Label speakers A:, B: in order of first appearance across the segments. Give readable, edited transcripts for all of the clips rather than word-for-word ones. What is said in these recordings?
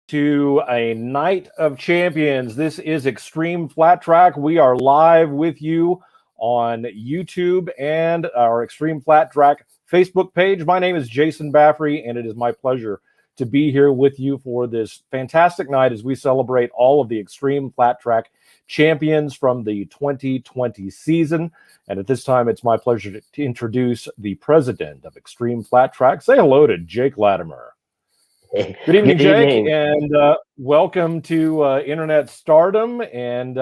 A: to a night of champions. This is Xtreem Flat Track. We are live with you on YouTube and our Xtreem Flat Track Facebook page. My name is Jason Baffrey, and it is my pleasure to be here with you for this fantastic night as we celebrate all of the Xtreem Flat Track champions from the 2020 season. And at this time, it's my pleasure to introduce the president of Xtreem Flat Track. Say hello to Jake Latimer. Good evening, Jake, and welcome to Internet Stardom. And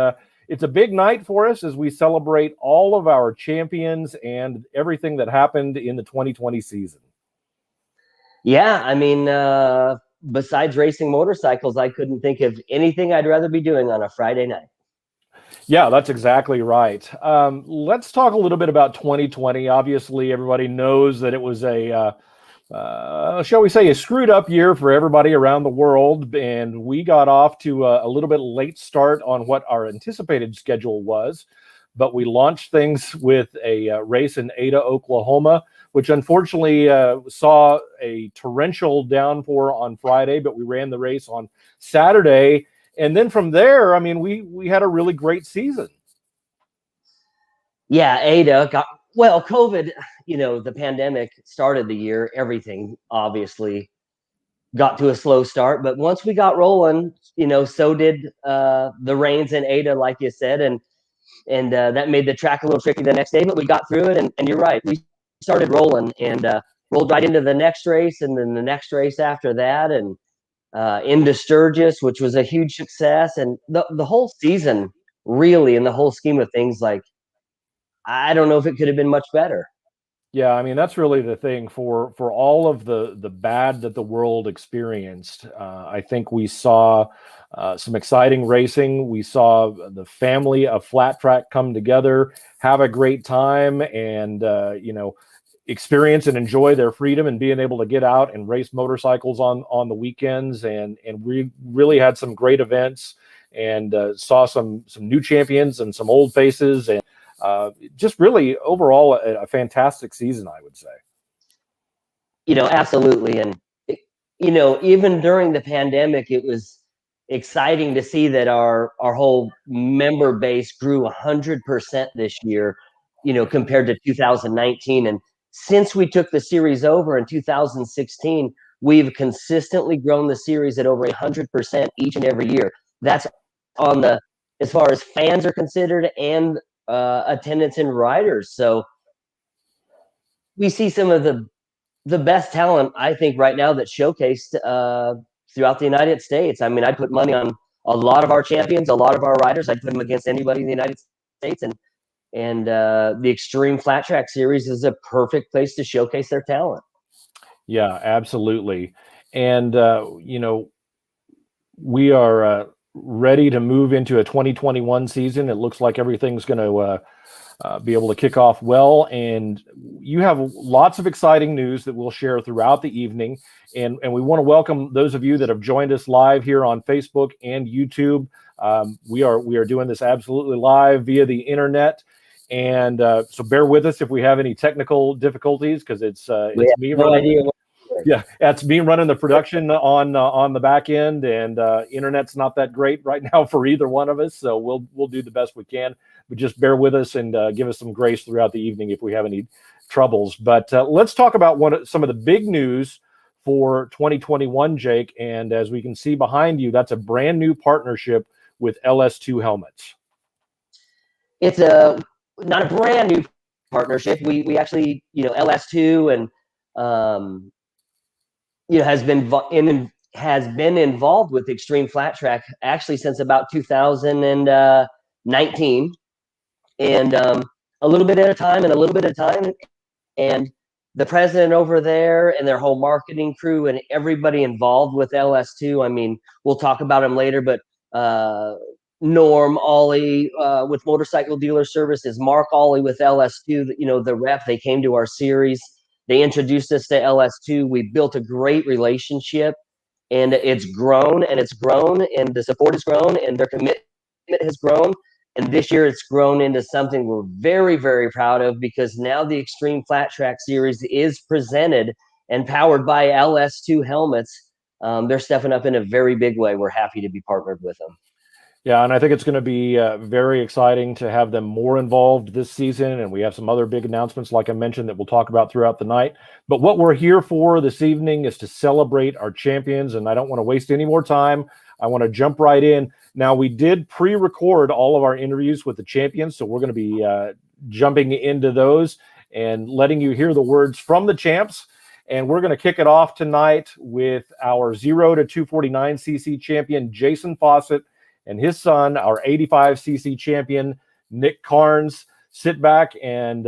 A: it's a big night for us as we celebrate all of our champions and everything that happened in the 2020 season.
B: Yeah, I mean, besides racing motorcycles, I couldn't think of anything I'd rather be doing on a Friday night.
A: Yeah, that's exactly right. Let's talk a little bit about 2020. Obviously, everybody knows that it was shall we say, a screwed up year for everybody around the world. And we got off to a little bit late start on what our anticipated schedule was. But we launched things with a race in Ada, Oklahoma, which unfortunately saw a torrential downpour on Friday, but we ran the race on Saturday. And then from there, I mean, we had a really great season.
B: Yeah, Ada got, well, COVID, the pandemic started the year. Everything obviously got to a slow start. But once we got rolling, so did the rains in Ada, like you said. And that made the track a little tricky the next day. But we got through it. And you're right. We started rolling and rolled right into the next race and then the next race after that. And into Sturgis, which was a huge success. And the whole season, really, in the whole scheme of things, like, I don't know if it could have been much better.
A: Yeah, I mean, that's really the thing for all of the bad that the world experienced. I think we saw some exciting racing. We saw the family of flat track come together, have a great time, and experience and enjoy their freedom and being able to get out and race motorcycles on the weekends. And we really had some great events and saw some new champions and some old faces, and just really overall a fantastic season, I would say.
B: Absolutely. And, even during the pandemic, it was exciting to see that our whole member base grew 100% this year, compared to 2019. And since we took the series over in 2016, we've consistently grown the series at over 100% each and every year. That's on the, as far as fans are considered, and attendance and riders. So we see some of the best talent, I think, right now that's showcased throughout the United States. I mean, I put money on a lot of our champions, a lot of our riders. I'd put them against anybody in the United States. And the Xtreem Flat Track Series is a perfect place to showcase their talent.
A: Yeah, absolutely. And, we are ready to move into a 2021 season. It looks like everything's going to be able to kick off well. And you have lots of exciting news that we'll share throughout the evening. And we want to welcome those of you that have joined us live here on Facebook and YouTube. We are doing this absolutely live via the internet. And so bear with us if we have any technical difficulties, because it's me running. Yeah, that's me running the production on the back end, and internet's not that great right now for either one of us. So we'll do the best we can, but just bear with us and give us some grace throughout the evening if we have any troubles. But let's talk about some of the big news for 2021, Jake. And as we can see behind you, that's a brand new partnership with LS2 helmets.
B: It's not a brand new partnership. We actually, LS2 and has been involved with Xtreem Flat Track actually since about 2019, and a little bit at a time and a little bit at a time. And the president over there and their whole marketing crew and everybody involved with LS2. I mean, we'll talk about them later, but Norm Ollie with Motorcycle Dealer Services, Mark Ollie with LS2, the rep, they came to our series. They introduced us to LS2. We built a great relationship, and it's grown and it's grown, and the support has grown, and their commitment has grown. And this year it's grown into something we're very, very proud of, because now the Xtreem Flat Track Series is presented and powered by LS2 helmets they're stepping up in a very big way. We're happy to be partnered with them.
A: Yeah, and I think it's going to be very exciting to have them more involved this season. And we have some other big announcements, like I mentioned, that we'll talk about throughout the night. But what we're here for this evening is to celebrate our champions. And I don't want to waste any more time. I want to jump right in. Now, we did pre-record all of our interviews with the champions, so we're going to be jumping into those and letting you hear the words from the champs. And we're going to kick it off tonight with our 0 to 249cc champion, Jason Fawcett, and his son, our 85cc champion, Nick Carnes. Sit back and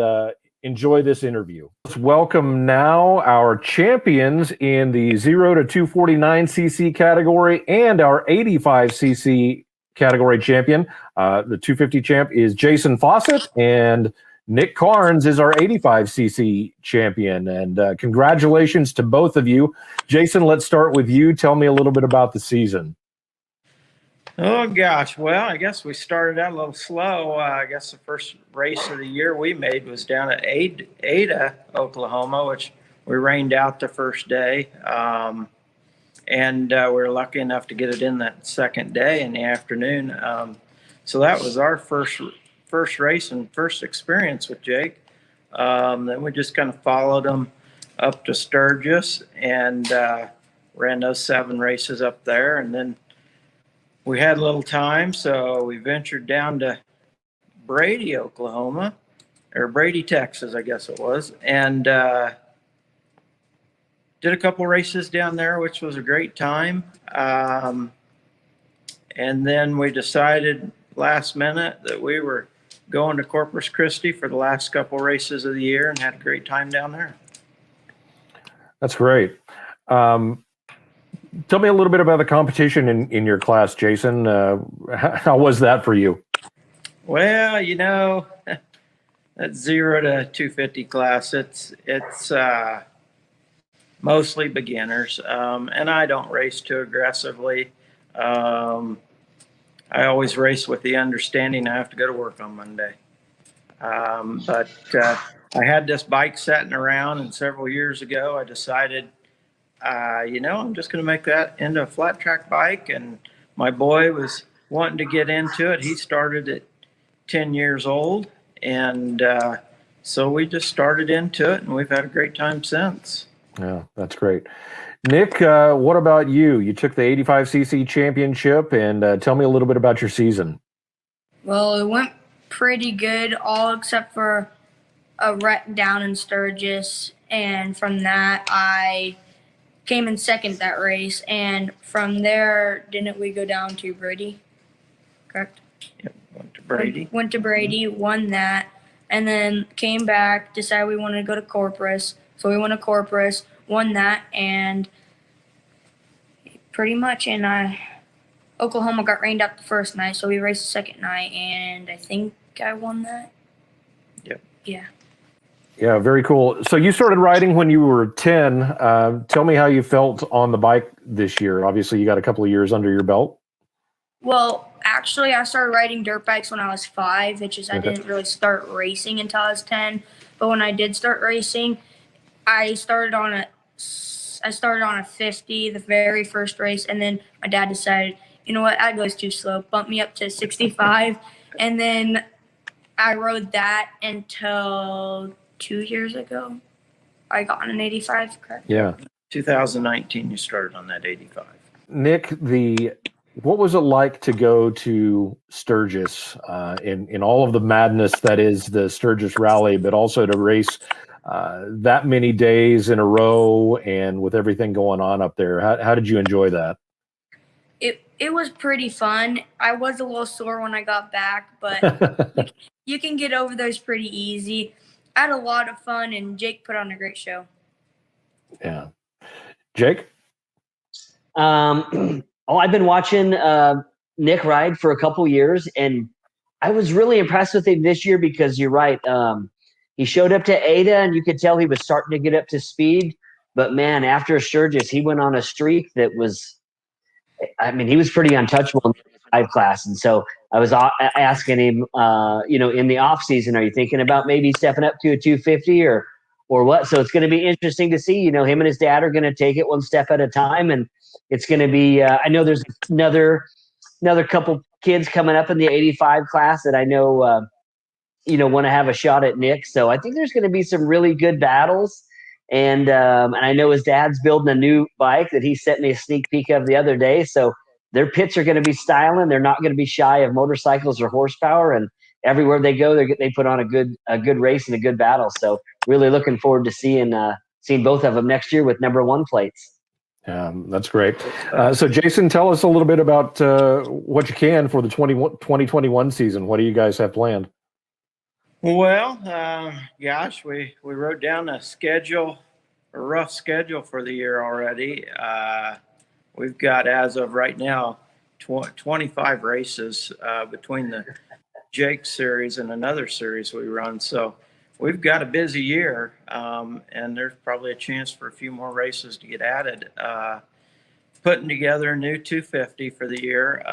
A: enjoy this interview. Let's welcome now our champions in the 0 to 249cc category and our 85cc category champion. The 250 champ is Jason Fawcett, and Nick Carnes is our 85cc champion. And congratulations to both of you. Jason, let's start with you. Tell me a little bit about the season.
C: Oh, gosh. Well, I guess we started out a little slow. I guess the first race of the year we made was down at Ada, Oklahoma, which we rained out the first day. And we were lucky enough to get it in that second day in the afternoon. So that was our first race and first experience with Jake. Then we just kind of followed him up to Sturgis and ran those 7 races up there. And then we had a little time, so we ventured down to Brady, Oklahoma, or Brady, Texas, I guess it was, and did a couple races down there, which was a great time. And then we decided last minute that we were going to Corpus Christi for the last couple races of the year and had a great time down there.
A: That's great. Tell me a little bit about the competition in your class, Jason. How was that for you?
C: Well, you know, that 0 to 250 class, it's mostly beginners, and I don't race too aggressively. I always race with the understanding I have to go to work on Monday. But I had this bike sitting around, and several years ago I decided, I'm just going to make that into a flat track bike. And my boy was wanting to get into it. He started at 10 years old. And so we just started into it, and we've had a great time since.
A: Yeah, that's great. Nick, what about you? You took the 85cc championship, and tell me a little bit about your season.
D: Well, it went pretty good, all except for a wreck down in Sturgis. And from that, I came in second that race, and from there, didn't we go down to Brady? Correct?
C: Yep, went to Brady.
D: Went to Brady, won that, and then came back, decided we wanted to go to Corpus. So we went to Corpus, won that, and pretty much in Oklahoma got rained out the first night, so we raced the second night, and I think I won that.
C: Yep.
D: Yeah.
A: Yeah, very cool. So you started riding when you were 10. Tell me how you felt on the bike this year. Obviously, you got a couple of years under your belt.
D: Well, actually, I started riding dirt bikes when I was 5. It's just I didn't really start racing until I was 10. But when I did start racing, I started on a 50, the very first race, and then my dad decided, you know what, that goes too slow, bumped me up to 65, and then I rode that until 2 years ago. I got on an 85, correct?
A: Yeah.
C: 2019, you started on that 85.
A: Nick, what was it like to go to Sturgis in all of the madness that is the Sturgis Rally, but also to race that many days in a row and with everything going on up there? How did you enjoy that?
D: It was pretty fun. I was a little sore when I got back, but you can get over those pretty easy. I had a lot of fun, and Jake put on a great show.
A: Yeah. Jake?
B: I've been watching Nick ride for a couple years, and I was really impressed with him this year because you're right. He showed up to Ada, and you could tell he was starting to get up to speed. But, man, after Sturgis, he went on a streak that was – I mean, he was pretty untouchable in the 5 class. And so I was asking him, in the off season, are you thinking about maybe stepping up to a 250 or or what. So it's going to be interesting to see. Him and his dad are going to take it one step at a time, and it's going to be. I know there's another couple kids coming up in the '85 class that I know want to have a shot at Nick. So I think there's going to be some really good battles. And I know his dad's building a new bike that he sent me a sneak peek of the other day. So their pits are going to be styling. They're not going to be shy of motorcycles or horsepower. And everywhere they go, they put on a good race and a good battle. So really looking forward to seeing both of them next year with number 1 plates.
A: That's great. So Jason, tell us a little bit about what you can for the 2021 season. What do you guys have planned?
C: Well, gosh, we wrote down a rough schedule for the year already. We've got, as of right now, 25 races between the Jake series and another series we run. So we've got a busy year, and there's probably a chance for a few more races to get added. Putting together a new 250 for the year.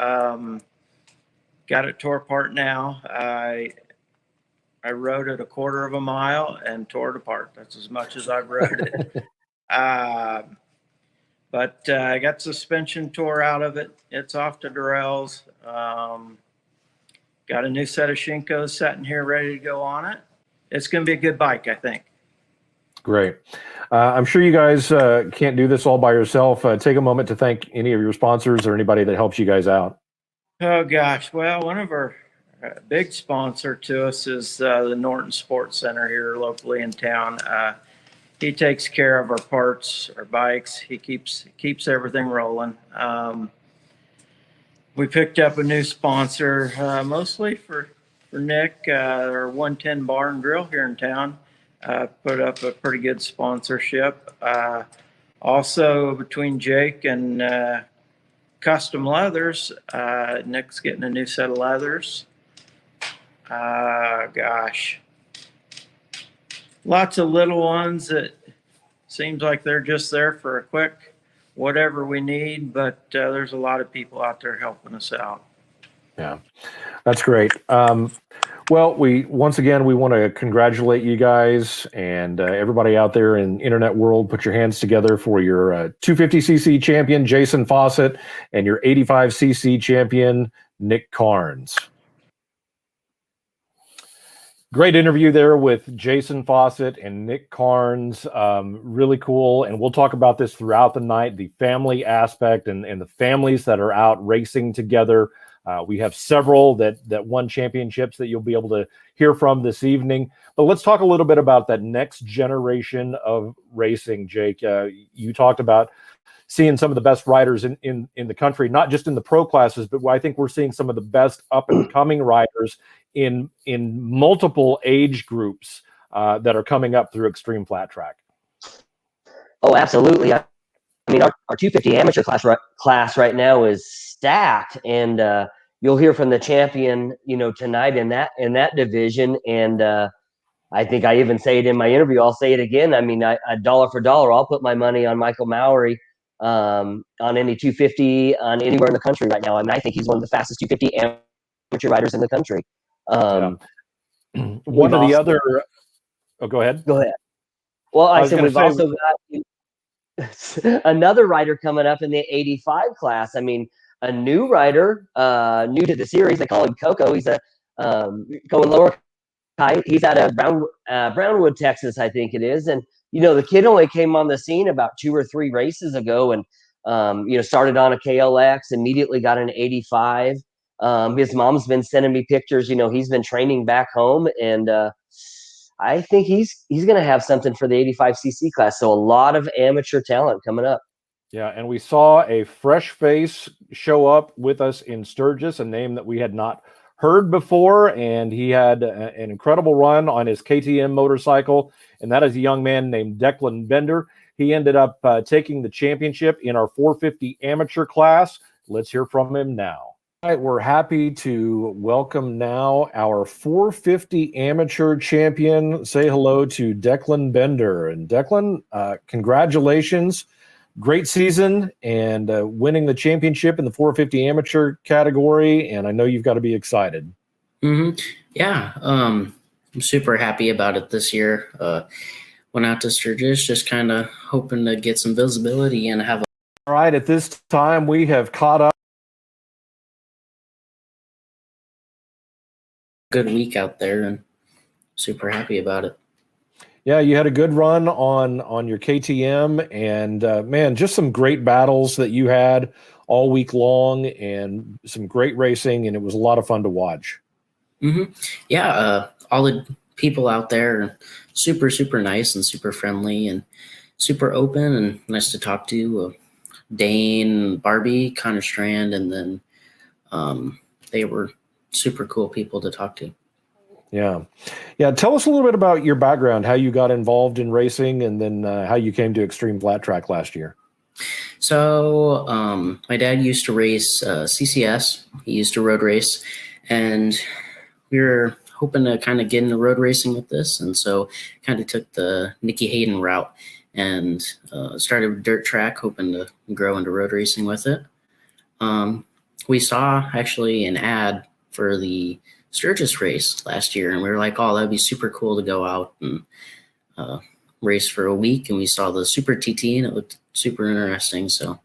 C: Got it tore apart now. I rode it a quarter of a mile and tore it apart. That's as much as I've rode it. But I got suspension tore out of it. It's off to Durrell's. Got a new set of Shinkos sitting here ready to go on it. It's going to be a good bike, I think.
A: Great. I'm sure you guys can't do this all by yourself. Take a moment to thank any of your sponsors or anybody that helps you guys out.
C: Oh, gosh. Well, one of our big sponsor to us is the Norton Sports Center here locally in town. He takes care of our parts, our bikes. He keeps everything rolling. We picked up a new sponsor, mostly for Nick, our 110 Bar and Grill here in town. Put up a pretty good sponsorship. Also, between Jake and Custom Leathers, Nick's getting a new set of leathers. Gosh, lots of little ones that seems like they're just there for a quick whatever we need, but there's a lot of people out there helping us out.
A: Yeah, that's great. Well, we want to congratulate you guys and everybody out there in internet world. Put your hands together for your 250cc champion Jason Fawcett and your 85cc champion Nick Carnes. Great interview there with Jason Fawcett and Nick Carnes. Really cool. And we'll talk about this throughout the night, the family aspect and the families that are out racing together. We have several that won championships that you'll be able to hear from this evening. But let's talk a little bit about that next generation of racing, Jake. You talked about seeing some of the best riders in the country, not just in the pro classes, but I think we're seeing some of the best up and coming riders in multiple age groups that are coming up through Xtreem Flat Track.
B: Oh, absolutely. I mean, our 250 amateur class right now is stacked, and you'll hear from the champion, tonight in that division. And I think I even say it in my interview. I'll say it again. I mean, a dollar for dollar, I'll put my money on Michael Mowry on any 250 on anywhere in the country right now. I mean, I think he's one of the fastest 250 amateur riders in the country.
A: One of the other. Oh, go ahead.
B: Go ahead. Well, I said we've also got another rider coming up in the 85 class. I mean, a new rider, new to the series. They call him Coco. He's a going lower height. He's out of Brownwood, Texas, I think it is. And the kid only came on the scene about 2 or 3 races ago, and started on a KLX. Immediately got an 85. His mom's been sending me pictures. He's been training back home, and I think he's going to have something for the 85cc class. So a lot of amateur talent coming up.
A: Yeah, and we saw a fresh face show up with us in Sturgis, a name that we had not heard before, and he had an incredible run on his KTM motorcycle, and that is a young man named Declan Bender. He ended up taking the championship in our 450 amateur class. Let's hear from him now. All right, we're happy to welcome now our 450 amateur champion. Say hello to Declan Bender. And Declan, congratulations. Great season and winning the championship in the 450 amateur category. And I know you've got to be excited.
E: Mm-hmm. Yeah, I'm super happy about it this year. went out to Sturgis, just kind of hoping to get some visibility and have a
A: All right, at this time, we have caught up.
E: good week out there, and super happy about it.
A: Yeah, you had a good run on your KTM, and man, just some great battles that you had all week long, and some great racing, and it was a lot of fun to watch.
E: Yeah, all the people out there are super, super nice and super friendly and super open and nice to talk to. Dane, Barbie, Connor Strand, and then they were super cool people to talk to.
A: Yeah. Tell us a little bit about your background, how you got involved in racing, and then how you came to Xtreem Flat Track last year.
E: So my dad used to race CCS. He used to road race, and we were hoping to kind of get into road racing with this, and so kind of took the Nikki Hayden route and started with dirt track, hoping to grow into road racing with it. We saw actually an ad for the Sturgis race last year, and we were like, oh, that'd be super cool to go out and race for a week. And we saw the Super TT, and it looked super interesting. So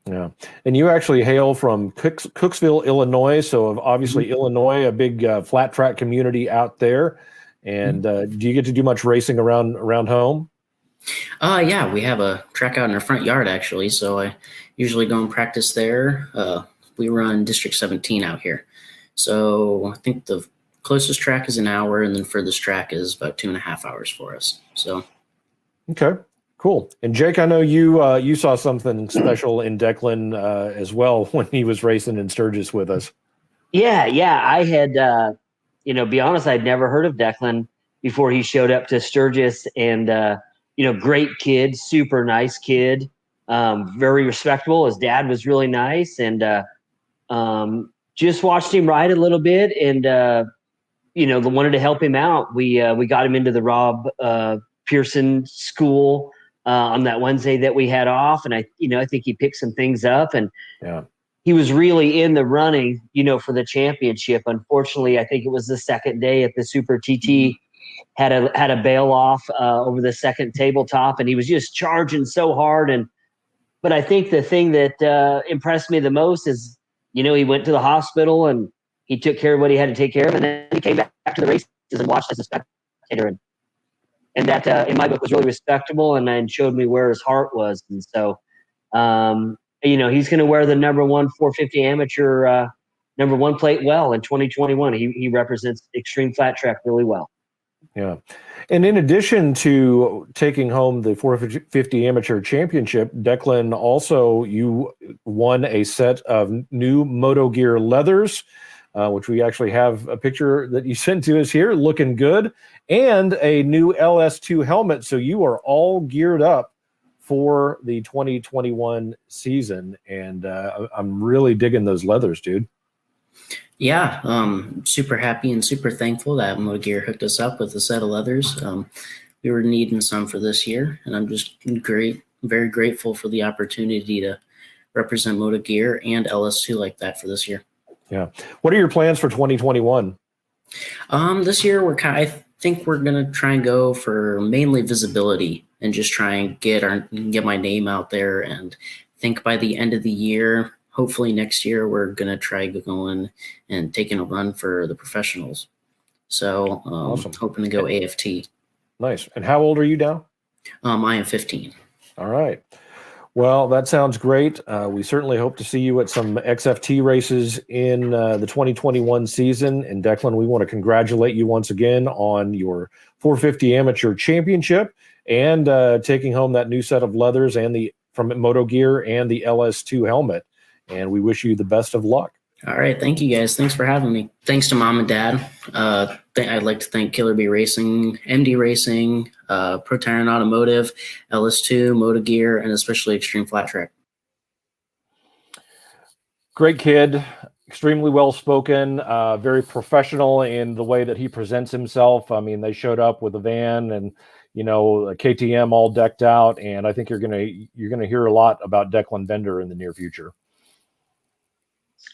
A: yeah, and you actually hail from Cooksville, Illinois, so obviously Illinois, a big flat track community out there. And do you get to do much racing around home?
E: Yeah, we have a track out in our front yard actually, so I usually go and practice there. We run District 17 out here, so I think the closest track is an hour, and then furthest track is about 2.5 hours for us. So
A: okay, cool. And Jake, I know you saw something special in Declan as well when he was racing in Sturgis with us.
B: Yeah, I had, be honest, I'd never heard of Declan before he showed up to Sturgis, and great kid, super nice kid, very respectable. His dad was really nice, and just watched him ride a little bit, and wanted to help him out. We got him into the Rob Pearson school on that Wednesday that we had off, and I think he picked some things up, and he was really in the running, for the championship. Unfortunately, I think it was the second day at the Super TT. Had a bail off over the second tabletop, and he was just charging so hard. But I think the thing that impressed me the most is, he went to the hospital and he took care of what he had to take care of, and then he came back to the races and watched as a spectator, and that in my book was really respectable, and then showed me where his heart was. And so, he's going to wear the number 1 450 amateur number 1 plate well in 2021. He represents Xtreem Flat Track really well.
A: Yeah. And in addition to taking home the 450 Amateur Championship, Declan, also you won a set of new Moto Gear leathers, which we actually have a picture that you sent to us here, looking good, and a new LS2 helmet. So you are all geared up for the 2021 season, and I'm really digging those leathers, dude.
E: Yeah, super happy and super thankful that Moto Gear hooked us up with a set of leathers. We were needing some for this year, and I'm just very grateful for the opportunity to represent Moto Gear and LS2 like that for this year.
A: Yeah. What are your plans for 2021?
E: This year I think we're gonna try and go for mainly visibility and just try and get my name out there, and think by the end of the year, hopefully next year, we're going to try going and taking a run for the professionals. So
A: awesome.
E: Hoping to go AFT.
A: Nice. And how old are you now?
E: I am 15.
A: All right. Well, that sounds great. We certainly hope to see you at some XFT races in the 2021 season. And Declan, we want to congratulate you once again on your 450 Amateur Championship and taking home that new set of leathers and from Moto Gear and the LS2 helmet. And we wish you the best of luck.
E: All right. Thank you, guys. Thanks for having me. Thanks to Mom and Dad. I'd like to thank Killer Bee Racing, MD Racing, Proteron Automotive, LS2, Moto Gear, and especially Xtreem Flat Track.
A: Great kid, extremely well-spoken, very professional in the way that he presents himself. I mean, they showed up with a van and, a KTM all decked out, and I think you're gonna hear a lot about Declan Bender in the near future.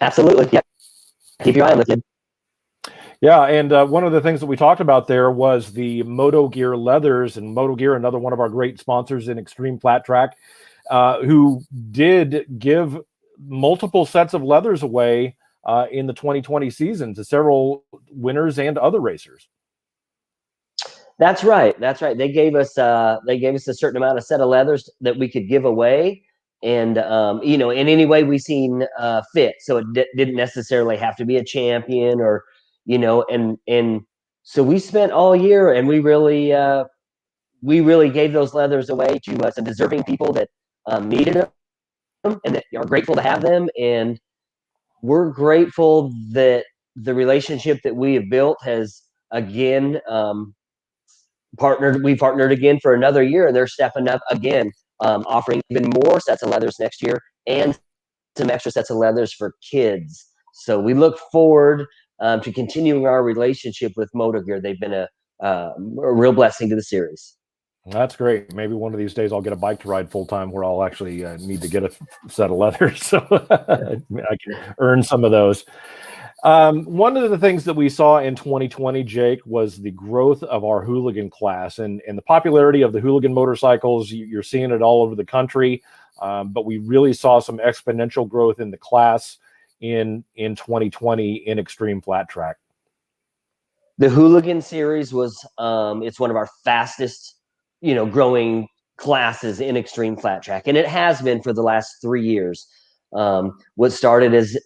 B: Absolutely. Yeah. Keep your eye on the kid.
A: Yeah, and one of the things that we talked about there was the Moto Gear leathers, and Moto Gear, another one of our great sponsors in Xtreem Flat Track, who did give multiple sets of leathers away in the 2020 season to several winners and other racers.
B: That's right. That's right. They gave us a certain amount of set of leathers that we could give away, and in any way we seen fit. So it didn't necessarily have to be a champion, or and so we spent all year, and we really gave those leathers away to some deserving people that needed them and that are grateful to have them. And we're grateful that the relationship that we have built has again we partnered again for another year, and they're stepping up again, offering even more sets of leathers next year and some extra sets of leathers for kids. So we look forward to continuing our relationship with Moto Gear. They've been a real blessing to the series.
A: That's great. Maybe one of these days I'll get a bike to ride full time where I'll actually need to get a set of leathers, so I can earn some of those. One of the things that we saw in 2020, Jake, was the growth of our hooligan class and the popularity of the hooligan motorcycles. You're seeing it all over the country, but we really saw some exponential growth in the class in 2020 in Xtreem Flat Track.
B: The hooligan series was it's one of our fastest growing classes in Xtreem Flat Track, and it has been for the last 3 years. What started as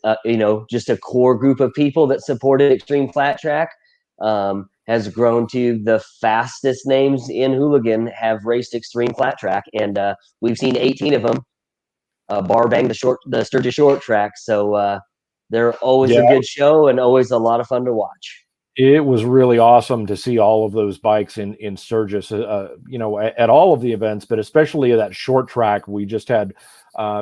B: just a core group of people that supported Xtreem Flat Track has grown to the fastest names in hooligan have raced Xtreem Flat Track, and we've seen 18 of them bar bang the Sturgis short track. So they're always a good show and always a lot of fun to watch.
A: It was really awesome to see all of those bikes in Sturgis, at all of the events, but especially at that short track. We just had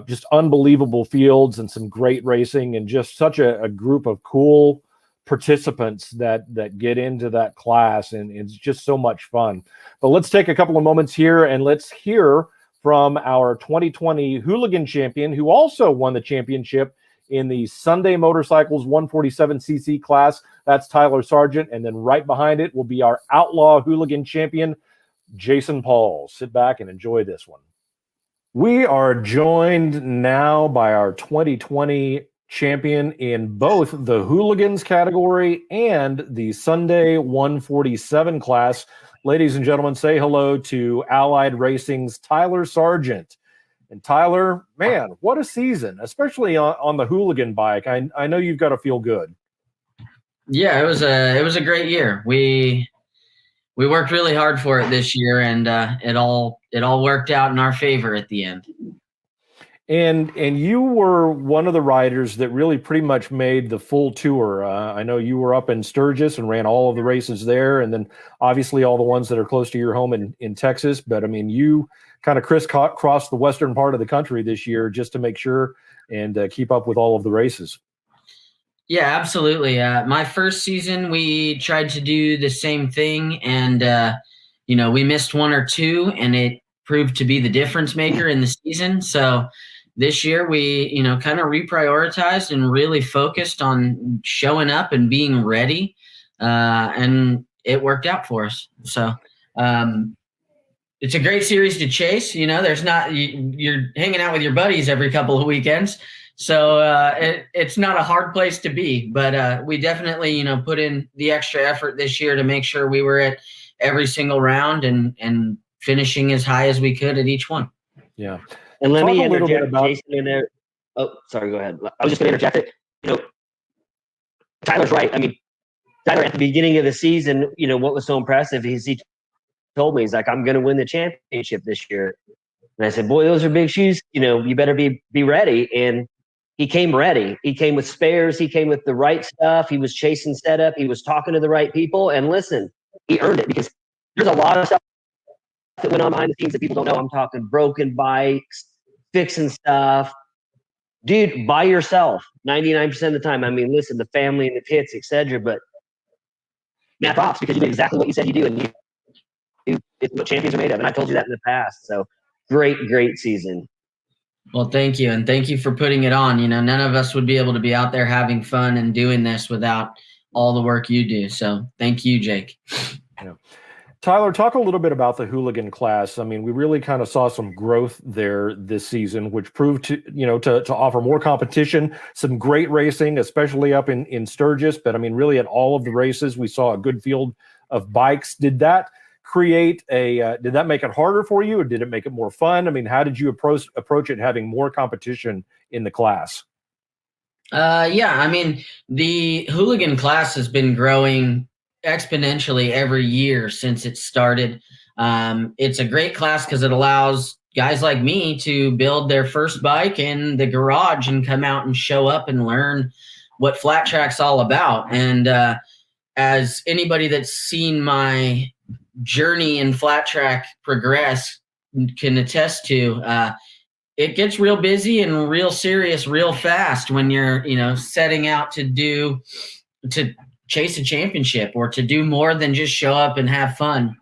A: just unbelievable fields and some great racing, and just such a group of cool participants that get into that class, and it's just so much fun. But let's take a couple of moments here and let's hear from our 2020 hooligan champion, who also won the championship in the Sunday Motorcycles 147cc class. That's Tyler Sargent. And then right behind it will be our outlaw hooligan champion, Jason Paul. Sit back and enjoy this one. We are joined now by our 2020 champion in both the hooligans category and the Sunday 147 class. Ladies and gentlemen, say hello to Allied Racing's Tyler Sargent. And Tyler, man, what a season, especially on the hooligan bike. I know you've got to feel good.
F: Yeah, it was a great year. We worked really hard for it this year, and it all worked out in our favor at the end.
A: And you were one of the riders that really pretty much made the full tour. I know you were up in Sturgis and ran all of the races there, and then obviously all the ones that are close to your home in Texas. But I mean, you kind of crisscrossed the western part of the country this year just to make sure and keep up with all of the races.
F: Yeah, absolutely. My first season, we tried to do the same thing, and we missed one or two, and it proved to be the difference maker in the season. So this year we, kind of reprioritized and really focused on showing up and being ready, and it worked out for us. So it's a great series to chase. There's not you're hanging out with your buddies every couple of weekends, so it's not a hard place to be. But we definitely put in the extra effort this year to make sure we were at every single round and finishing as high as we could at each one.
B: Yeah. And let me interject Jason in there. Oh, sorry, go ahead. I was just going to interject it. Tyler's right. I mean, Tyler, at the beginning of the season, what was so impressive is he told me, he's like, I'm going to win the championship this year. And I said, boy, those are big shoes. You better be ready. And he came ready. He came with spares. He came with the right stuff. He was chasing setup. He was talking to the right people. And listen, he earned it, because there's a lot of stuff that went on behind the scenes that people don't know. I'm talking broken bikes, fixing stuff. Dude, by yourself, 99% of the time. I mean, listen, the family and the pits, etc. But man, props, because you did exactly what you said you do, and it's what champions are made of. And I told you that in the past. So great season.
F: Well, thank you. And thank you for putting it on. None of us would be able to be out there having fun and doing this without all the work you do. So thank you, Jake.
A: Yeah. Tyler, talk a little bit about the hooligan class. I mean, we really kind of saw some growth there this season, which proved to offer more competition, some great racing, especially up in Sturgis. But I mean, really at all of the races, we saw a good field of bikes. Did that make it harder for you, or did it make it more fun? I mean, how did you approach it having more competition in the class?
F: Yeah, I mean, the hooligan class has been growing exponentially every year since it started. It's a great class because it allows guys like me to build their first bike in the garage and come out and show up and learn what flat track's all about. And as anybody that's seen my journey in flat track progress can attest to, it gets real busy and real serious real fast when you're, setting out to chase a championship or to do more than just show up and have fun.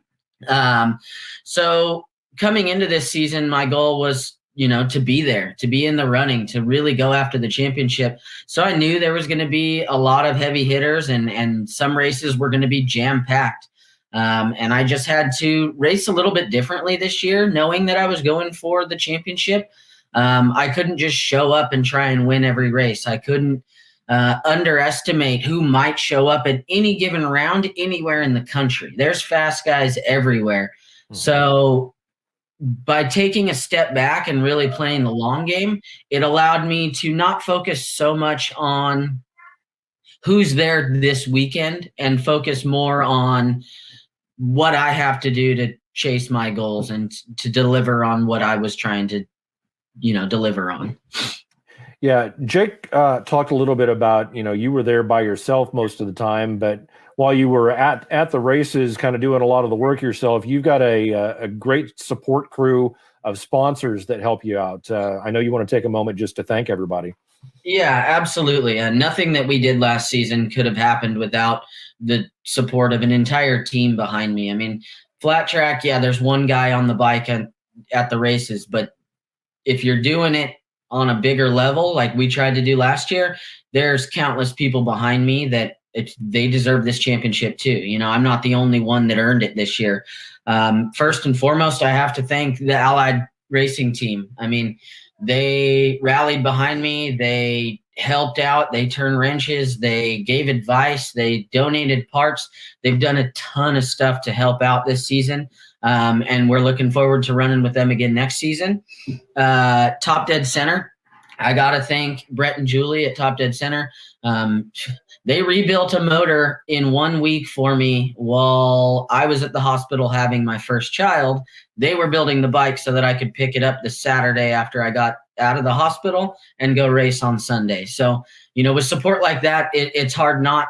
F: So coming into this season, my goal was, to be there, to be in the running, to really go after the championship. So I knew there was going to be a lot of heavy hitters and some races were going to be jam packed. And I just had to race a little bit differently this year, knowing that I was going for the championship. I couldn't just show up and try and win every race. I couldn't underestimate who might show up at any given round anywhere in the country. There's fast guys everywhere. Mm-hmm. So by taking a step back and really playing the long game, it allowed me to not focus so much on who's there this weekend and focus more on what I have to do to chase my goals and to deliver on what I was trying to, deliver on.
A: Yeah, Jake talked a little bit about, you were there by yourself most of the time, but while you were at the races, kind of doing a lot of the work yourself, you've got a great support crew of sponsors that help you out. I know you want to take a moment just to thank everybody.
F: Yeah, absolutely. Nothing that we did last season could have happened without the support of an entire team behind me. I mean, flat track, yeah, there's one guy on the bike at the races, but if you're doing it on a bigger level, like we tried to do last year, there's countless people behind me that they deserve this championship too. I'm not the only one that earned it this year. First and foremost, I have to thank the Allied Racing team. I mean, they rallied behind me. They helped out. They turned wrenches. They gave advice. They donated parts. They've done a ton of stuff to help out this season. And we're looking forward to running with them again next season. Top Dead Center. I got to thank Brett and Julie at Top Dead Center. They rebuilt a motor in 1 week for me while I was at the hospital having my first child. They were building the bike so that I could pick it up this Saturday after I got out of the hospital and go race on Sunday. So, with support like that, it's hard not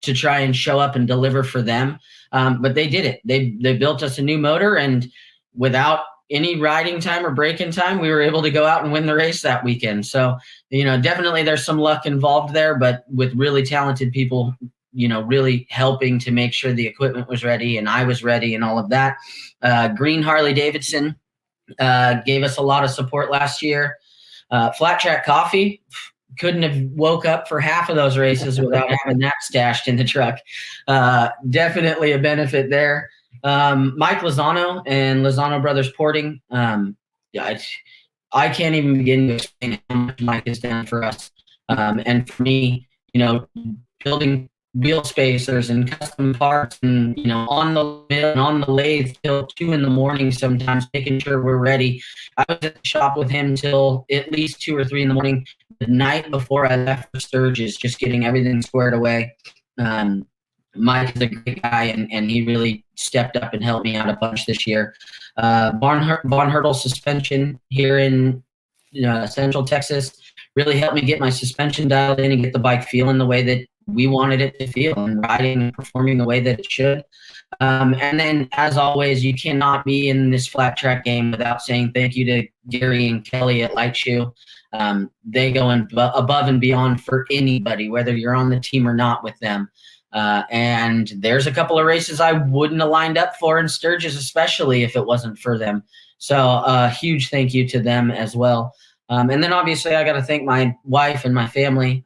F: to try and show up and deliver for them. But they did it. They built us a new motor, and without any riding time or braking time, we were able to go out and win the race that weekend. So, definitely there's some luck involved there, but with really talented people, really helping to make sure the equipment was ready and I was ready and all of that. Green Harley Davidson gave us a lot of support last year. Flat Track Coffee, couldn't have woke up for half of those races without having that stashed in the truck. Definitely a benefit there. Mike Lozano and Lozano Brothers Porting. I can't even begin to explain how much Mike has done for us. And for me, building wheel spacers and custom parts and, on the lathe till 2 a.m. sometimes, making sure we're ready. I was at the shop with him till at least 2 or 3 a.m. the night before I left for Sturgis, just getting everything squared away. Mike is a great guy, and he really stepped up and helped me out a bunch this year. Von Hertel Suspension here in Central Texas really helped me get my suspension dialed in and get the bike feeling the way that we wanted it to feel and riding and performing the way that it should. And then, as always, you cannot be in this flat track game without saying thank you to Gary and Kelly at Light Shoe. They go above and beyond for anybody, whether you're on the team or not with them. And there's a couple of races I wouldn't have lined up for in Sturgis, especially if it wasn't for them. So a huge thank you to them as well. And then obviously I got to thank my wife and my family.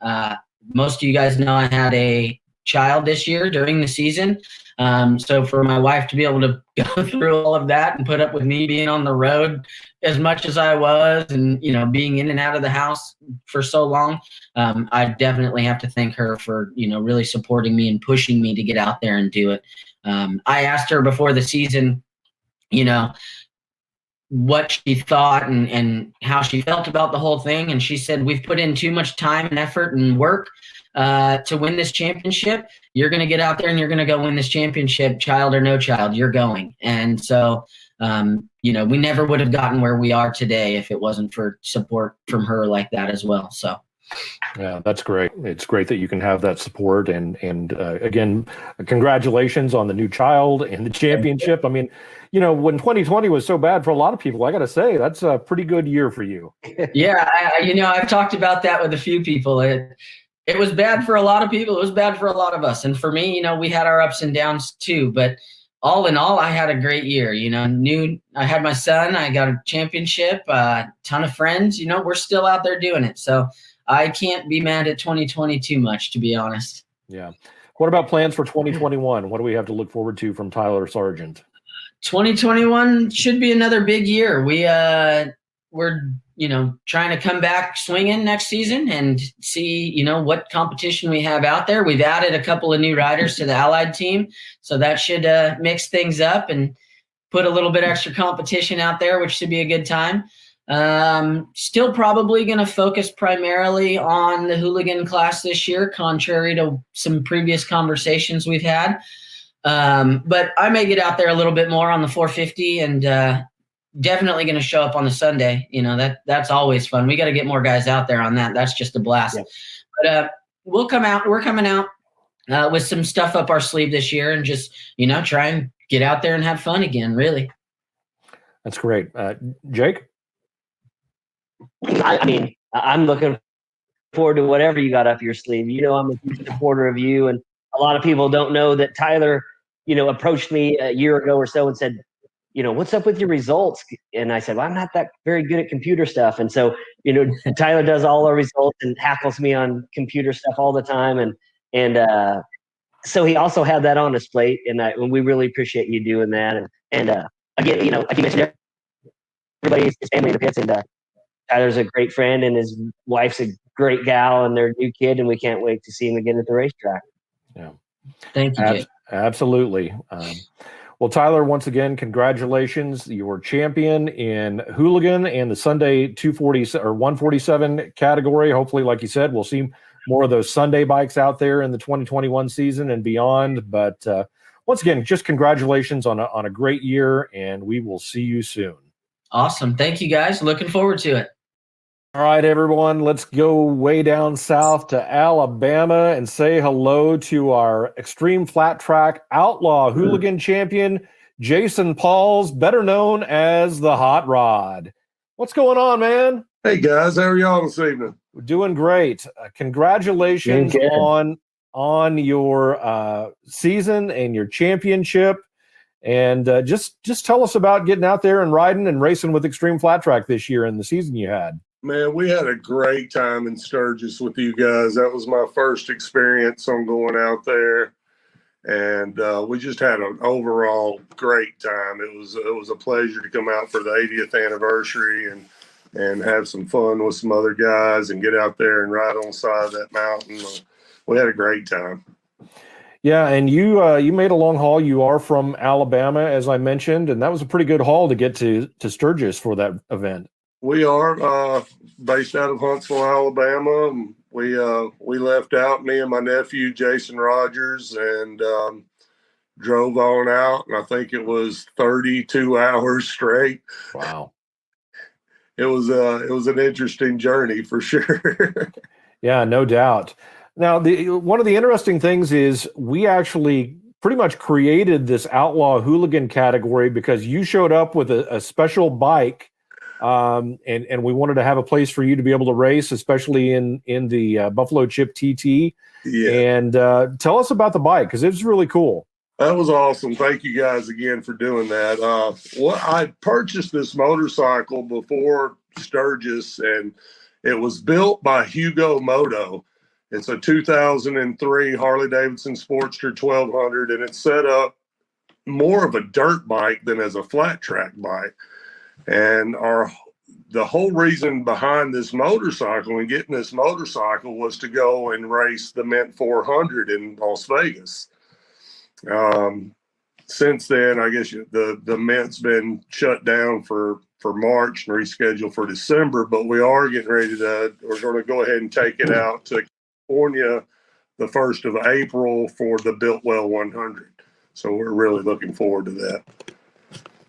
F: Most of you guys know I had a child this year during the season. So for my wife to be able to go through all of that and put up with me being on the road as much as I was, and being in and out of the house for so long, I definitely have to thank her for really supporting me and pushing me to get out there and do it. I asked her before the season, what she thought and how she felt about the whole thing, and she said, we've put in too much time and effort and work to win this championship. You're going to get out there and you're going to go win this championship, child or no child, you're going. And so we never would have gotten where we are today if it wasn't for support from her like that as well. So
A: yeah, that's great. It's great that you can have that support, and again, congratulations on the new child and the championship. I mean, when 2020 was so bad for a lot of people, I got to say that's a pretty good year for you.
F: Yeah, I've talked about that with a few people. It was bad for a lot of people. It was bad for a lot of us, and for me, we had our ups and downs too. But all in all, I had a great year. I had my son. I got a championship. Ton of friends. We're still out there doing it. So I can't be mad at 2020 too much, to be honest.
A: Yeah. What about plans for 2021? What do we have to look forward to from Tyler Sargent?
F: 2021 should be another big year. We're trying to come back swinging next season and see what competition we have out there. We've added a couple of new riders to the Allied team, so that should mix things up and put a little bit extra competition out there, which should be a good time. Still probably going to focus primarily on the hooligan class this year, contrary to some previous conversations we've had. But I may get out there a little bit more on the 450, and definitely going to show up on the Sunday. That's always fun. We got to get more guys out there on that. That's just a blast. Yeah. But we're coming out with some stuff up our sleeve this year, and just try and get out there and have fun again. Really.
A: That's great. Jake?
B: I mean, I'm looking forward to whatever you got up your sleeve. I'm a huge supporter of you, and a lot of people don't know that Tyler, approached me a year ago or so and said, what's up with your results? And I said, well, I'm not that very good at computer stuff. And so, Tyler does all our results and hackles me on computer stuff all the time. And so he also had that on his plate, and we really appreciate you doing that. And again, like you mentioned, everybody's family in the pits, and Tyler's a great friend, and his wife's a great gal, and their new kid, and we can't wait to see him again at the racetrack.
A: Yeah.
F: Thank you, Jake.
A: Absolutely. Well, Tyler, once again, congratulations. You were champion in hooligan and the Sunday 240 or 147 category. Hopefully, like you said, we'll see more of those Sunday bikes out there in the 2021 season and beyond. But once again, just congratulations on a great year, and we will see you soon.
F: Awesome. Thank you, guys. Looking forward to it.
A: All right, everyone, let's go way down south to Alabama and say hello to our Xtreem flat track outlaw hooligan champion, Jason Pauls, better known as the Hot Rod. What's going on, man?
G: Hey, guys. How are y'all this evening?
A: We're doing great. Congratulations on your season and your championship. And just tell us about getting out there and riding and racing with Xtreem flat track this year and the season you had.
G: Man, we had a great time in Sturgis with you guys. That was my first experience on going out there, and we just had an overall great time. It was a pleasure to come out for the 80th anniversary and have some fun with some other guys and get out there and ride on the side of that mountain. We had a great time.
A: Yeah, and you made a long haul. You are from Alabama, as I mentioned, and that was a pretty good haul to get to Sturgis for that event.
G: We are based out of Huntsville, Alabama. We left out, me and my nephew, Jason Rogers, and drove on out. And I think it was 32 hours straight.
A: Wow.
G: It was an interesting journey for sure.
A: Yeah, no doubt. Now, one of the interesting things is we actually pretty much created this outlaw hooligan category because you showed up with a special bike. And we wanted to have a place for you to be able to race, especially in the Buffalo Chip TT.
G: Yeah.
A: And tell us about the bike, because it was really cool.
G: That was awesome. Thank you guys again for doing that. I purchased this motorcycle before Sturgis, and it was built by Hugo Moto. It's a 2003 Harley Davidson Sportster 1200, and it's set up more of a dirt bike than as a flat track bike. And the whole reason behind this motorcycle and getting this motorcycle was to go and race the Mint 400 in Las Vegas. Since then, I guess the Mint's been shut down for March and rescheduled for December, but we are getting ready we're going to go ahead and take it out to California the 1st of April for the Biltwell 100. So we're really looking forward to that.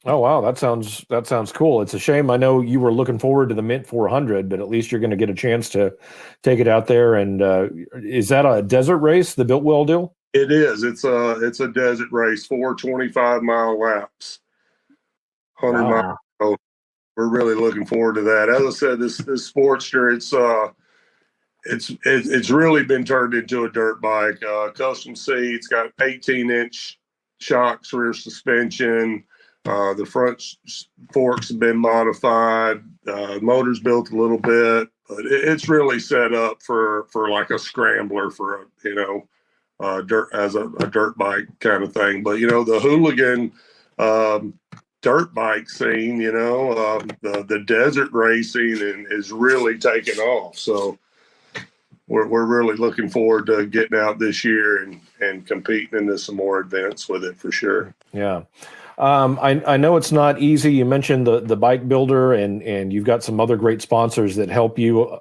A: Oh, wow. That sounds cool. It's a shame. I know you were looking forward to the Mint 400, but at least you're going to get a chance to take it out there. And is that a desert race, the Biltwell deal?
G: It is. It's a desert race, 4 25-mile laps, 100
B: Wow.
G: miles. So we're really looking forward to that. As I said, this Sportster, it's really been turned into a dirt bike. Custom seats, got 18-inch shocks, rear suspension. The front forks have been modified. Motor's built a little bit, but it's really set up for like a scrambler for a dirt bike kind of thing. But the hooligan dirt bike scene, the desert racing is really taking off. So we're really looking forward to getting out this year and competing into some more events with it for sure.
A: Yeah. I know it's not easy. You mentioned the bike builder and you've got some other great sponsors that helped you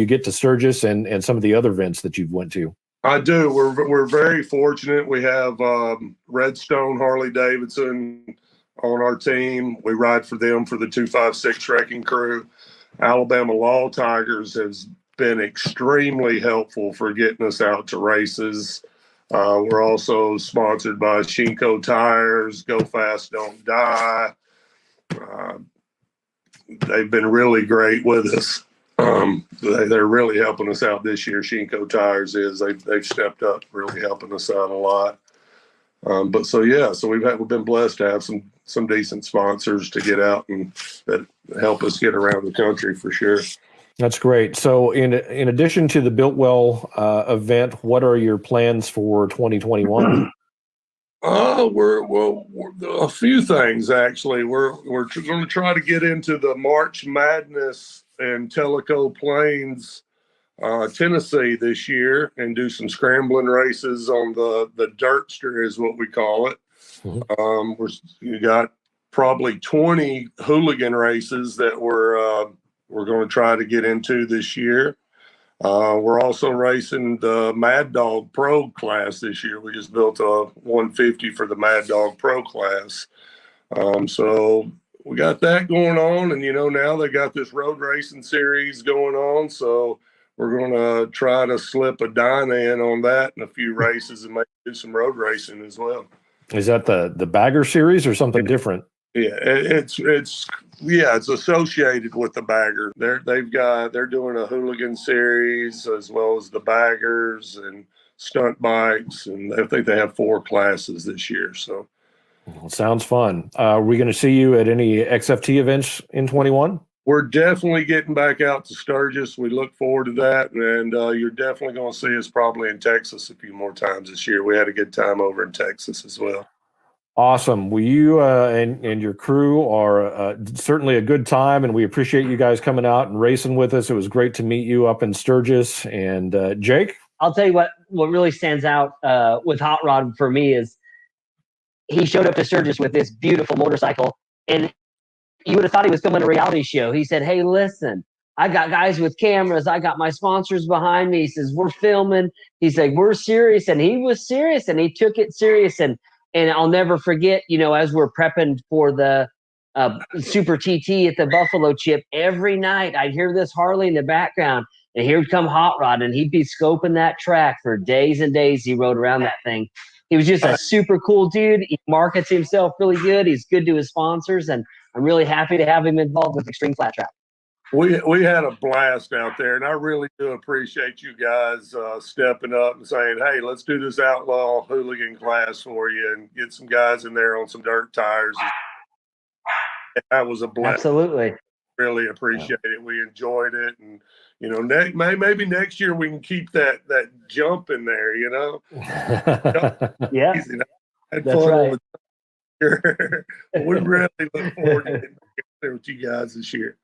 A: get to Sturgis and some of the other events that you've went to.
G: I do. We're very fortunate. We have Redstone Harley Davidson on our team. We ride for them for the 256 Wrecking Crew. Alabama Law Tigers has been extremely helpful for getting us out to races. We're also sponsored by Shinko Tires, Go Fast, Don't Die. They've been really great with us. They're really helping us out this year. Shinko Tires they've stepped up, really helping us out a lot. So we've been blessed to have some decent sponsors to get out and that help us get around the country for sure.
A: That's great. So in addition to the Biltwell event, what are your plans for 2021?
G: We're a few things actually. We're going to try to get into the March Madness in Tellico Plains, Tennessee this year and do some scrambling races on the Dirtster is what we call it.
A: Mm-hmm.
G: We got probably 20 hooligan races that we're going to try to get into this year. We're also racing the Mad Dog Pro class this year. We just built a 150 for the Mad Dog Pro class. So we got that going on. And, now they got this road racing series going on. So we're going to try to slip a Dyna in on that in a few races and maybe do some road racing as well.
A: Is that the Bagger series or something different?
G: Yeah, it's associated with the Bagger. They're doing a hooligan series as well as the Baggers and stunt bikes, and I think they have 4 classes this year. So,
A: sounds fun. Are we going to see you at any XFT events in 21?
G: We're definitely getting back out to Sturgis. We look forward to that, and you're definitely going to see us probably in Texas a few more times this year. We had a good time over in Texas as well.
A: Awesome. Well, you and your crew are certainly a good time, and we appreciate you guys coming out and racing with us. It was great to meet you up in Sturgis. And Jake?
B: I'll tell you what really stands out with Hot Rod for me is he showed up to Sturgis with this beautiful motorcycle, and you would have thought he was filming a reality show. He said, "Hey, listen, I got guys with cameras. I got my sponsors behind me." He says, "We're filming." He's like, "We're serious." And he was serious, and he took it serious. And I'll never forget, as we're prepping for the Super TT at the Buffalo Chip, every night I'd hear this Harley in the background, and here would come Hot Rod, and he'd be scoping that track for days and days. He rode around that thing. He was just a super cool dude. He markets himself really good. He's good to his sponsors, and I'm really happy to have him involved with Xtreem Flat Track.
G: We had a blast out there, and I really do appreciate you guys stepping up and saying, "Hey, let's do this outlaw hooligan class for you and get some guys in there on some dirt tires." That was a blast.
B: Absolutely.
G: really appreciate it. We enjoyed it, and you know, maybe next year we can keep that jump in there. You know,
B: Yeah,
G: easy. I had
B: that's
G: fun
B: right.
G: over there. But we really look forward to getting back there with you guys this year.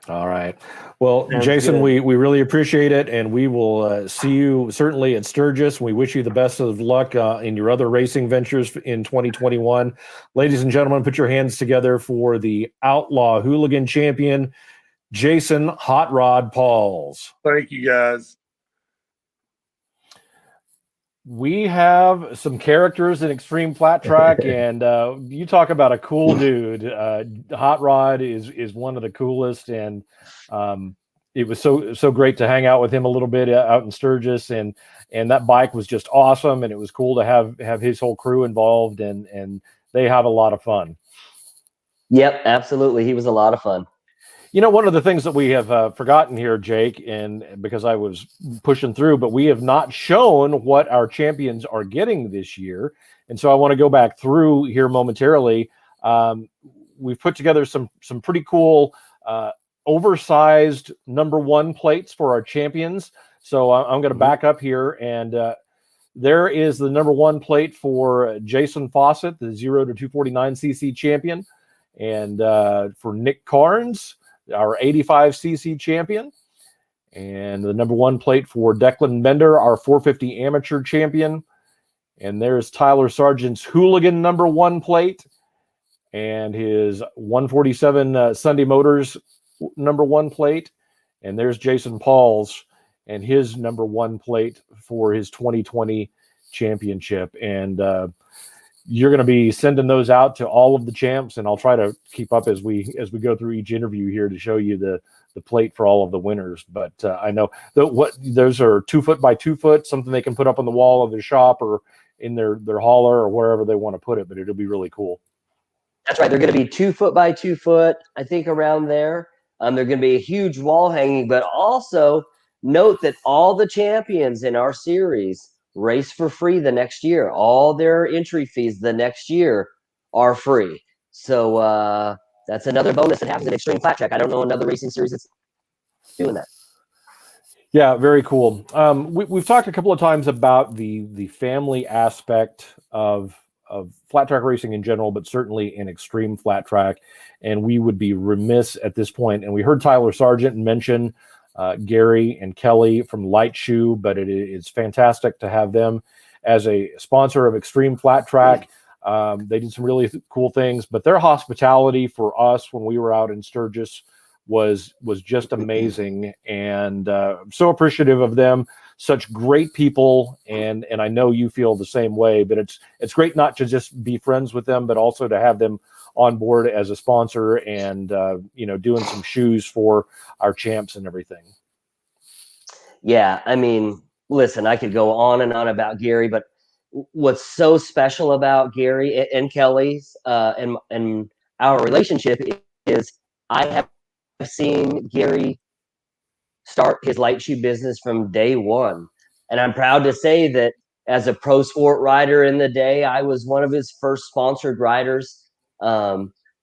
A: All right. Well,
B: Sounds
A: Jason,
B: good.
A: we really appreciate it, and we will see you certainly at Sturgis. We wish you the best of luck in your other racing ventures in 2021. Ladies and gentlemen, put your hands together for the Outlaw Hooligan Champion, Jason Hot Rod Pauls.
G: Thank you, guys.
A: We have some characters in Xtreem Flat Track, and you talk about a cool dude. Hot Rod is one of the coolest, and it was so great to hang out with him a little bit out in Sturgis, and that bike was just awesome, and it was cool to have his whole crew involved, and they have a lot of fun.
B: Yep, absolutely. He was a lot of fun.
A: You know, one of the things that we have forgotten here, Jake, and because I was pushing through, but we have not shown what our champions are getting this year. And so I want to go back through here momentarily. We've put together some pretty cool oversized #1 plates for our champions. So I'm going to back up here, and there is the #1 plate for Jason Fawcett, the 0 to 249cc champion. And for Nick Carnes, our 85cc champion, and the #1 plate for Declan Bender, our 450 amateur champion. And there's Tyler Sargent's Hooligan #1 plate, and his 147 Sunday Motors #1 plate. And there's Jason Pauls and his #1 plate for his 2020 championship. And you're going to be sending those out to all of the champs, and I'll try to keep up as we go through each interview here to show you the plate for all of the winners. But I know those are 2 foot by 2 foot, something they can put up on the wall of their shop or in their hauler or wherever they want to put it. But it'll be really cool.
B: That's right. They're going to be 2 foot by 2 foot, I think, around there. They're going to be a huge wall hanging, but also note that all the champions in our series race for free the next year. All their entry fees the next year are free. So that's another bonus that happens at Xtreem Flat Track. I don't know another racing series that's doing that.
A: Yeah, very cool. We've talked a couple of times about the family aspect of flat track racing in general, but certainly in Xtreem Flat Track. And we would be remiss at this point. And we heard Tyler Sargent mention Gary and Kelly from Light Shoe, but it's fantastic to have them as a sponsor of Xtreem Flat Track. They did some really cool things, but their hospitality for us when we were out in Sturgis was just amazing, and I'm so appreciative of them. Such great people, and I know you feel the same way. But it's great not to just be friends with them, but also to have them on board as a sponsor, and doing some shoes for our champs and everything.
B: Yeah, I mean, listen, I could go on and on about Gary, but what's so special about Gary and Kelly's and our relationship is I have seen Gary start his light shoe business from day one. And I'm proud to say that as a pro sport rider in the day, I was one of his first sponsored riders.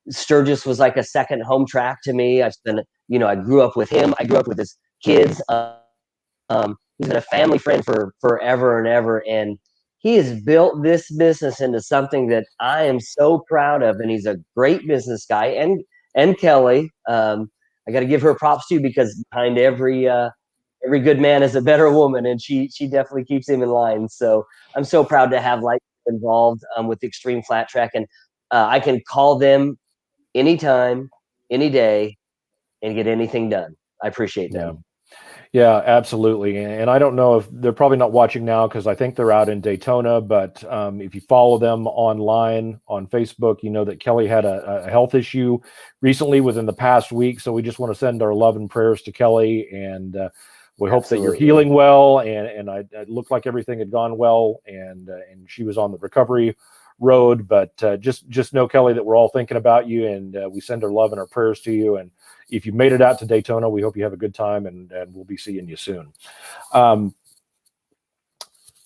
B: Sturgis was like a second home track to me. I grew up with him. I grew up with his kids. He's been a family friend for forever and ever. And he has built this business into something that I am so proud of. And he's a great business guy. And Kelly, I got to give her props too, because behind every good man is a better woman, and she definitely keeps him in line. So I'm so proud to have Light involved with Xtreem Flat Track, and I can call them anytime, any day, and get anything done. I appreciate them.
A: Yeah, absolutely. And I don't know if they're probably not watching now because I think they're out in Daytona, but if you follow them online on Facebook, you know that Kelly had a health issue recently within the past week. So we just want to send our love and prayers to Kelly, and we hope that you're healing well. And it looked like everything had gone well, and she was on the recovery road. But just know, Kelly, that we're all thinking about you, and we send our love and our prayers to you. And if you made it out to Daytona, we hope you have a good time, and we'll be seeing you soon.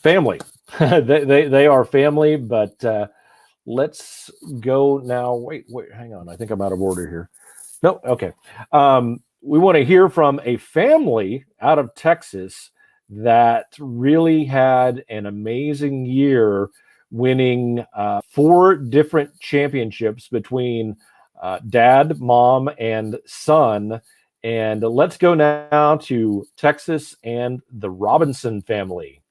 A: Family, they are family, but let's go now. Wait, hang on. I think I'm out of order here. No, okay. We want to hear from a family out of Texas that really had an amazing year, winning 4 different championships between dad, mom, and son. And let's go now to Texas and the Robinson family.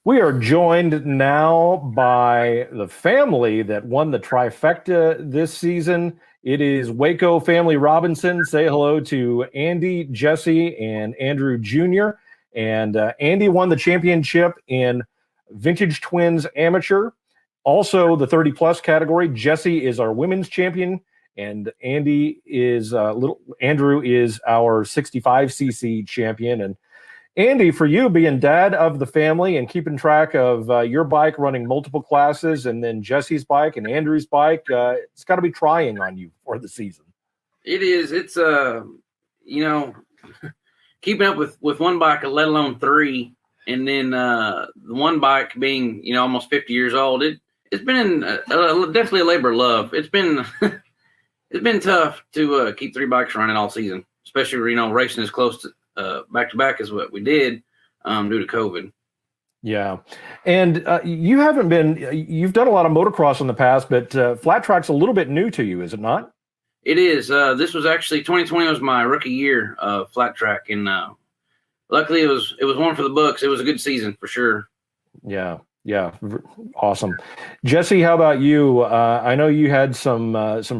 A: We are joined now by the family that won the trifecta this season. It is Waco Family Robinson. Say hello to Andy, Jesse, and Andrew Jr. And Andy won the championship in Vintage Twins Amateur. Also, the 30-plus category. Jesse is our women's champion, and Andrew is our 65cc champion. And Andy, for you being dad of the family and keeping track of your bike running multiple classes, and then Jesse's bike and Andrew's bike, it's got to be trying on you for the season.
H: It is. It's keeping up with one bike, let alone 3, and then the one bike being almost 50 years old. It's been definitely a labor of love. It's been it's been tough to keep 3 bikes running all season, especially racing as close to back to back is what we did due to COVID.
A: Yeah. And you've done a lot of motocross in the past, but flat track's a little bit new to you, is it not?
H: It is. This was actually 2020 was my rookie year of flat track. And luckily it was one for the books. It was a good season for sure.
A: Yeah. Yeah. Awesome. Jesse, how about you? I know you had some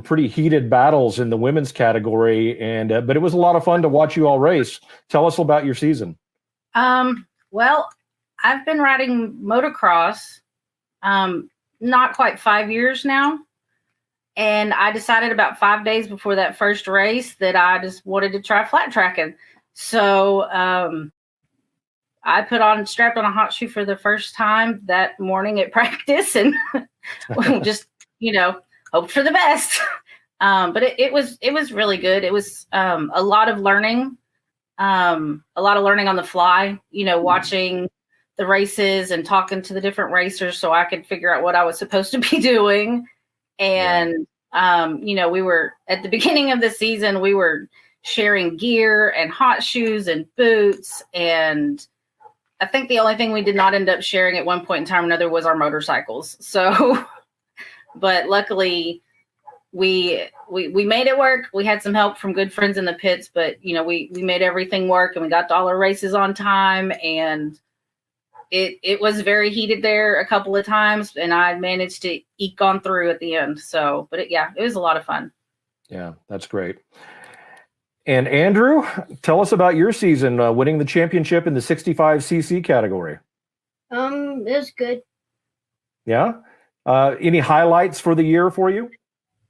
A: pretty heated battles in the women's category, but it was a lot of fun to watch you all race. Tell us about your season.
I: Well, I've been riding motocross not quite 5 years now. And I decided about 5 days before that first race that I just wanted to try flat tracking. So I strapped on a hot shoe for the first time that morning at practice, and just, hoped for the best. But it was really good. It was a lot of learning on the fly, watching the races and talking to the different racers so I could figure out what I was supposed to be doing. And, we were at the beginning of the season, we were sharing gear and hot shoes and boots. And I think the only thing we did not end up sharing at one point in time or another was our motorcycles. So, but luckily we made it work. We had some help from good friends in the pits, but we made everything work, and we got to all our races on time, and it was very heated there a couple of times, and I managed to eke on through at the end. So, but it was a lot of fun.
A: Yeah, that's great. And Andrew, tell us about your season winning the championship in the 65cc category.
J: It was good.
A: Yeah. Any highlights for the year for you?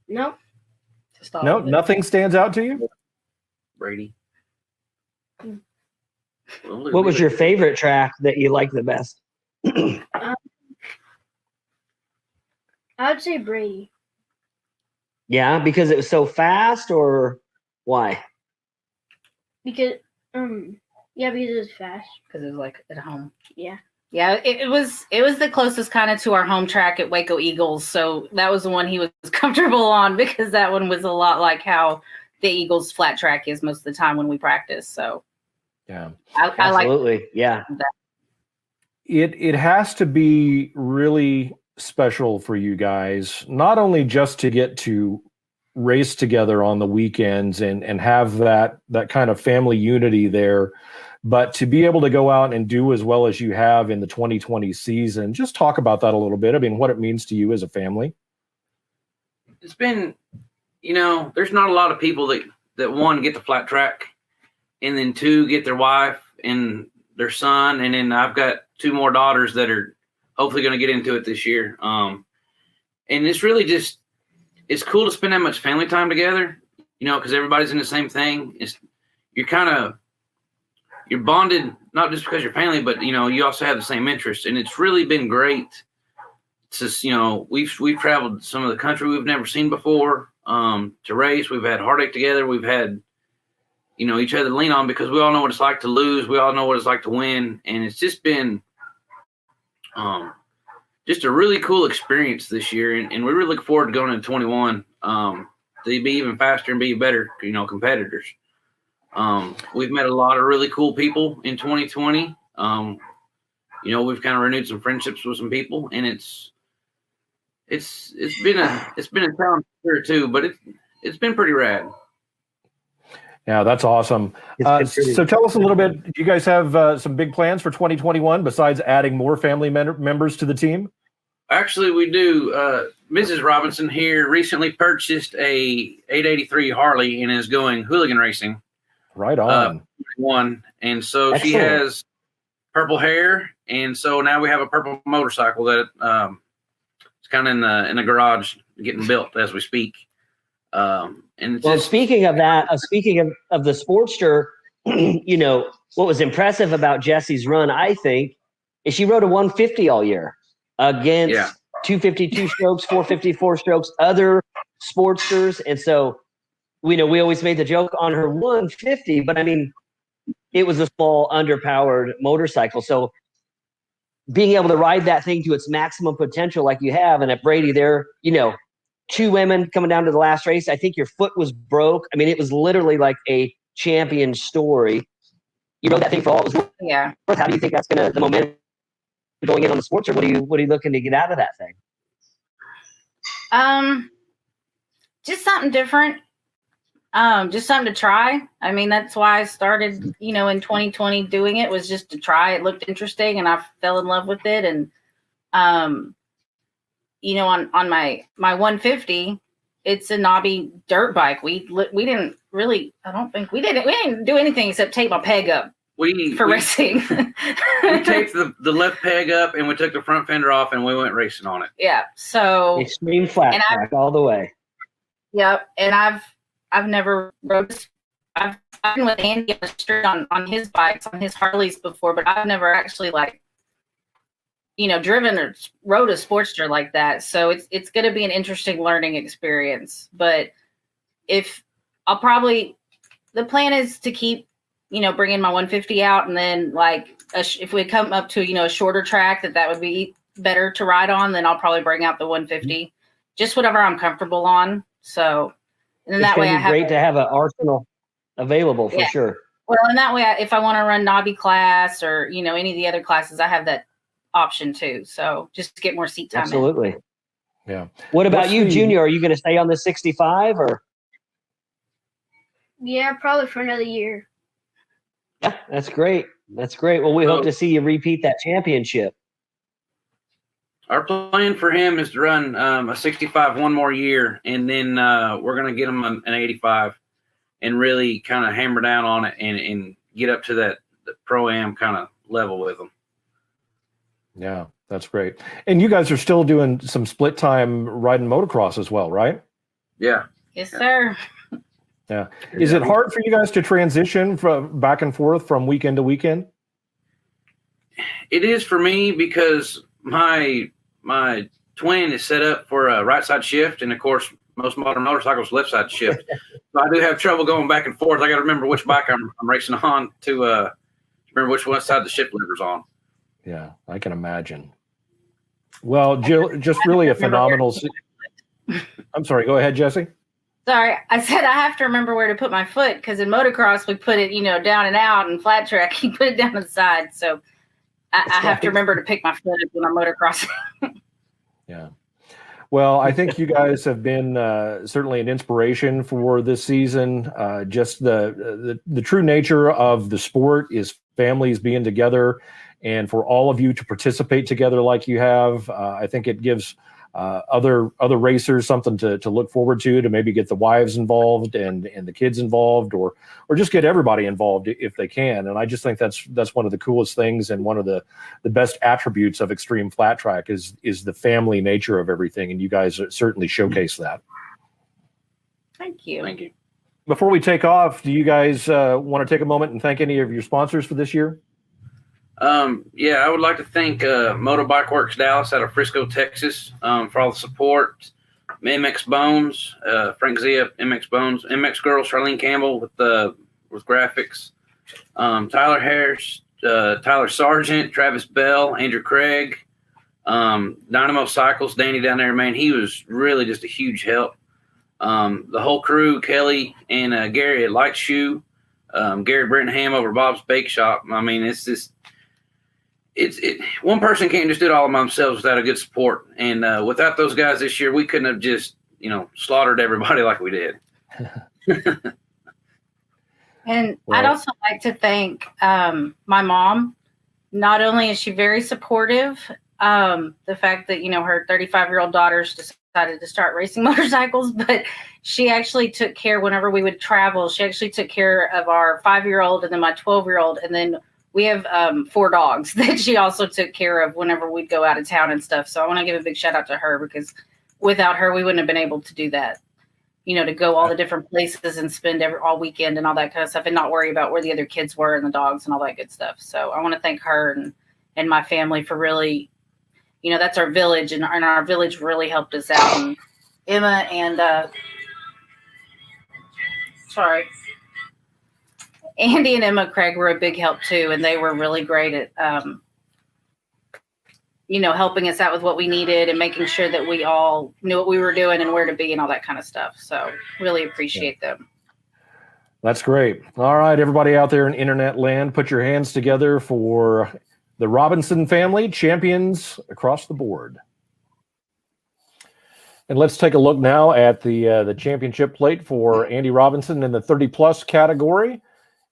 J: No.
A: No, nothing stands out to you?
H: Brady.
B: What was your favorite track that you liked the best?
J: I would say Brady.
B: Yeah, because it was so fast, or why?
J: Because because it was fast.
I: Because it was like at home.
J: Yeah.
I: Yeah, it was the closest kind of to our home track at Waco Eagles. So that was the one he was comfortable on, because that one was a lot like how the Eagles flat track is most of the time when we practice. So
A: yeah,
B: I absolutely. Yeah.
A: It has to be really special for you guys, not only just to get to race together on the weekends and have that kind of family unity there, but to be able to go out and do as well as you have in the 2020 season. Just talk about that a little bit. I mean, what it means to you as a family.
H: It's been, there's not a lot of people that one, get the flat track, and then 2, get their wife and their son. And then I've got 2 more daughters that are hopefully going to get into it this year. And it's really just, it's cool to spend that much family time together, because everybody's in the same thing. You're bonded, not just because you're family, but, you also have the same interests. And it's really been great to, we've traveled some of the country we've never seen before to race. We've had heartache together. We've had, each other to lean on, because we all know what it's like to lose. We all know what it's like to win. And it's just been just a really cool experience this year. And we really look forward to going into 21 to to be even faster and be better, competitors. We've met a lot of really cool people in 2020. We've kind of renewed some friendships with some people, and it's been a challenge here too, but it's been pretty rad.
A: Yeah, that's awesome. So tell us a little bit. Do you guys have some big plans for 2021 besides adding more family members to the team?
H: Actually, we do. Mrs. Robinson here recently purchased a 883 Harley and is going hooligan racing.
A: Right on.
H: And so
B: Excellent.
H: she has purple hair, and so now we have a purple motorcycle that it's kind of in the garage getting built as we speak. And
B: speaking of that, speaking of the Sportster, what was impressive about Jessie's run, I think, is she rode a 150 all year against 252 strokes, 454 strokes, other Sportsters. And so, we always made the joke on her 150, but I mean, it was a small, underpowered motorcycle. So being able to ride that thing to its maximum potential like you have, and at Brady there, 2 women coming down to the last race. I think your foot was broke. I mean, it was literally like a champion story. You rode that thing for all it was worth.
I: Yeah.
B: How do you think that's the momentum going in on the Sportster? What are you looking to get out of that thing?
I: Just something different. Just something to try. I mean, that's why I started, in 2020 doing it, was just to try. It looked interesting and I fell in love with it. And, on my 150, it's a knobby dirt bike. We didn't really, I don't think we didn't do anything except tape my peg up for racing.
H: We taped the left peg up and we took the front fender off and we went racing on it.
I: Yeah. So
B: Xtreem flat track all the way.
I: Yep. And I've never rode. I've been with Andy on the street on his bikes, on his Harleys before, but I've never actually driven or rode a Sportster like that. So it's going to be an interesting learning experience. But the plan is to keep, bringing my 150 out, and then if we come up to, a shorter track that would be better to ride on, then I'll probably bring out the 150, just whatever I'm comfortable on. So, and then that way I have
B: great to have an arsenal available for sure.
I: Well, and that way, if I want to run knobby class or, any of the other classes, I have that option too. So just to get more seat time.
B: Absolutely.
A: Yeah.
B: What about you, Junior? Are you going to stay on the 65 or?
J: Yeah, probably for another year.
B: Yeah, that's great. That's great. Well, we hope to see you repeat that championship.
H: Our plan for him is to run a 65 one more year, and then we're going to get him an 85 and really kind of hammer down on it and get up to the pro-am kind of level with him.
A: Yeah, that's great. And you guys are still doing some split time riding motocross as well, right?
H: Yeah.
I: Yes, sir.
A: Yeah. Is it hard for you guys to transition from back and forth from weekend to weekend?
H: It is for me because my twin is set up for a right side shift, and of course most modern motorcycles left side shift. So I do have trouble going back and forth. I got to remember which bike I'm racing on to remember which one side the shift lever's on.
A: Yeah, I can imagine. Well, Jill, just really a phenomenal. I'm sorry. Go ahead, Jesse.
I: Sorry, I said I have to remember where to put my foot, because in motocross we put it, down and out, and flat track you put it down the side. So I have to remember to pick my foot up when I'm motocrossing.
A: Yeah. Well, I think you guys have been certainly an inspiration for this season. Just the true nature of the sport is families being together, and for all of you to participate together like you have, I think it gives other racers something to look forward to maybe get the wives involved and the kids involved, or just get everybody involved if they can. And I just think that's one of the coolest things, and one of the best attributes of Xtreem Flat Track is the family nature of everything, and you guys certainly showcase that.
I: Thank you.
H: Thank you.
A: Before we take off, do you guys want to take a moment and thank any of your sponsors for this year?
H: Yeah, I would like to thank Motorbike Works Dallas out of Frisco, Texas, for all the support. MX Bones, Frank Zia, MX Bones, MX Girls, Charlene Campbell with graphics, Tyler Harris, Tyler Sargent, Travis Bell, Andrew Craig, Dynamo Cycles, Danny down there, man, he was really just a huge help. The whole crew, Kelly and Gary at Light Shoe, Gary Brittenham over Bob's Bake Shop. I mean, it's just one person can't just do it all by themselves without a good support. And without those guys this year, we couldn't have just slaughtered everybody like we did.
I: And I'd also like to thank my mom. Not only is she very supportive, the fact that, her 35-year-old daughters decided to start racing motorcycles, but she actually took care whenever we would travel. She actually took care of our 5-year-old and then my 12-year-old. And then we have 4 dogs that she also took care of whenever we'd go out of town and stuff. So I want to give a big shout out to her, because without her, we wouldn't have been able to do that. To go all the different places and spend all weekend and all that kind of stuff, and not worry about where the other kids were and the dogs and all that good stuff. So I want to thank her and my family for really, that's our village, and our village really helped us out. And Emma and Andy and Emma Craig were a big help too, and they were really great at helping us out with what we needed and making sure that we all knew what we were doing and where to be and all that kind of stuff. So really appreciate them.
A: That's great. All right, everybody out there in internet land, put your hands together for the Robinson family, champions across the board. And let's take a look now at the championship plate for Andy Robinson in the 30-plus category.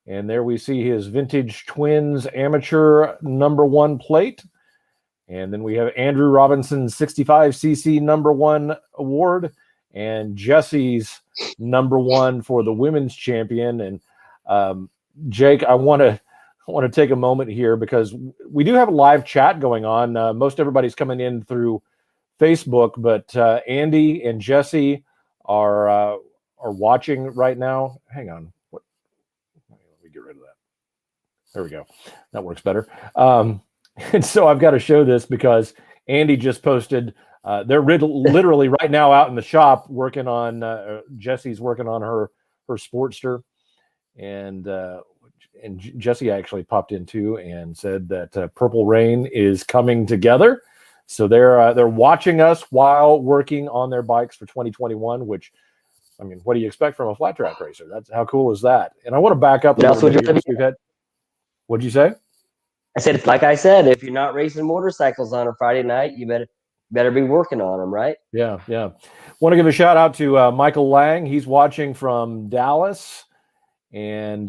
A: And there we see his Vintage Twins Amateur #1 plate. And then we have Andrew Robinson's 65cc #1 award, and Jesse's #1 for the women's champion. And Jake, I want to take a moment here, because we do have a live chat going on. Most everybody's coming in through Facebook, but Andy and Jesse are watching right now. Hang on, let me get rid of that. There we go. That works better. And so I've got to show this, because Andy just posted, they're literally right now out in the shop working on, Jesse's working on her Sportster. And Jesse actually popped in too and said that Purple Rain is coming together. So they're watching us while working on their bikes for 2021, which, I mean, what do you expect from a flat track racer? That's how cool is that? And I want to back up a little bit. What'd you say?
B: I said, like I said, if you're not racing motorcycles on a Friday night, you better be working on them, right?
A: Yeah. Want to give a shout out to Michael Lang. He's watching from Dallas, and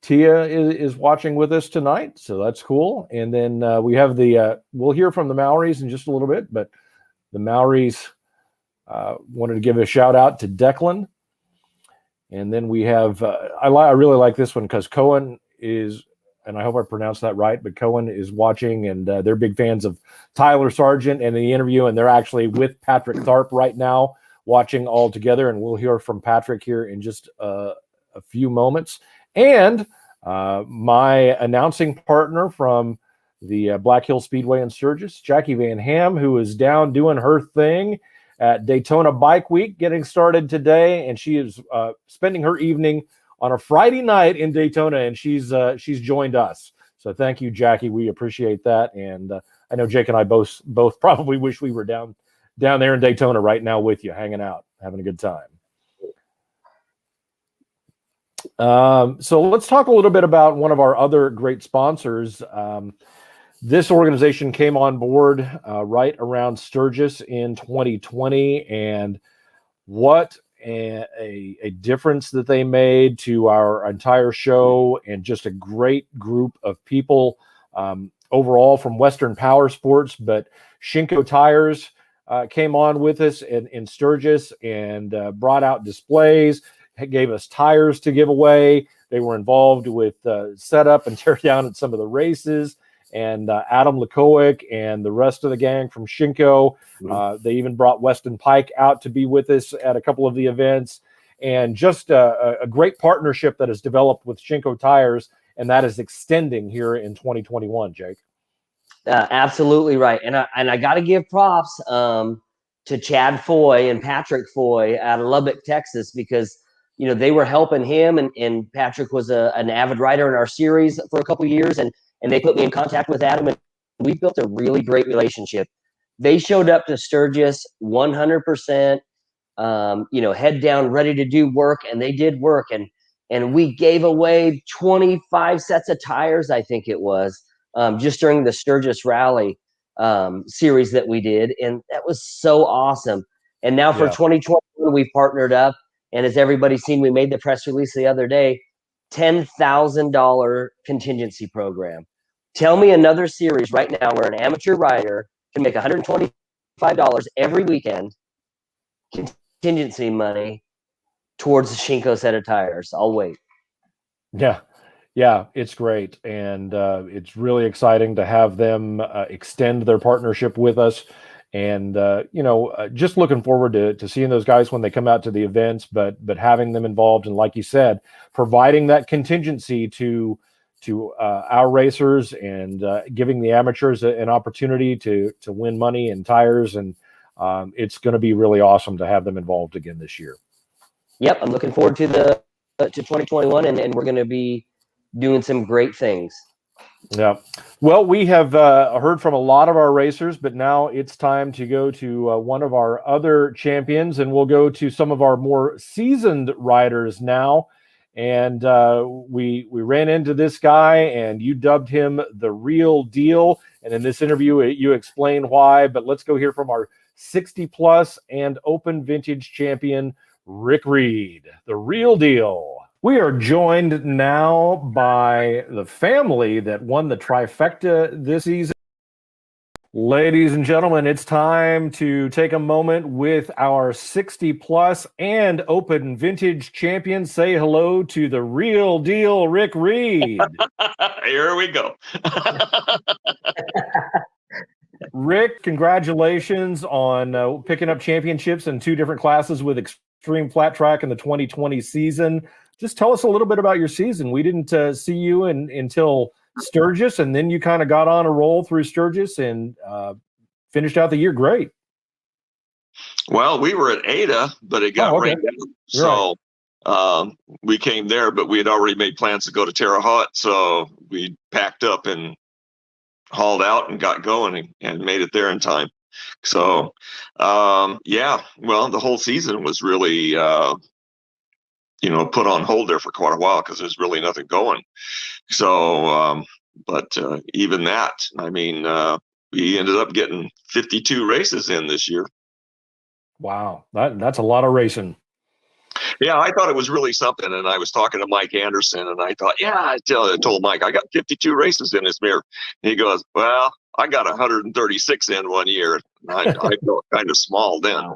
A: Tia is watching with us tonight, so that's cool. And then we have we'll hear from the Maoris in just a little bit, but the Maoris wanted to give a shout out to Declan. And then we have I really like this one, because Cohen is, and I hope I pronounced that right, but Cohen is watching, and they're big fans of Tyler Sargent and the interview, and they're actually with Patrick Tharp right now watching all together, and we'll hear from Patrick here in just a few moments. And my announcing partner from the Black Hill Speedway in Sturgis, Jackie Van Ham, who is down doing her thing at Daytona Bike Week, getting started today, and she is spending her evening on a Friday night in Daytona, and she's joined us. So thank you, Jackie. We appreciate that. And I know Jake and I both probably wish we were down there in Daytona right now with you, hanging out, having a good time. So let's talk a little bit about one of our other great sponsors. This organization came on board right around Sturgis in 2020, and what a difference that they made to our entire show, and just a great group of people overall from Western Power Sports. But Shinko Tires came on with us in Sturgis and brought out displays, gave us tires to give away. They were involved with setup and tear down at some of the races. And Adam Lekowick and the rest of the gang from Shinko. They even brought Weston Pike out to be with us at a couple of the events. And just a great partnership that has developed with Shinko Tires, and that is extending here in 2021, Jake.
B: Absolutely right. And I got to give props to Chad Foy and Patrick Foy out of Lubbock, Texas, because they were helping him, and Patrick was an avid rider in our series for a couple of years, and they put me in contact with Adam, and we built a really great relationship. They showed up to Sturgis 100%. head down, ready to do work, and they did work. And we gave away 25 sets of tires, I think it was, just during the Sturgis Rally series that we did. And that was so awesome. And now for 2021, we've partnered up. And as everybody's seen, we made the press release the other day, $10,000 contingency program. Tell me another series right now where an amateur rider can make $125 every weekend contingency money towards a Shinko set of tires. I'll wait.
A: Yeah, it's great. And it's really exciting to have them extend their partnership with us. And, just looking forward to seeing those guys when they come out to the events, but having them involved. And like you said, providing that contingency to our racers and giving the amateurs an opportunity to win money and tires. And it's going to be really awesome to have them involved again this year.
B: Yep, I'm looking forward to 2021, and we're going to be doing some great things.
A: Yeah. Well, we have heard from a lot of our racers, but now it's time to go to one of our other champions, and we'll go to some of our more seasoned riders now. And we ran into this guy, and you dubbed him the real deal. And in this interview, you explain why. But let's go hear from our 60+ and open vintage champion, Rick Reed, the real deal. We are joined now by the family that won the trifecta this season. Ladies and gentlemen, it's time to take a moment with our 60+ and open vintage champion. Say hello to the real deal, Rick Reed.
K: Here we go.
A: Rick, congratulations on picking up championships in 2 different classes with Xtreem Flat Track in the 2020 season. Just tell us a little bit about your season. We didn't see you until Sturgis, and then you kind of got on a roll through Sturgis and finished out the year great.
K: Well, we were at Ada, but it got rained out. So we came there, but we had already made plans to go to Terre Haute. So we packed up and hauled out and got going and made it there in time. So, well, the whole season was really, put on hold there for quite a while because there's really nothing going. So, but even that, I mean, we ended up getting 52 races in this year.
A: Wow, that's a lot of racing.
K: Yeah, I thought it was really something. And I was talking to Mike Anderson, and I thought, I told Mike, I got 52 races in this mirror. And he goes, well, I got 136 in one year. And I felt kind of small then.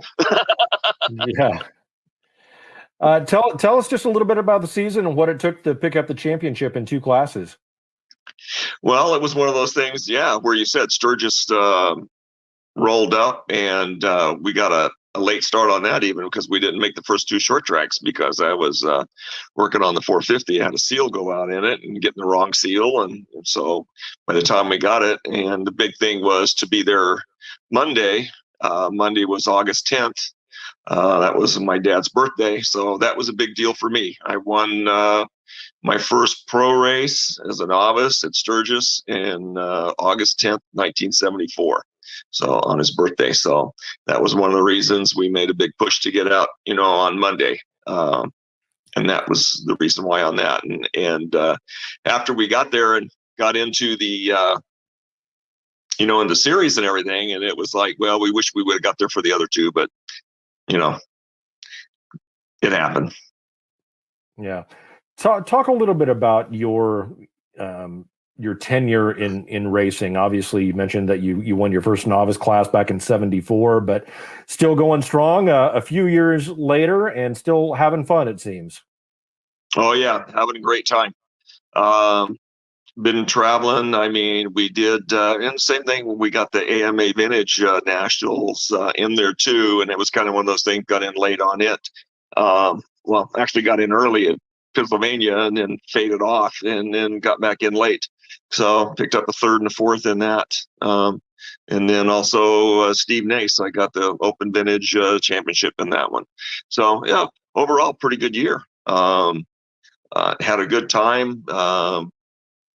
A: Yeah. Tell us just a little bit about the season and what it took to pick up the championship in 2 classes.
K: Well, it was one of those things, where you said Sturgis rolled up, and we got a late start on that, even because we didn't make the first 2 short tracks because I was working on the 450. I had a seal go out in it and getting the wrong seal. And so by the time we got it, and the big thing was to be there Monday. Monday was August 10th. That was my dad's birthday. So that was a big deal for me. I won my first pro race as a novice at Sturgis in August 10th, 1974. So on his birthday. So that was one of the reasons we made a big push to get out, on Monday. And that was the reason why on that. And after we got there and got into the, in the series and everything, and it was like, well, we wish we would have got there for the other 2, but it happened.
A: Yeah. Talk a little bit about your tenure in racing. Obviously, you mentioned that you won your first novice class back in '74, but still going strong a few years later and still having fun, it seems.
K: Oh, yeah. Having a great time. Been traveling. I mean, we did, and same thing when we got the AMA Vintage Nationals in there too. And it was kind of one of those things, got in late on it. Well, actually got in early at Pennsylvania and then faded off and then got back in late. So picked up a 3rd and a 4th in that. And then also Steve Nace, I got the Open Vintage Championship in that one. So yeah, overall pretty good year. Had a good time.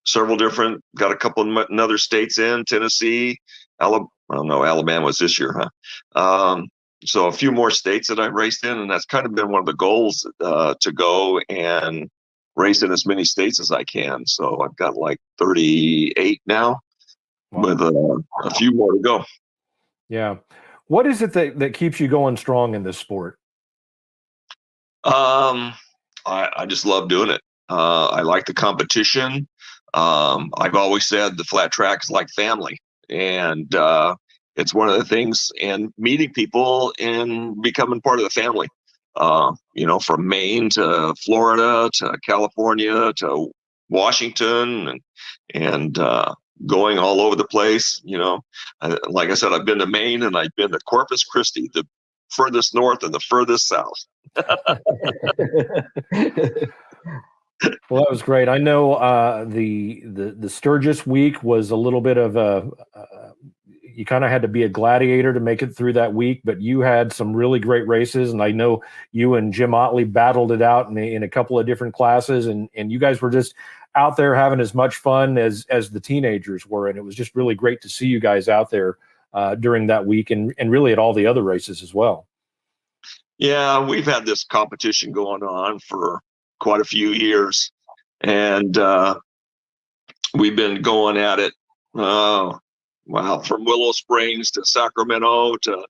K: Several different, got a couple in other states in Tennessee, Alabama was this year, huh? so a few more states that I've raced in, and that's kind of been one of the goals, to go and race in as many states as I can. So I've got like 38 now, with a few more to go.
A: Yeah. What is it that keeps you going strong in this sport?
K: I just love doing it. I like the competition. I've always said the flat track is like family, and it's one of the things. And meeting people and becoming part of the family. From Maine to Florida to California to Washington, and going all over the place. Like I said, I've been to Maine and I've been to Corpus Christi, the furthest north and the furthest south.
A: Well, that was great. I know the Sturgis week was a little bit of you kind of had to be a gladiator to make it through that week, but you had some really great races, and I know you and Jim Otley battled it out in a couple of different classes, and you guys were just out there having as much fun as the teenagers were, and it was just really great to see you guys out there during that week, and really at all the other races as well.
K: Yeah, we've had this competition going on for quite a few years, and we've been going at it, from Willow Springs to Sacramento to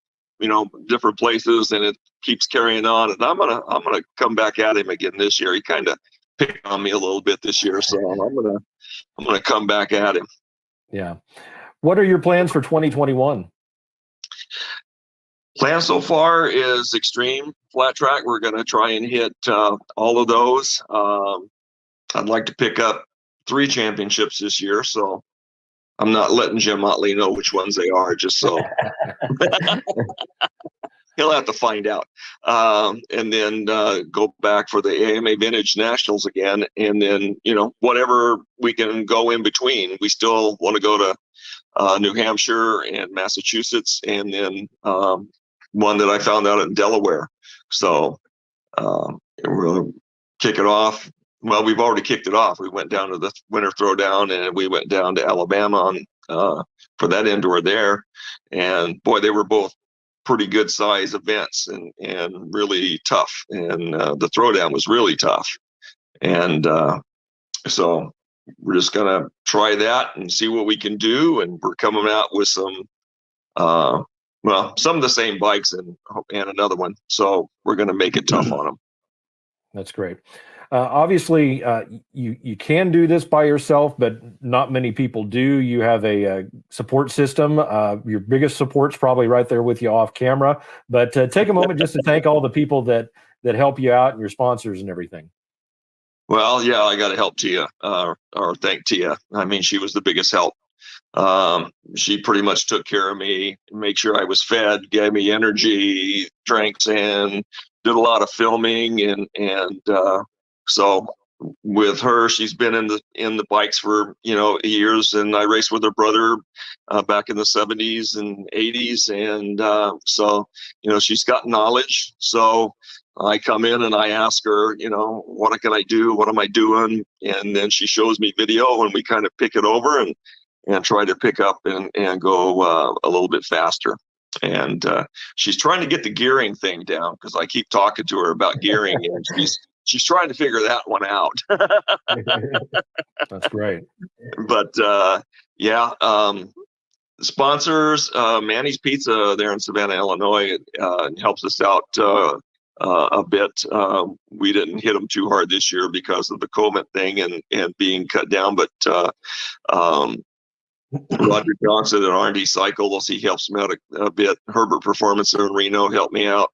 K: different places, and it keeps carrying on. And I'm gonna come back at him again this year. He kind of picked on me a little bit this year, so I'm gonna come back at him.
A: Yeah. What are your plans for 2021?
K: Plan so far is Xtreem flat track. We're going to try and hit all of those. I'd like to pick up 3 championships this year, so I'm not letting Jim Otley know which ones they are, just so he'll have to find out. And then go back for the AMA Vintage Nationals again, and then whatever we can go in between. We still want to go to New Hampshire and Massachusetts, and then one that I found out in Delaware. So we'll kick it off. Well, we've already kicked it off. We went down to the Winter Throwdown, and we went down to Alabama for that indoor there. And boy, they were both pretty good size events and really tough. And the Throwdown was really tough. And so we're just going to try that and see what we can do. And we're coming out with some of the same bikes and another one. So we're going to make it tough on them. That's
A: great. Obviously, you can do this by yourself, but not many people do. You have a support system. Your biggest support's probably right there with you off camera. But take a moment just to thank all the people that help you out and your sponsors and everything.
K: Well, yeah, I got to help Tia, or thank Tia. I mean, she was the biggest help. She pretty much took care of me, make sure I was fed, gave me energy drinks, and did a lot of filming. And so with her, she's been in the bikes for years, and I raced with her brother back in the 70s and 80s, and so she's got knowledge. So I come in and I ask her, what can I do? What am I doing? And then she shows me video, and we kind of pick it over and try to pick up and go a little bit faster. And she's trying to get the gearing thing down, because I keep talking to her about gearing, and she's trying to figure that one out.
A: That's great.
K: But sponsors, Manny's Pizza there in Savannah, Illinois, helps us out a bit. We didn't hit them too hard this year because of the COVID thing and being cut down, but Roger Johnson at R&D Cycles, he helps me out a bit. Herbert Performance in Reno helped me out.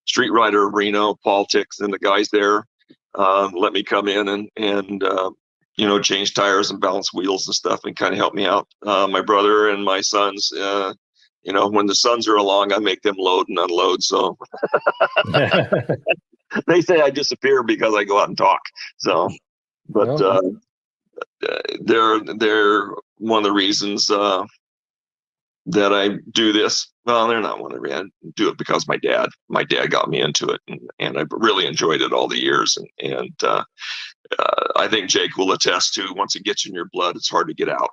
K: Street Rider of Reno, Politics, and the guys there let me come in and change tires and balance wheels and stuff, and kind of help me out. My brother and my sons, when the sons are along, I make them load and unload. So they say I disappear because I go out and talk. So, but they're one of the reasons that I do this. Well, they're not one of the reasons. I do it because my dad got me into it, and I really enjoyed it all the years. And I think Jake will attest to, once it gets in your blood, it's hard to get out.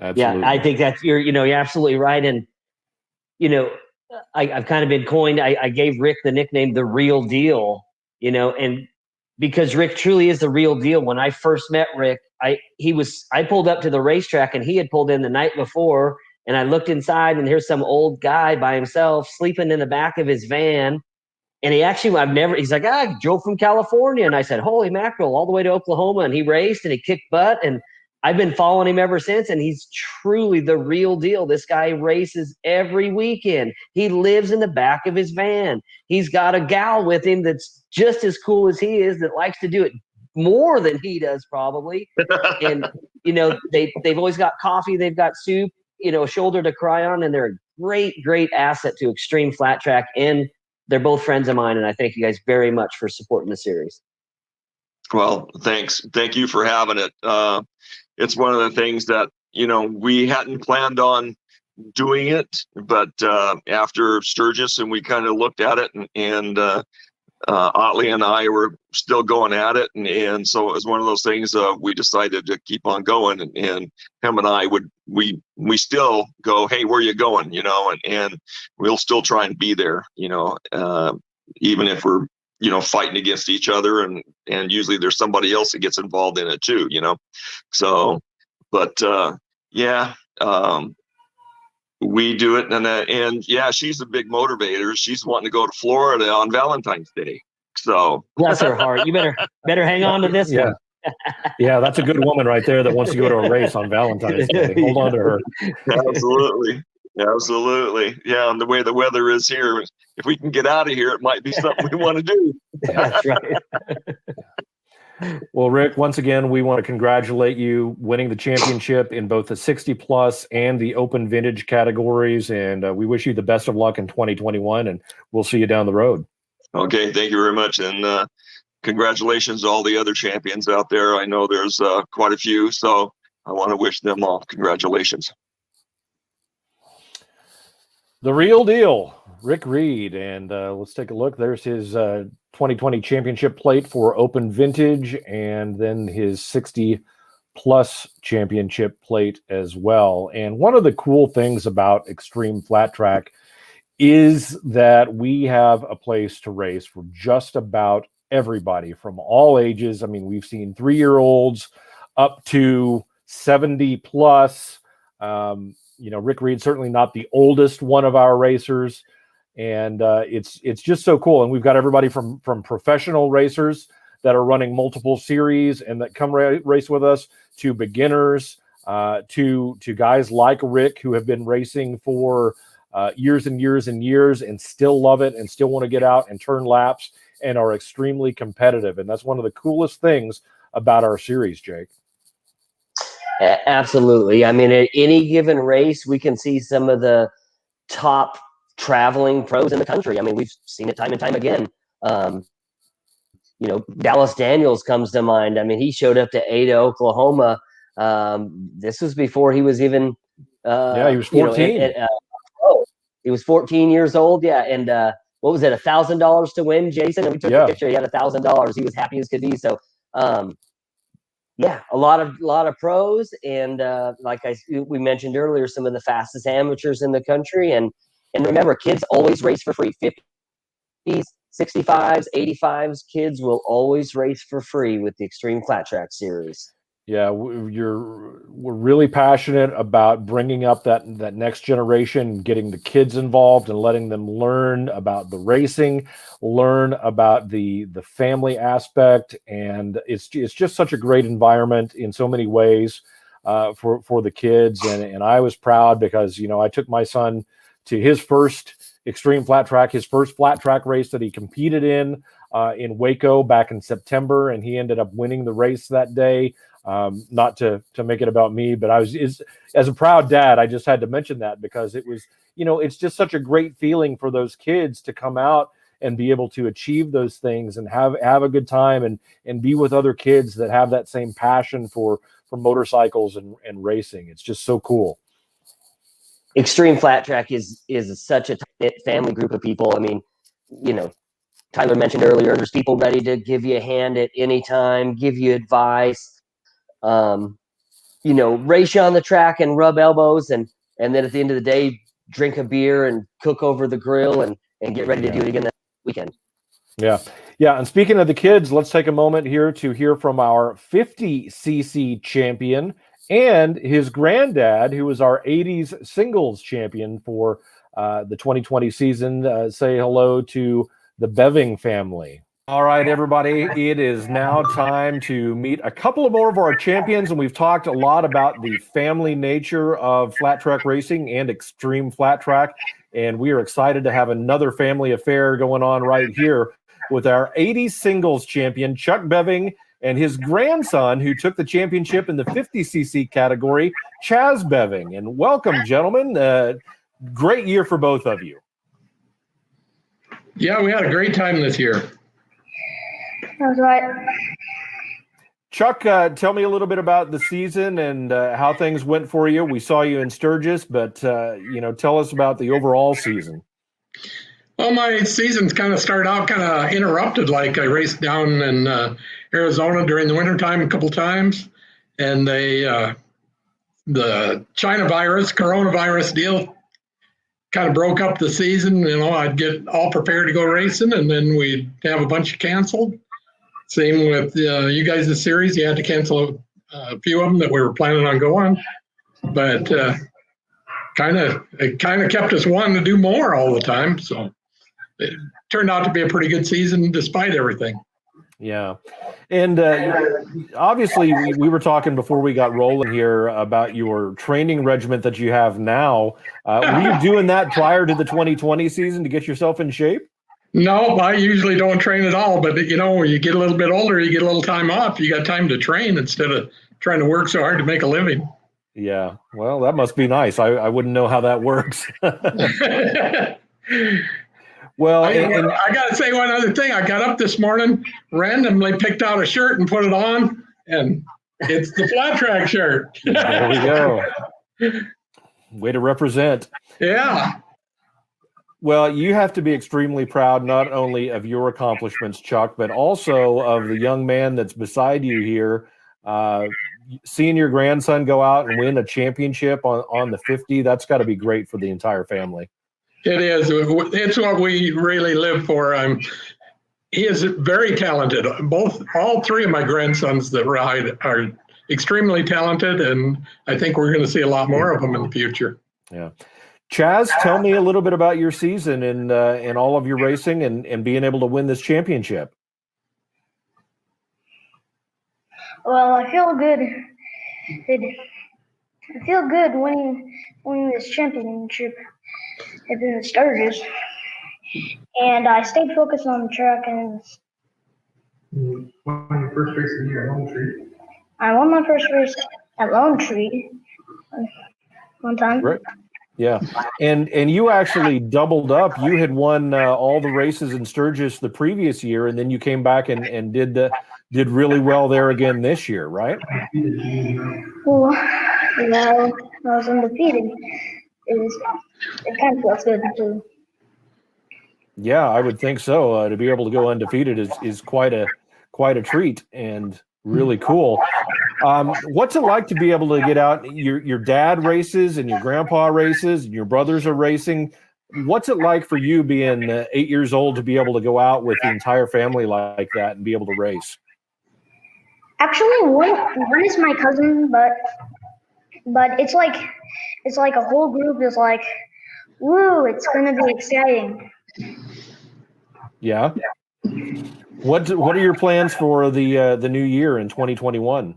B: Absolutely. Yeah, I think that's you're absolutely right. And I've kind of been coined. I gave Rick the nickname "the real deal," and because Rick truly is the real deal. When I first met Rick, I pulled up to the racetrack and he had pulled in the night before, and I looked inside and here's some old guy by himself sleeping in the back of his van. And he's like, I drove from California. And I said, holy mackerel, all the way to Oklahoma. And he raced and he kicked butt. And I've been following him ever since. And he's truly the real deal. This guy races every weekend. He lives in the back of his van. He's got a gal with him that's just as cool as he is, that likes to do it more than he does probably. And, they've always got coffee. They've got soup, a shoulder to cry on. And they're a great, great asset to Xtreem Flat Track. And they're both friends of mine, and I thank you guys very much for supporting the series.
K: Well, thanks. Thank you for having it. It's one of the things that, we hadn't planned on doing it, but after Sturgis and we kind of looked at it, and Otley and I were still going at it. And so it was one of those things we decided to keep on going. And him and I we still go, hey, where are you going? And we'll still try and be there, even if we're, fighting against each other. And usually there's somebody else that gets involved in it too, So, but yeah, we do it, and yeah, she's a big motivator. She's wanting to go to Florida on Valentine's Day. So
B: bless her heart. You better hang on to this one.
A: Yeah, that's a good woman right there that wants to go to a race on Valentine's Day. Hold on to her.
K: Absolutely. Yeah, and the way the weather is here, if we can get out of here, it might be something we want to do.
B: That's right.
A: Well, Rick, once again, we want to congratulate you winning the championship in both the 60 plus and the open vintage categories. And we wish you the best of luck in 2021, and we'll see you down the road.
K: Okay. Thank you very much. And congratulations to all the other champions out there. I know there's quite a few, so I want to wish them all congratulations.
A: The real deal, Rick Reed. And let's take a look. There's his 2020 championship plate for open vintage, and then his 60 plus championship plate as well. And one of the cool things about Xtreem Flat Track is that we have a place to race for just about everybody from all ages. I mean, we've seen 3-year-olds up to 70 plus. Rick Reed's certainly not the oldest one of our racers. And it's just so cool. And we've got everybody from professional racers that are running multiple series and that come race with us, to beginners, to guys like Rick who have been racing for years and years and years and still love it and still want to get out and turn laps and are extremely competitive. And that's one of the coolest things about our series, Jake.
B: Absolutely. I mean, at any given race, we can see some of the top traveling pros in the country. I mean, we've seen it time and time again. Dallas Daniels comes to mind. I mean, he showed up to Ada, Oklahoma. This was before he was even.
A: He was 14.
B: He was 14 years old. Yeah, and what was it? $1,000 to win, Jason? And we took a picture. He had $1,000. He was happy as could be. So, yeah, a lot of pros, and like we mentioned earlier, some of the fastest amateurs in the country. And remember, kids always race for free. 50s, 65s, 85s, kids will always race for free with the Xtreem Flat Track series.
A: Yeah, we're really passionate about bringing up that next generation, getting the kids involved and letting them learn about the racing, learn about the family aspect, and it's just such a great environment in so many ways for the kids. And I was proud because I took my son to his first Xtreem Flat Track, his first flat track race that he competed in Waco back in September, and he ended up winning the race that day. Not to make it about me, but as a proud dad, I just had to mention that because it was, it's just such a great feeling for those kids to come out and be able to achieve those things and have a good time and be with other kids that have that same passion for motorcycles and racing. It's just so cool.
B: Xtreem Flat Track is such a tight family group of people. I mean, Tyler mentioned earlier, there's people ready to give you a hand at any time, give you advice. Race you on the track and rub elbows, and then at the end of the day, drink a beer and cook over the grill and get ready to do it again that weekend.
A: Yeah. Yeah. And speaking of the kids, let's take a moment here to hear from our 50cc champion and his granddad, who was our 80s singles champion for the 2020 season. Say hello to the Beving family. All right, everybody, it is now time to meet a couple of more of our champions, and we've talked a lot about the family nature of flat track racing and extreme flat track, and we are excited to have another family affair going on right here with our 80s singles champion, Chuck Beving, and his grandson, who took the championship in the 50cc category, Chaz Beving. And welcome, gentlemen. Great year for both of you.
L: Yeah, we had a great time this year.
J: That's right.
A: Chuck, tell me a little bit about the season and how things went for you. We saw you in Sturgis, but tell us about the overall season.
L: Well, my season's kind of started out kind of interrupted. Like I raced down in Arizona during the wintertime a couple times, and the coronavirus deal kind of broke up the season. I'd get all prepared to go racing, and then we'd have a bunch canceled. Same with you guys' the series. You had to cancel a few of them that we were planning on going, but it kind of kept us wanting to do more all the time. So it turned out to be a pretty good season despite everything.
A: Yeah. And obviously we were talking before we got rolling here about your training regimen that you have now. Were you doing that prior to the 2020 season to get yourself in shape?
L: No, I usually don't train at all. But, when you get a little bit older, you get a little time off. You got time to train instead of trying to work so hard to make a living.
A: Yeah. Well, that must be nice. I wouldn't know how that works. Well,
L: I got to say one other thing. I got up this morning, randomly picked out a shirt and put it on, and it's the flat track shirt.
A: There we go. Way to represent.
L: Yeah.
A: Well, you have to be extremely proud not only of your accomplishments, Chuck, but also of the young man that's beside you here. Seeing your grandson go out and win a championship on the 50, that's got to be great for the entire family.
L: It is. It's what we really live for. He is very talented. All three of my grandsons that ride are extremely talented, and I think we're going to see a lot more of them in the future.
A: Yeah. Chaz, tell me a little bit about your season and all of your racing and being able to win this championship.
J: Well, I feel good. I feel good winning this championship in the Sturgis. And I stayed focused on the track and
L: You won your first race of the year at Lone Tree.
J: I won my first race at Lone Tree one time.
A: Right. Yeah. And you actually doubled up. You had won all the races in Sturgis the previous year, and then you came back and did really well there again this year, right?
J: Well, I was undefeated. It kind of feels good too.
A: Yeah, I would think so. To be able to go undefeated is quite a treat and really cool. What's it like to be able to get out? Your dad races and your grandpa races and your brothers are racing. What's it like for you being 8 years old to be able to go out with the entire family like that and be able to race?
J: Actually, one is my cousin, but it's like a whole group is like, woo! It's gonna be exciting.
A: Yeah. What are your plans for the new year in 2021?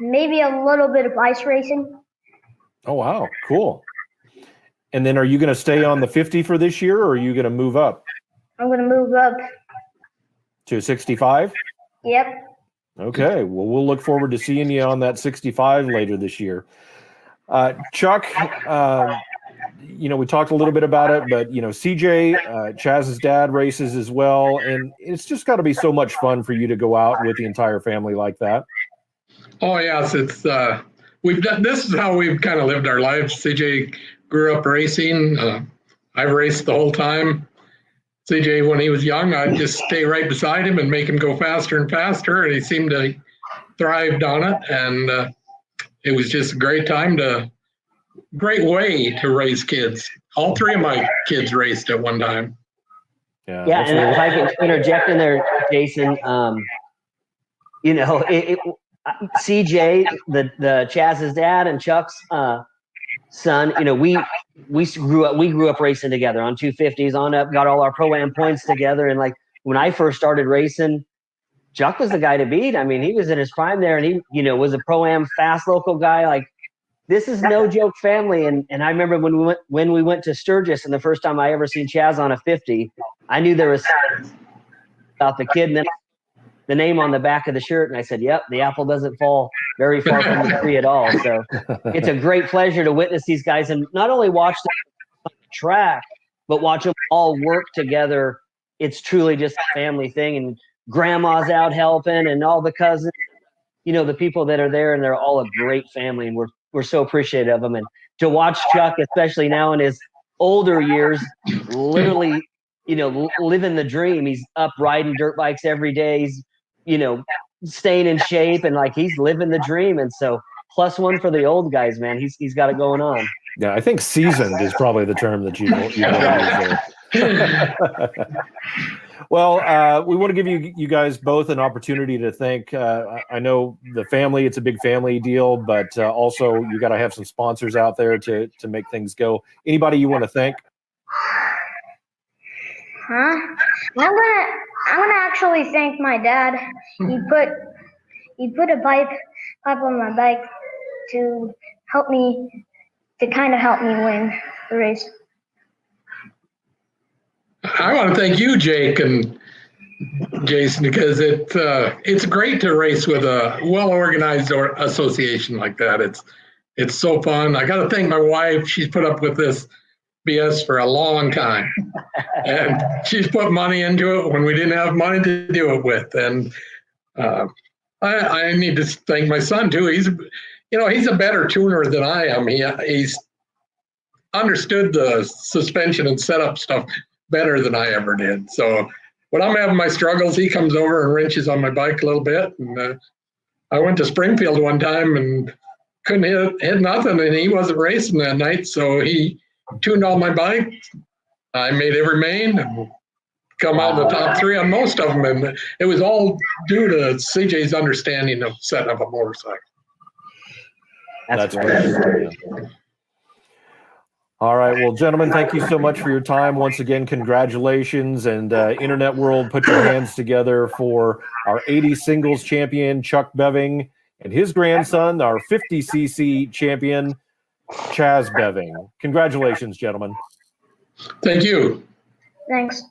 J: Maybe a little bit of ice racing.
A: Oh wow, cool. And then are you going to stay on the 50 for this year, or are you going to move up?
J: I'm gonna move up.
A: To 65?
J: Yep.
A: Okay. Well, we'll look forward to seeing you on that 65 later this year. Chuck, we talked a little bit about it, but CJ, Chaz's dad races as well, and it's just got to be so much fun for you to go out with the entire family like that.
L: Oh yes, it's we've done. This is how we've kind of lived our lives. CJ grew up racing. I've raced the whole time. CJ, when he was young, I'd just stay right beside him and make him go faster and faster, and he seemed to thrived on it. And it was just a great time to great way to raise kids. All three of my kids raced at one time.
B: Yeah, and if I can interject in there, Jason, CJ, the Chaz's dad, and Chuck's son, we grew up racing together on 250s on up, got all our pro-am points together. And like when I first started racing, Chuck was the guy to beat. I mean, he was in his prime there, and he, was a pro-am fast local guy. Like, this is no joke family. And I remember when we went to Sturgis, and the first time I ever seen Chaz on a 50, I knew there was about the kid, and then the name on the back of the shirt, and I said, "Yep, the apple doesn't fall very far from the tree at all." So it's a great pleasure to witness these guys and not only watch them on the track, but watch them all work together. It's truly just a family thing, and grandma's out helping, and all the cousins, the people that are there, and they're all a great family, and we're so appreciative of them. And to watch Chuck, especially now in his older years, literally, living the dream. He's up riding dirt bikes every day. He's staying in shape, and like he's living the dream. And so +1 for the old guys, man. He's got it going on.
A: Yeah, I think seasoned is probably the term that you want to use there. Well, we want to give you guys both an opportunity to thank. I know the family; it's a big family deal, but also you got to have some sponsors out there to make things go. Anybody you want to thank?
J: Huh? I'm gonna actually thank my dad. He put a pipe on my bike to help me win the race.
L: I want to thank you, Jake and Jason, because it's great to race with a well-organized association like that. It's so fun. I got to thank my wife. She's put up with this BS for a long time, and she's put money into it when we didn't have money to do it with. And I need to thank my son too. He's a better tuner than I am. He's understood the suspension and setup stuff better than I ever did. So when I'm having my struggles, he comes over and wrenches on my bike a little bit. And I went to Springfield one time and couldn't hit nothing, and he wasn't racing that night, so he tuned all my bikes. I made every main and come out in the top 3 on most of them, and it was all due to CJ's understanding of setting up a motorcycle.
B: That's great.
A: All right. Well, gentlemen, thank you so much for your time. Once again, congratulations. And Internet World, put your hands together for our 80 singles champion, Chuck Beving, and his grandson, our 50cc champion, Chaz Beving. Congratulations, gentlemen.
L: Thank you.
J: Thanks.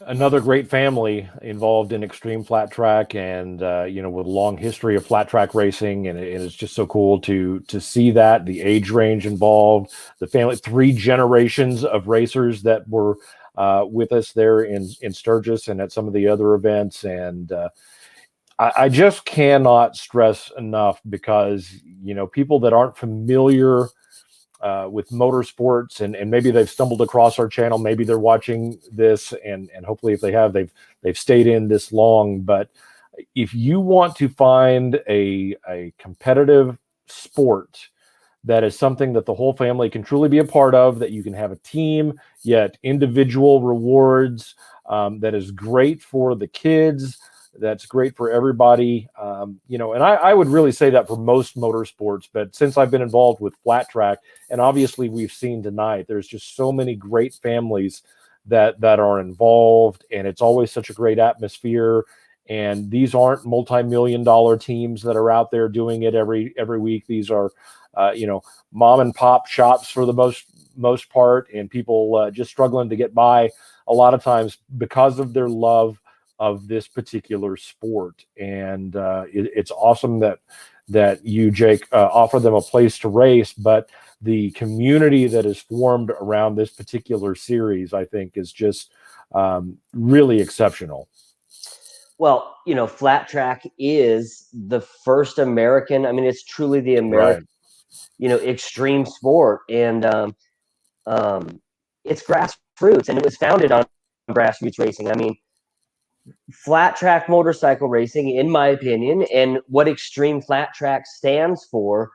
A: Another great family involved in Xtreem flat track, and with a long history of flat track racing, and it's just so cool to see that the age range involved, the family, 3 generations of racers that were with us there in Sturgis and at some of the other events. And I just cannot stress enough, because people that aren't familiar with motorsports, and maybe they've stumbled across our channel, maybe they're watching this, and hopefully if they have, they've stayed in this long. But if you want to find a competitive sport that is something that the whole family can truly be a part of, that you can have a team yet individual rewards, that is great for the kids, that's great for everybody, and I would really say that for most motorsports. But since I've been involved with flat track, and obviously we've seen tonight, there's just so many great families that are involved, and it's always such a great atmosphere. And these aren't multi-million-dollar teams that are out there doing it every week. These are mom and pop shops for the most part, and people just struggling to get by a lot of times because of their love of this particular sport. And it's awesome that you, Jake, offer them a place to race, but the community that is formed around this particular series, I think, is just really exceptional.
B: Well, flat track is the first American, it's truly the American, extreme sport. And it's grassroots, and it was founded on grassroots racing. Flat track motorcycle racing, in my opinion, and what Xtreem flat track stands for,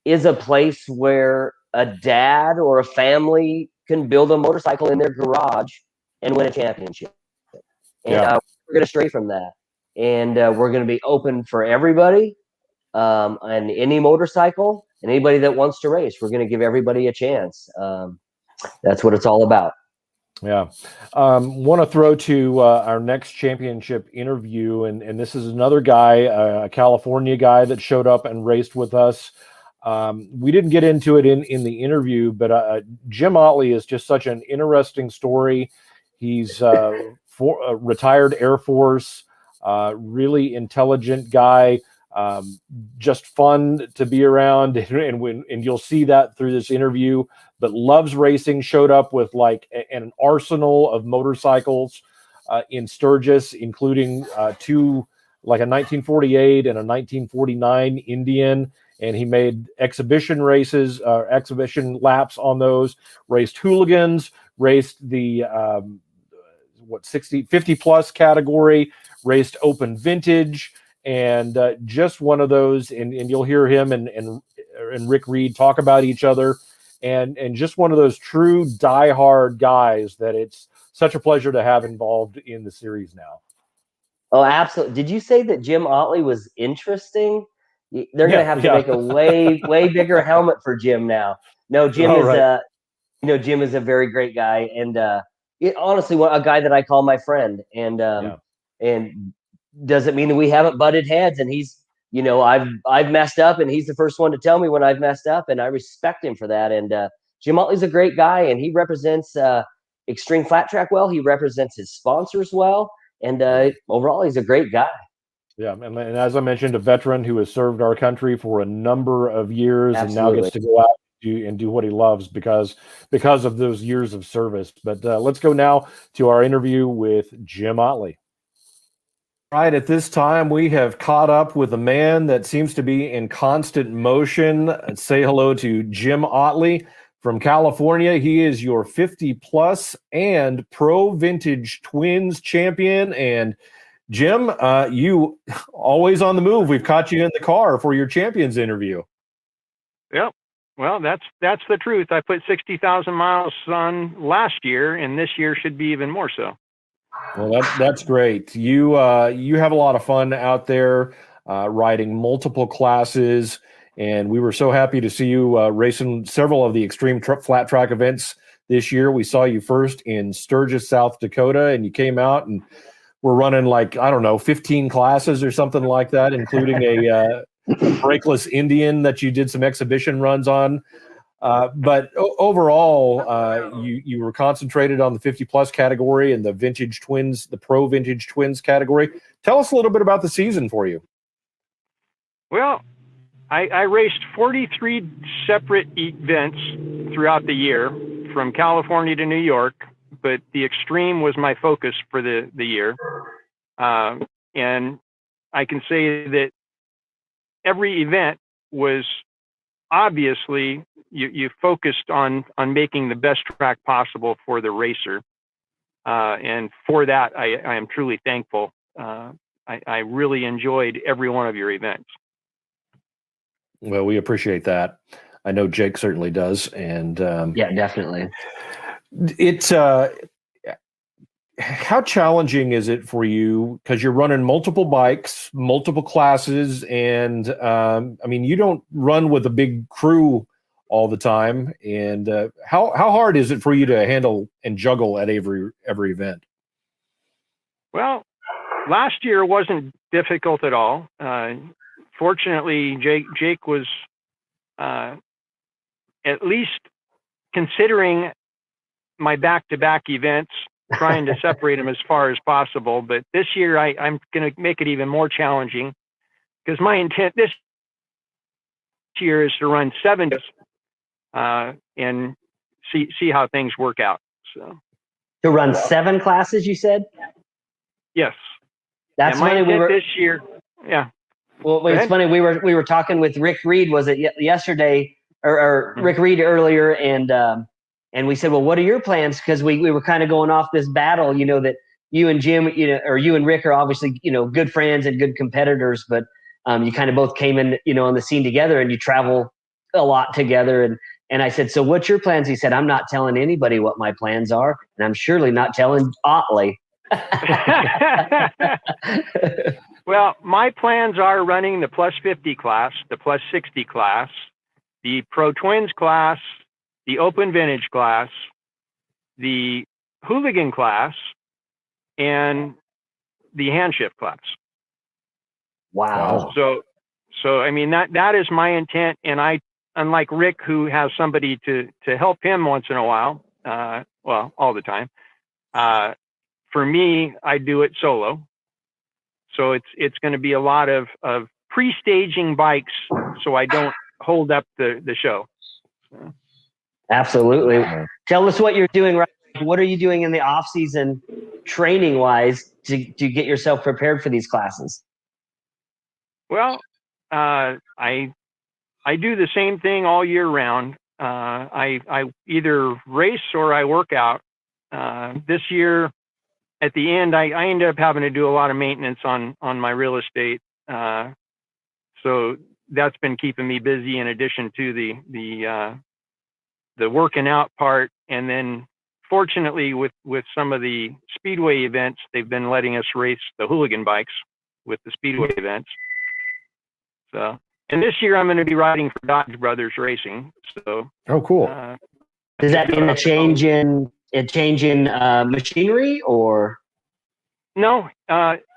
B: is a place where a dad or a family can build a motorcycle in their garage and win a championship. And we're going to stray from that. And we're going to be open for everybody on any motorcycle and anybody that wants to race. We're going to give everybody a chance. That's what it's all about.
A: Yeah. Want to throw to our next championship interview. And this is another guy, a California guy that showed up and raced with us. We didn't get into it in the interview, but Jim Otley is just such an interesting story. He's retired Air Force, really intelligent guy, just fun to be around. And you'll see that through this interview, but loves racing, showed up with like an arsenal of motorcycles in Sturgis, including two, like a 1948 and a 1949 Indian. And he made exhibition races, exhibition laps on those, raced hooligans, raced the 50 plus category, raced open vintage, and just one of those. And you'll hear him and Rick Reed talk about each other, and just one of those true diehard guys that it's such a pleasure to have involved in the series now.
B: Oh, absolutely. Did you say that Jim Otley was interesting? They're going to have to make a way bigger helmet for Jim now. No, Jim Jim is a very great guy, and honestly, a guy that I call my friend. And doesn't mean that we haven't butted heads. And he's, I've messed up, and he's the first one to tell me when I've messed up, and I respect him for that. And Jim Otley's a great guy, and he represents Xtreem Flat Track well. He represents his sponsors well, and overall, he's a great guy.
A: Yeah, and as I mentioned, a veteran who has served our country for a number of years.
B: Absolutely.
A: And now gets to go out and do what he loves because of those years of service. But let's go now to our interview with Jim Otley. Right, at this time, we have caught up with a man that seems to be in constant motion. Say hello to Jim Otley from California. He is your 50 plus and pro vintage twins champion. And Jim, you always on the move. We've caught you in the car for your champions interview.
M: Yep. Well, that's the truth. I put 60,000 miles on last year, and this year should be even more so.
A: Well, that's great. You have a lot of fun out there riding multiple classes, and we were so happy to see you racing several of the Xtreem flat track events this year. We saw you first in Sturgis, South Dakota, and you came out and we're running 15 classes or something like that, including a brakeless Indian that you did some exhibition runs on. But overall, you were concentrated on the 50 plus category and the vintage twins, the pro vintage twins category. Tell us a little bit about the season for you.
M: Well, I raced 43 separate events throughout the year from California to New York, but the Xtreem was my focus for the year. And I can say that every event was obviously you focused on making the best track possible for the racer. And for that, I am truly thankful. I really enjoyed every one of your events.
A: Well, we appreciate that. I know Jake certainly does. And
B: yeah, definitely.
A: It's how challenging is it for you? Because you're running multiple bikes, multiple classes, and you don't run with a big crew all the time. And how hard is it for you to handle and juggle at every event?
M: Well, last year wasn't difficult at all. Fortunately, Jake was at least considering my back-to-back events, trying to separate them as far as possible. But this year, I'm going to make it even more challenging because my intent this year is to run 7 and see how things work out. So
B: to run 7 classes, you said?
M: Yes.
B: That's
M: my
B: funny.
M: intent this year. Yeah.
B: Well, it's funny. We were talking with Rick Reed. Was it yesterday or Rick Reed earlier? And we said, well, what are your plans? Because we were kind of going off this battle, that you and Jim, or you and Rick are obviously, good friends and good competitors, but you kind of both came in, on the scene together, and you travel a lot together. And I said, so what's your plans? He said, I'm not telling anybody what my plans are, and I'm surely not telling Otley.
M: Well, my plans are running the plus 50 class, the plus 60 class, the Pro Twins class, the Open Vintage class, the Hooligan class, and the hand shift class.
B: Wow.
M: So I mean, that is my intent. And I, unlike Rick, who has somebody to help him once in a while, well, all the time, for me, I do it solo. So it's going to be a lot of pre-staging bikes so I don't hold up the show.
B: Absolutely. Tell us what you're doing right now. What are you doing in the off season training wise to get yourself prepared for these classes?
M: Well, I do the same thing all year round. I either race or I work out. This year, at the end, I ended up having to do a lot of maintenance on my real estate. So that's been keeping me busy in addition to the working out part. And then fortunately with some of the speedway events, they've been letting us race the hooligan bikes with the speedway events. So, and this year I'm going to be riding for Dodge Brothers Racing. So,
A: oh, cool.
B: Does that mean a change in machinery or?
M: No,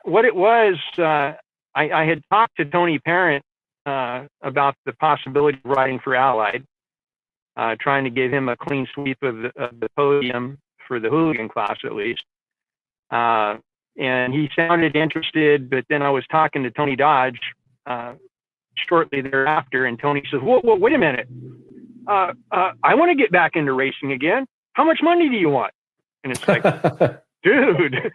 M: what it was, I had talked to Tony Parent about the possibility of riding for Allied, trying to give him a clean sweep of the podium for the hooligan class at least. And he sounded interested, but then I was talking to Tony Dodge shortly thereafter, and Tony says, whoa, wait a minute. I want to get back into racing again. How much money do you want? And it's like, dude,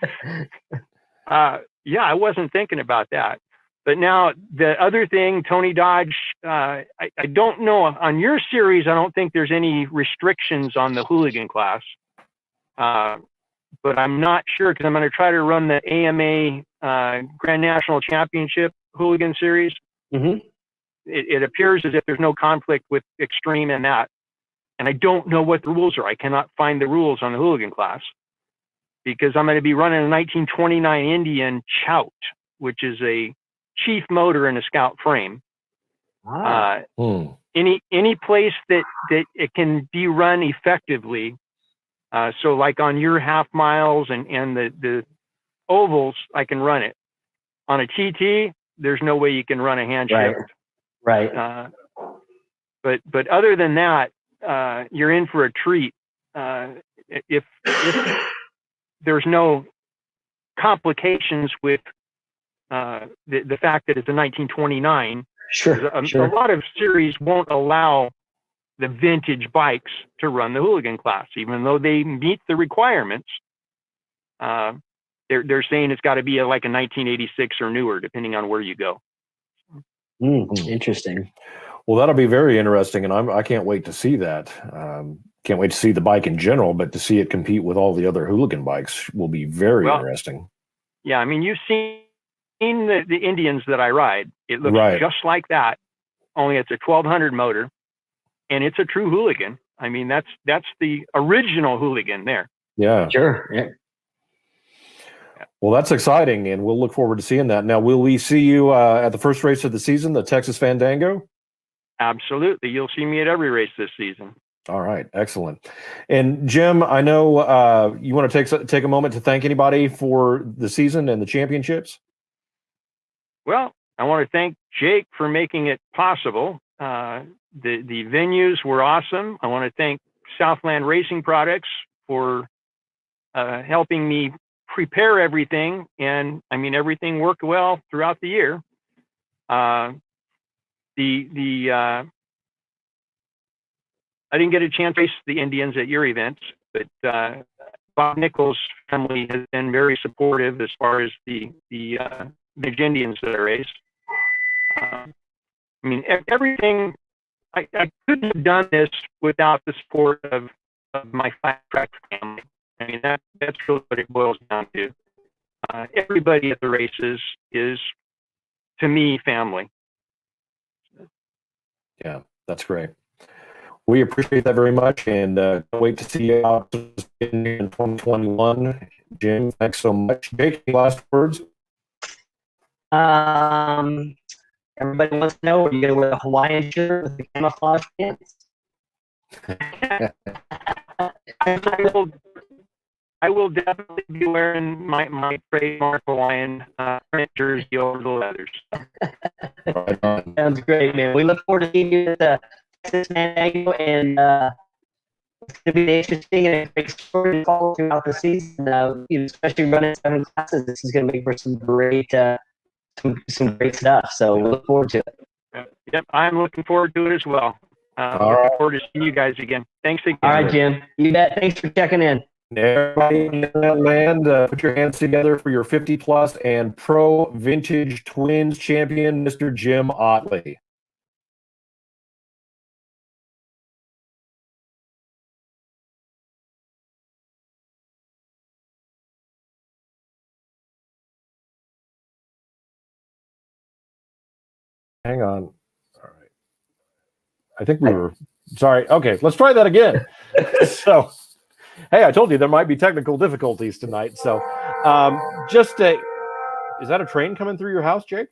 M: yeah, I wasn't thinking about that. But now the other thing, Tony Dodge, I don't know on your series. I don't think there's any restrictions on the hooligan class, but I'm not sure because I'm going to try to run the AMA Grand National Championship Hooligan Series.
B: Mm-hmm.
M: It appears as if there's no conflict with Xtreem and that, and I don't know what the rules are. I cannot find the rules on the hooligan class because I'm going to be running a 1929 Indian Chout, which is a Chief motor and a Scout frame. Any place that it can be run effectively. So like on your half miles and the ovals, I can run it. On a TT, there's no way you can run a hand shift.
B: Right.
M: But other than that, you're in for a treat. If there's no complications with the fact that it's a 1929.
B: Sure.
M: A lot of series won't allow the vintage bikes to run the hooligan class, even though they meet the requirements. They're saying it's got to be like a 1986 or newer, depending on where you go.
B: Interesting.
A: Well, that'll be very interesting, and I can't wait to see that. Can't wait to see the bike in general, but to see it compete with all the other hooligan bikes will be very interesting.
M: Yeah, I mean, you've seen the Indians that I ride. It looks just like that, only it's a 1200 motor, and it's a true hooligan. I mean, that's the original hooligan there.
A: Yeah.
B: Sure. Yeah.
A: Well, that's exciting, and we'll look forward to seeing that. Now, will we see you at the first race of the season, the Texas Fandango?
M: Absolutely. You'll see me at every race this season.
A: All right. Excellent. And Jim, I know you want to take a moment to thank anybody for the season and the championships.
M: Well, I want to thank Jake for making it possible. The venues were awesome. I want to thank Southland Racing Products for helping me prepare everything. And I mean, everything worked well throughout the year. I didn't get a chance to race the Indians at your events, but Bob Nichols' family has been very supportive as far as the Midge Indians that I raced. I mean, everything, I couldn't have done this without the support of my flat track family. I mean, that's really what it boils down to. Everybody at the races is, to me, family.
A: Yeah. That's great. We appreciate that very much, and can't wait to see you out in 2021. Jim, thanks so much. Jake, any last words?
B: Everybody wants to know, are you going to wear a Hawaiian shirt with the camouflage pants?
M: I will definitely be wearing my trademark Hawaiian print jersey over the leathers.
B: Sounds great, man. We look forward to seeing you at Texas Fandango, and it's going to be interesting and a great story to follow throughout the season. Especially running 7 classes, this is going to make for some great stuff. So we look forward to it.
M: Yep, I'm looking forward to it as well. Looking forward to seeing you guys again. Thanks again.
B: All right, Jim. You bet. Thanks for checking in.
A: Everybody in that land, put your hands together for your 50-plus and pro vintage twins champion, Mr. Jim Ottley. Hang on. All right. I think we were sorry. Okay, let's try that again. So, hey, I told you there might be technical difficulties tonight. So, is that a train coming through your house, Jake?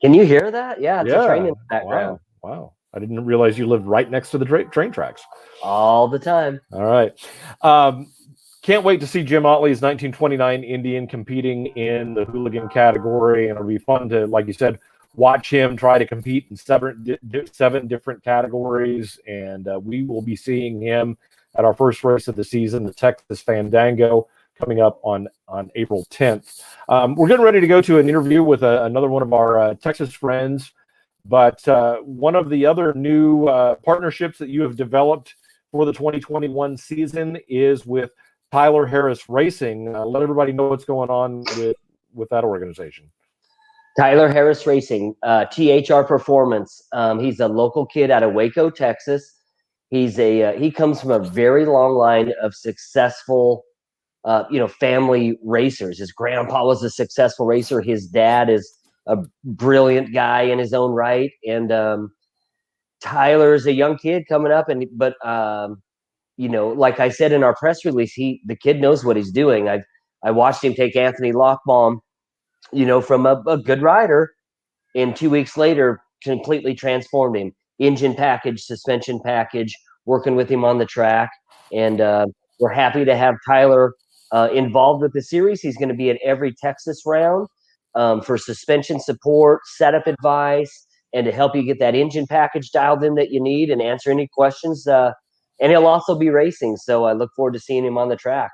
B: Can you hear that? Yeah, it's a train in the background.
A: Wow. I didn't realize you lived right next to the train tracks.
B: All the time.
A: All right. Can't wait to see Jim Ottley's 1929 Indian competing in the hooligan category. And it'll be fun to, like you said, watch him try to compete in seven different categories. And we will be seeing him at our first race of the season, the Texas Fandango, coming up on April 10th. We're getting ready to go to an interview with another one of our Texas friends. But one of the other new partnerships that you have developed for the 2021 season is with Tyler Harris Racing. Let everybody know what's going on with that organization.
B: Tyler Harris Racing, THR Performance. He's a local kid out of Waco, Texas. He comes from a very long line of successful, family racers. His grandpa was a successful racer. His dad is a brilliant guy in his own right. And Tyler's a young kid coming up, but like I said in our press release, the kid knows what he's doing. I watched him take Anthony Lockbaum, from a good rider, and 2 weeks later completely transformed him. Engine package, suspension package, working with him on the track. And we're happy to have Tyler involved with the series. He's going to be at every Texas round for suspension support, setup advice, and to help you get that engine package dialed in that you need and answer any questions. And he'll also be racing. So I look forward to seeing him on the track.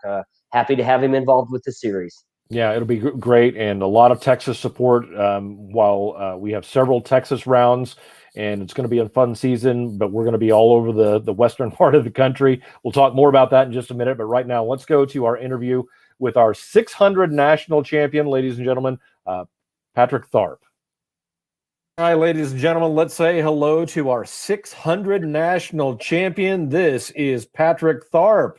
B: Happy to have him involved with the series.
A: Yeah, it'll be great, and a lot of Texas support while we have several Texas rounds, and it's going to be a fun season, but we're going to be all over the western part of the country. We'll talk more about that in just a minute, but right now let's go to our interview with our 600 national champion, ladies and gentlemen, Patrick Tharp. All right, ladies and gentlemen, let's say hello to our 600 national champion. This is Patrick Tharp.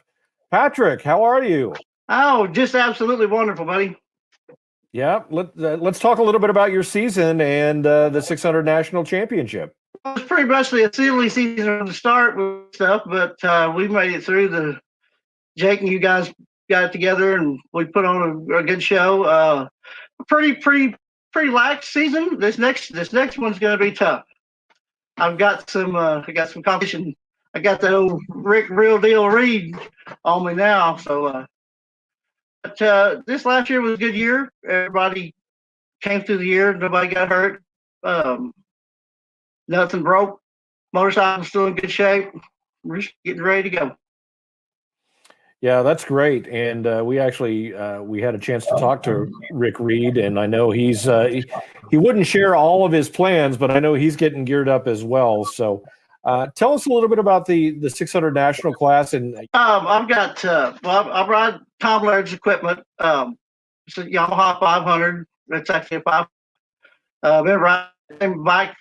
A: Patrick, how are you?
N: Oh, just absolutely wonderful, buddy.
A: Yeah, let's talk a little bit about your season and the 600 National Championship.
N: It was pretty much a silly season from the start with stuff, but we made it through. Jake and you guys got it together, and we put on a good show. Pretty lax season. This next one's going to be tough. I got some competition. I got the old Rick Real Deal Reed on me now, so. But this last year was a good year. Everybody came through the year. Nobody got hurt. Nothing broke. Motorcycle's still in good shape. We're just getting ready to go.
A: Yeah, that's great. And we actually we had a chance to talk to Rick Reed, and I know he wouldn't share all of his plans, but I know he's getting geared up as well. So tell us a little bit about the 600 national class. And
N: I've got I ride Tom Laird's equipment. It's a Yamaha 500. It's actually a 5. I've been riding the same bike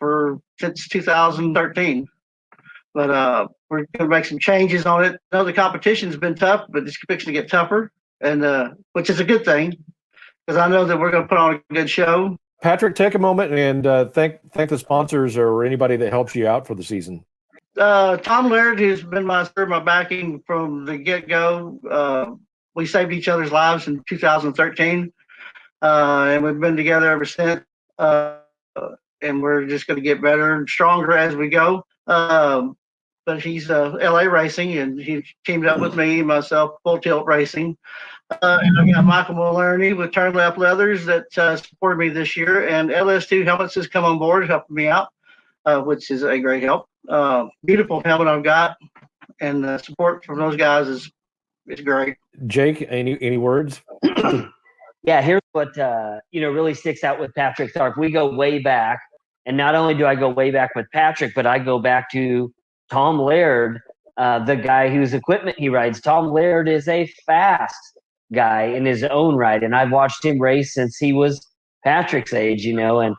N: since 2013. But we're going to make some changes on it. I know the competition's been tough, but it's fixing to get tougher, and which is a good thing because I know that we're going to put on a good show.
A: Patrick, take a moment and thank the sponsors or anybody that helps you out for the season.
N: Tom Laird, who's been my backing from the get-go. We saved each other's lives in 2013, and we've been together ever since. And we're just going to get better and stronger as we go. But he's LA Racing, and he teamed up with me, myself, Full Tilt Racing. And I got Michael Maloney with Turn Left Leathers that supported me this year, and LS2 Helmets has come on board, helping me out, which is a great help. Beautiful helmet I've got, and the support from those guys is great.
A: Jake, any words?
B: Yeah, here's what really sticks out with Patrick Tharp. We go way back, and not only do I go way back with Patrick, but I go back to Tom Laird, the guy whose equipment he rides. Tom Laird is a fast guy in his own right, and I've watched him race since he was Patrick's age, and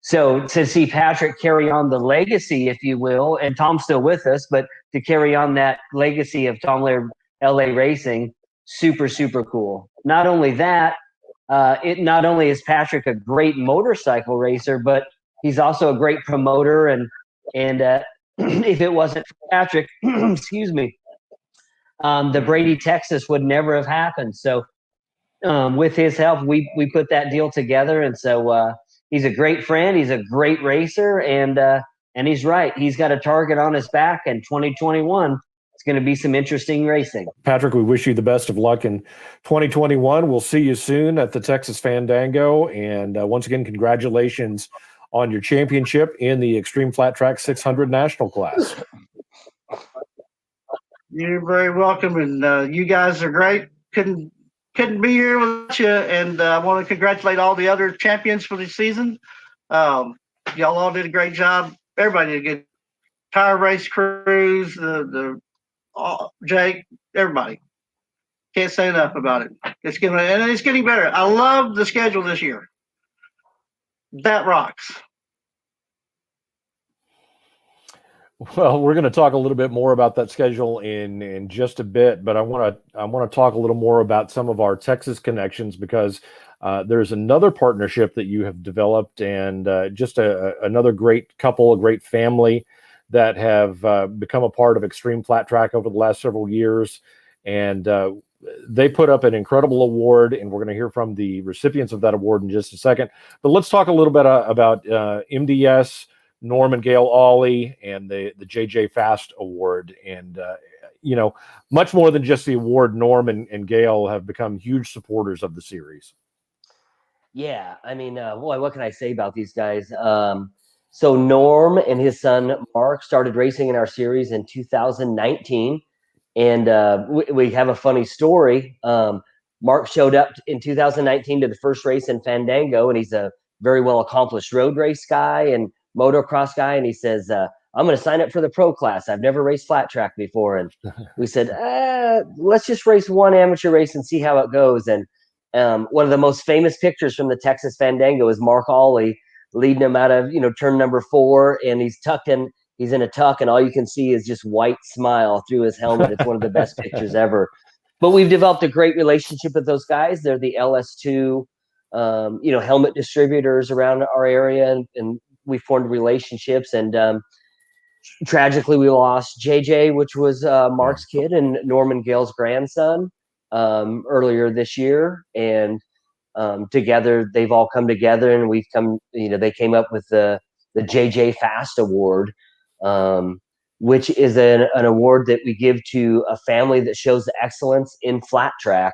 B: so to see Patrick carry on the legacy, if you will, and Tom's still with us, but to carry on that legacy of Tom Laird LA Racing, super, super cool. Not only that, not only is Patrick a great motorcycle racer, but he's also a great promoter. And if it wasn't for Patrick, excuse me, the Brady, Texas would never have happened. So with his help, we put that deal together. And so he's a great friend. He's a great racer. And he's right. He's got a target on his back in 2021. It's going to be some interesting racing.
A: Patrick, we wish you the best of luck in 2021. We'll see you soon at the Texas Fandango. And once again, congratulations on your championship in the Xtreem Flat Track 600 National Class.
N: You're very welcome, and you guys are great. Couldn't be here without you, and I want to congratulate all the other champions for the season. Y'all all did a great job. Everybody did a good tire race crews, Jake, everybody. Can't say enough about it. It's getting better. I love the schedule this year. That rocks.
A: Well, we're going to talk a little bit more about that schedule in just a bit, but I want to talk a little more about some of our Texas connections, because there's another partnership that you have developed, and just another great couple, a great family that have become a part of Xtreem Flat Track over the last several years. And they put up an incredible award, and we're going to hear from the recipients of that award in just a second. But let's talk a little bit about MDS, Norm and Gail Ollie, and the JJ Fast Award. And, much more than just the award, Norm and Gail have become huge supporters of the series. Yeah,
B: I mean, boy, what can I say about these guys? So Norm and his son Mark started racing in our series in 2019, and we have a funny story. Mark showed up in 2019 to the first race in Fandango, and he's a very well accomplished road race guy and motocross guy, and he says, I'm going to sign up for the pro class. I've never raced flat track before. And we said, let's just race one amateur race and see how it goes. And one of the most famous pictures from the Texas Fandango is Mark Ollie leading him out of, turn number 4, and he's in a tuck, and all you can see is just white smile through his helmet. It's one of the best pictures ever. But we've developed a great relationship with those guys. They're the LS2, helmet distributors around our area, and we formed relationships. And tragically, we lost JJ, which was Mark's kid and Norman Gale's grandson, earlier this year. And together, they've all come together, and they came up with the JJ Fast Award, which is an award that we give to a family that shows the excellence in flat track.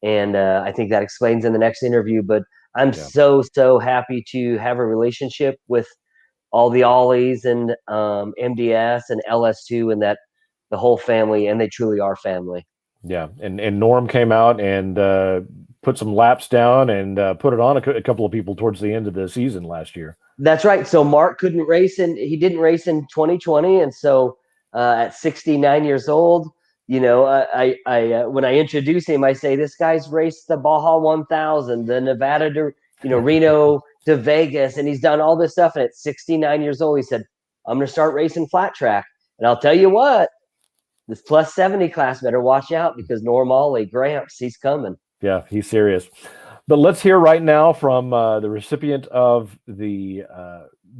B: And I think that explains in the next interview, but I'm so happy to have a relationship with all the Ollies and MDS and LS2, and that the whole family, and they truly are family.
A: Yeah, and Norm came out and put some laps down and put it on a couple of people towards the end of the season last year.
B: That's right. So Mark couldn't race, and he didn't race in 2020, and so at 69 years old, I when I introduce him, I say this guy's raced the Baja 1000, the Nevada to Reno to Vegas, and he's done all this stuff. And at 69 years old, he said, "I'm going to start racing flat track." And I'll tell you what, this plus 70 class better watch out, because Norm Ollie, Gramps, he's coming.
A: Yeah, he's serious. But let's hear right now from the recipient of the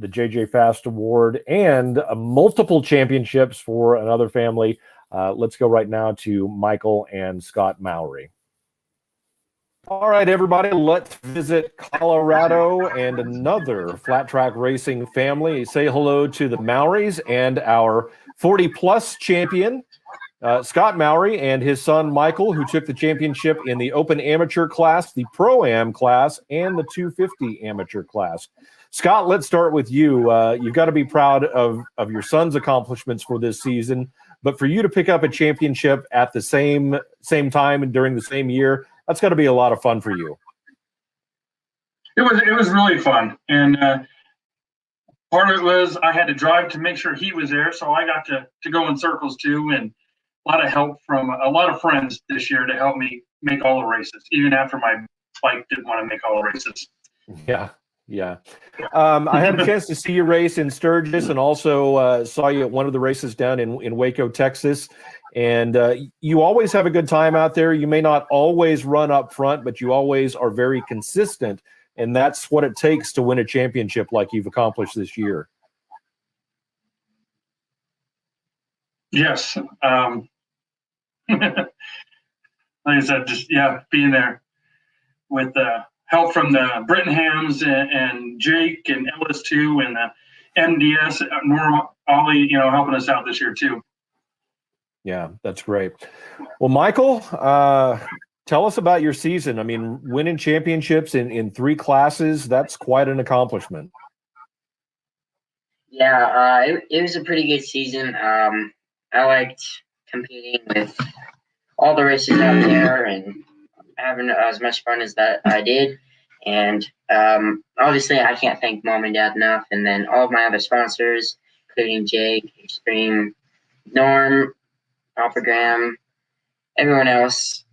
A: JJ Fast Award and multiple championships for another family. Let's go right now to Michael and Scott Mowry. All right, everybody, let's visit Colorado and another flat track racing family. Say hello to the Mowrys and our 40-plus champion, Scott Mowry, and his son, Michael, who took the championship in the Open Amateur class, the Pro-Am class, and the 250 Amateur class. Scott, let's start with you. You've got to be proud of your son's accomplishments for this season, but for you to pick up a championship at the same time and during the same year, that's got to be a lot of fun for you.
O: It was really fun, and part of it was I had to drive to make sure he was there, so I got to go in circles too, and a lot of help from a lot of friends this year to help me make all the races, even after my bike didn't want to make all the races.
A: Yeah. I had a chance to see you race in Sturgis, and also saw you at one of the races down in Waco, Texas. And you always have a good time out there. You may not always run up front, but you always are very consistent. And that's what it takes to win a championship like you've accomplished this year.
O: Yes. Like I said, just, being there with help from the Brittenhams and Jake and Ellis too, and the MDS, Norm, Ollie, helping us out this year too.
A: Yeah, that's great. Well, Michael, tell us about your season. I mean, winning championships in 3 classes, that's quite an accomplishment.
P: Yeah, it was a pretty good season. I liked competing with all the races out there and having as much fun as that I did. And obviously, I can't thank Mom and Dad enough. And then all of my other sponsors, including Jake, Xtreem, Norm, Papa Graham, everyone else.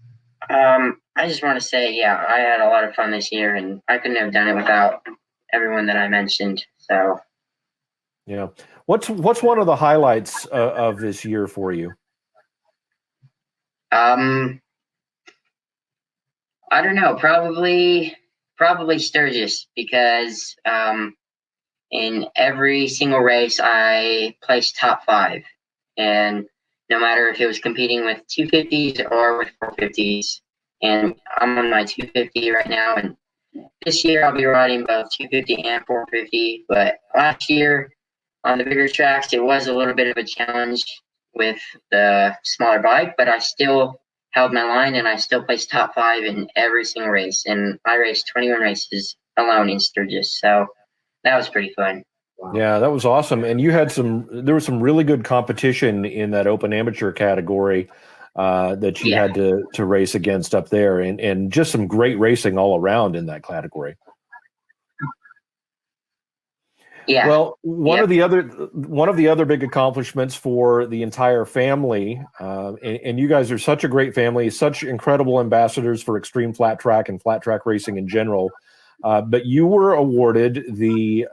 P: I just want to say, I had a lot of fun this year, and I couldn't have done it without everyone that I mentioned. So,
A: yeah, what's one of the highlights of this year for you?
P: I don't know, probably Sturgis, because in every single race I placed top 5, and no matter if it was competing with 250s or with 450s. And I'm on my 250 right now, and this year I'll be riding both 250 and 450. But last year on the bigger tracks, it was a little bit of a challenge with the smaller bike, but I still held my line, and I still placed top 5 in every single race. And I raced 21 races alone in Sturgis, so that was pretty fun.
A: Yeah, that was awesome. And you had there was some really good competition in that open amateur category that you had to race against up there, and just some great racing all around in that category.
P: Yeah.
A: Well, one of the other big accomplishments for the entire family, and you guys are such a great family, such incredible ambassadors for extreme flat track and flat track racing in general. But you were awarded the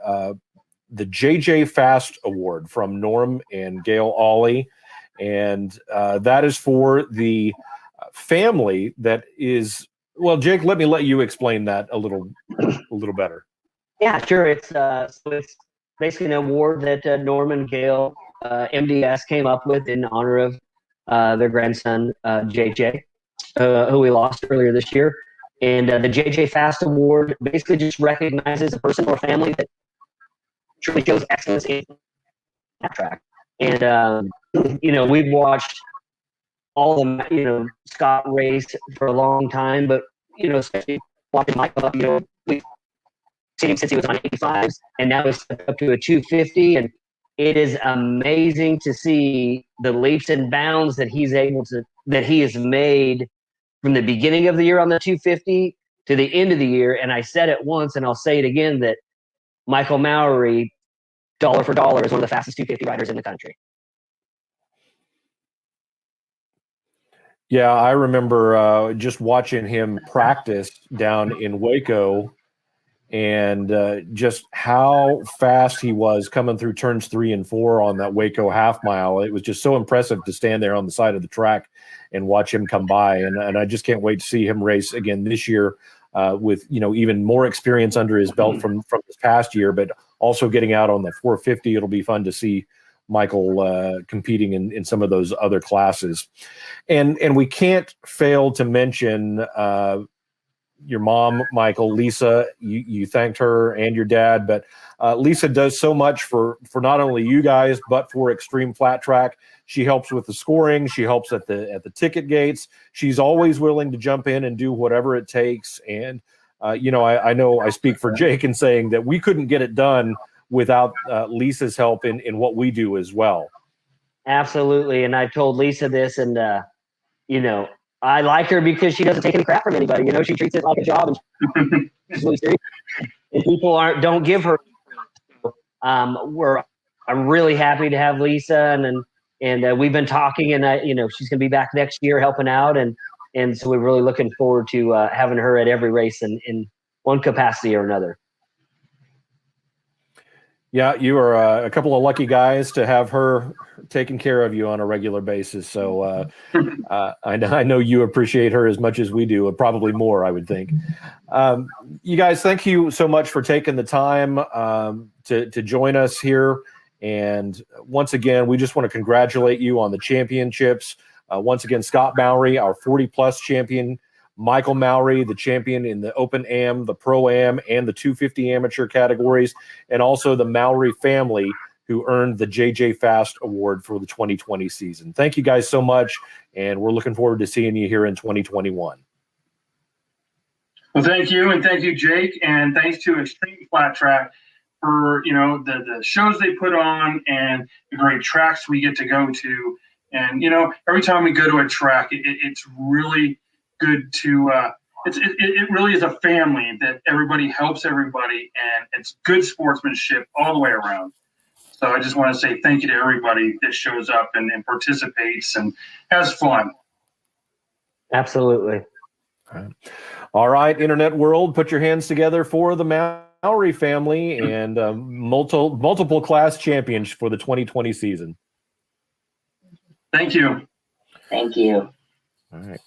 A: JJ Fast Award from Norm and Gail Ollie, and that is for the family that is. Well, Jake, let you explain that a little better.
B: Yeah, sure. It's basically an award that Norm and Gail MDS came up with in honor of their grandson JJ, who we lost earlier this year. And the JJ Fast Award basically just recognizes a person or family that truly shows excellence in that track. And we've watched all the Scott race for a long time, but especially watching Michael, we've seen him since he was on 85s, and now he's up to a 250, and it is amazing to see the leaps and bounds that he has made from the beginning of the year on the 250 to the end of the year. And I said it once, and I'll say it again, that Michael Mowry, dollar for dollar, is one of the fastest 250 riders in the country.
A: Yeah, I remember just watching him practice down in Waco, and just how fast he was coming through turns 3 and 4 on that Waco half mile. It was just so impressive to stand there on the side of the track and watch him come by. And I just can't wait to see him race again this year with even more experience under his belt from this past year, but also getting out on the 450. It'll be fun to see Michael competing in some of those other classes. And we can't fail to mention your mom, Michael, Lisa. You thanked her and your dad, but Lisa does so much for not only you guys but for Xtreem Flat Track. She helps with the scoring. She helps at the ticket gates. She's always willing to jump in and do whatever it takes. And I know I speak for Jake in saying that we couldn't get it done without Lisa's help in what we do as well.
B: Absolutely. And I told Lisa this, and I like her because she doesn't take any crap from anybody. She treats it like a job, and she's really serious. And people don't give her. I'm really happy to have Lisa, and we've been talking, and she's going to be back next year helping out, and so we're really looking forward to having her at every race in one capacity or another.
A: Yeah, you are a couple of lucky guys to have her taking care of you on a regular basis. So I know you appreciate her as much as we do, and probably more, I would think. You guys, thank you so much for taking the time to join us here. And once again, we just want to congratulate you on the championships. Once again, Scott Mowry, our 40-plus champion, Michael Mowry, the champion in the Open Am, the Pro Am, and the 250 amateur categories, and also the Mowry family, who earned the JJ Fast Award for the 2020 season. Thank you guys so much, and we're looking forward to seeing you here in 2021.
O: Well, thank you, and thank you, Jake, and thanks to Xtreem Flat Track for the shows they put on and the great tracks we get to go to. And every time we go to a track, it's really good to it really is a family that everybody helps everybody, and it's good sportsmanship all the way around. So I just want to say thank you to everybody that shows up and participates and has fun.
B: Absolutely.
A: All right, internet world, put your hands together for the Mowry family and multiple class champions for the 2020 season.
O: Thank you.
P: Thank you.
A: All right.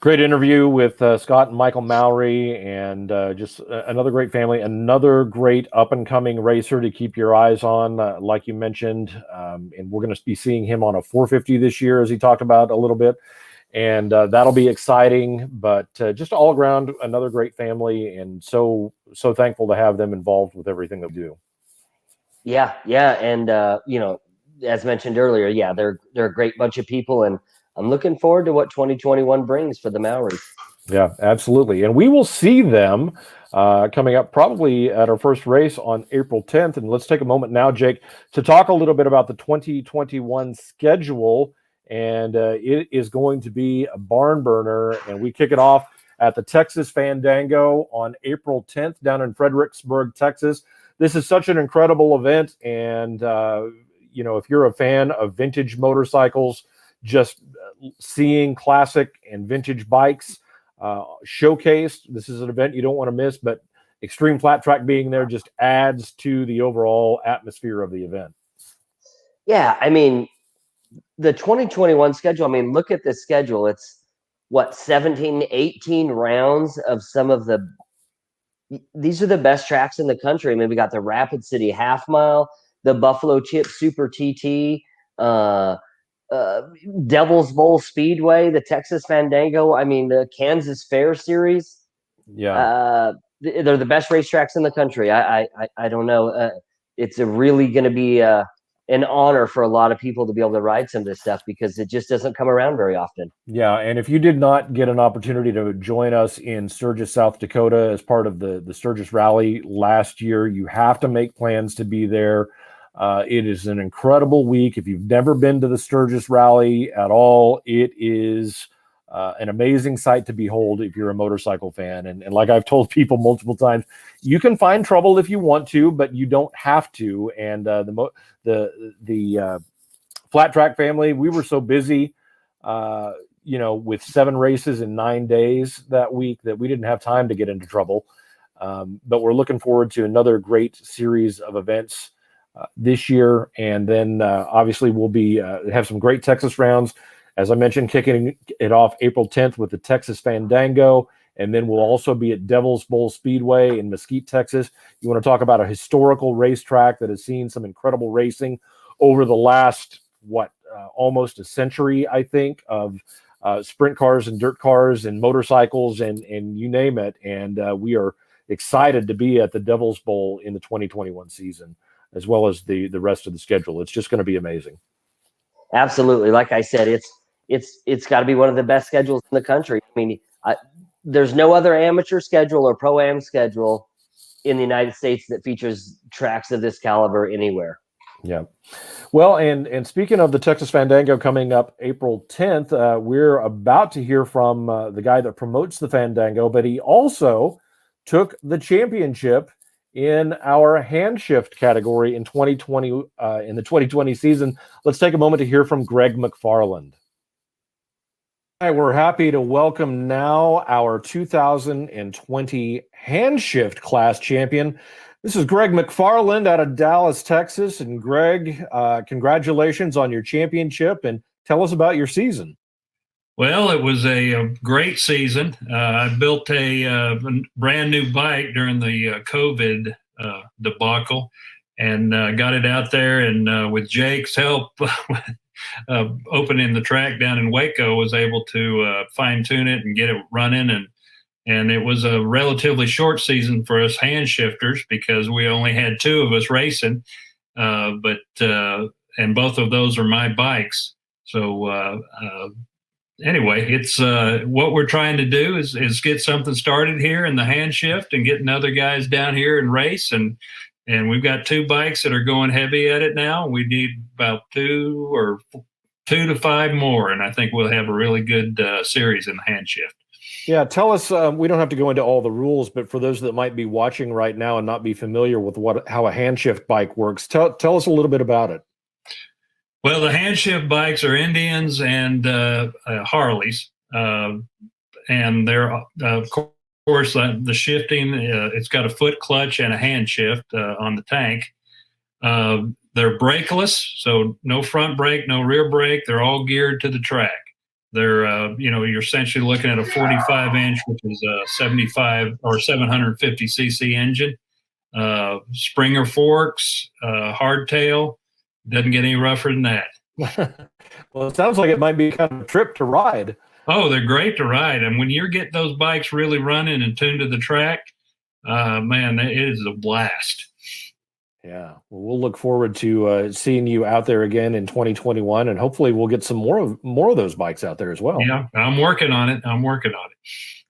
A: Great interview with Scott and Michael Mowry, and just another great family, another great up-and-coming racer to keep your eyes on, like you mentioned. And we're going to be seeing him on a 450 this year, as he talked about a little bit. And that'll be exciting, but just all around another great family, and so thankful to have them involved with everything they do.
B: Yeah. And, as mentioned earlier, yeah, they're a great bunch of people, and I'm looking forward to what 2021 brings for the Mowry.
A: Yeah, absolutely. And we will see them coming up probably at our first race on April 10th. And let's take a moment now, Jake, to talk a little bit about the 2021 schedule. And it is going to be a barn burner. And we kick it off at the Texas Fandango on April 10th down in Fredericksburg, Texas. This is such an incredible event. And, if you're a fan of vintage motorcycles, just seeing classic and vintage bikes showcased, this is an event you don't want to miss, but Xtreem Flat Track being there just adds to the overall atmosphere of the event.
B: Yeah, the 2021 schedule, look at the schedule. It's 17, 18 rounds of some of these are the best tracks in the country. We got the Rapid City Half Mile, the Buffalo Chip Super TT, Devil's Bowl Speedway, the Texas Fandango, the Kansas Fair Series.
A: Yeah.
B: They're the best racetracks in the country. I don't know. It's really going to be an honor for a lot of people to be able to ride some of this stuff, because it just doesn't come around very often.
A: Yeah, and if you did not get an opportunity to join us in Sturgis, South Dakota as part of the Sturgis Rally last year, you have to make plans to be there. It is an incredible week. If you've never been to the Sturgis Rally at all, it is an amazing sight to behold if you're a motorcycle fan. And like I've told people multiple times, you can find trouble if you want to, but you don't have to. And the Flat Track family, we were so busy, with 7 races in 9 days that week that we didn't have time to get into trouble. But we're looking forward to another great series of events this year. And then obviously we'll be have some great Texas rounds. As I mentioned, kicking it off April 10th with the Texas Fandango, And then we'll also be at Devil's Bowl Speedway in Mesquite, Texas. You want to talk about a historical racetrack that has seen some incredible racing over the last, almost a century, I think, of sprint cars and dirt cars and motorcycles and you name it. And we are excited to be at the Devil's Bowl in the 2021 season, as well as the rest of the schedule. It's just going to be amazing.
B: Absolutely. Like I said, it's got to be one of the best schedules in the country. I mean, there's no other amateur schedule or pro-am schedule in the United States that features tracks of this caliber anywhere.
A: Yeah. Well, and speaking of the Texas Fandango coming up April 10th, we're about to hear from the guy that promotes the Fandango, but he also took the championship in our hand shift category in 2020 in the 2020 season. Let's take a moment to hear from Greg McFarland. All right, we're happy to welcome now our 2020 hand shift class champion. This is Greg McFarland out of Dallas, Texas. And Greg, congratulations on your championship, and tell us about your season.
Q: Well, it was a great season. I built a brand new bike during the COVID debacle and got it out there. And with Jake's help, opening the track down in Waco, was able to fine tune it and get it running. And it was a relatively short season for us hand shifters because we only had 2 of us racing. And both of those are my bikes. So anyway, it's what we're trying to do is get something started here in the hand shift and getting other guys down here and race. And we've got 2 bikes that are going heavy at it now. We need about 2 to 5 more, and I think we'll have a really good series in the hand shift.
A: Yeah, tell us, we don't have to go into all the rules, but for those that might be watching right now and not be familiar with how a hand shift bike works, tell us a little bit about it.
Q: Well, the hand shift bikes are Indians and Harleys, and they're, of course, the shifting, it's got a foot clutch and a hand shift on the tank. They're brakeless, so no front brake, no rear brake. They're all geared to the track. They're, you're essentially looking at a 45-inch, which is a 75 or 750 cc engine. Springer forks, hardtail. Doesn't get any rougher than that.
A: Well, it sounds like it might be kind of a trip to ride.
Q: Oh, they're great to ride. And when you get those bikes really running and tuned to the track, man, it is a blast.
A: Yeah, well, we'll look forward to seeing you out there again in 2021, and hopefully we'll get some more of those bikes out there as well.
Q: Yeah, I'm working on it.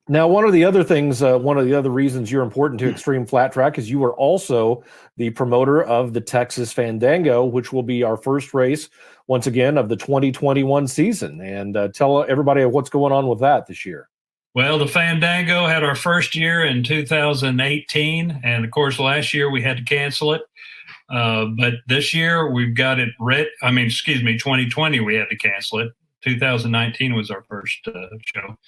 A: Now, one of the other reasons you're important to Xtreem Flat Track is you are also the promoter of the Texas Fandango, which will be our first race, once again, of the 2021 season. And tell everybody what's going on with that this year.
Q: Well, the Fandango had our first year in 2018, and of course, last year we had to cancel it. But this year we've got it 2020 we had to cancel it. 2019 was our first show.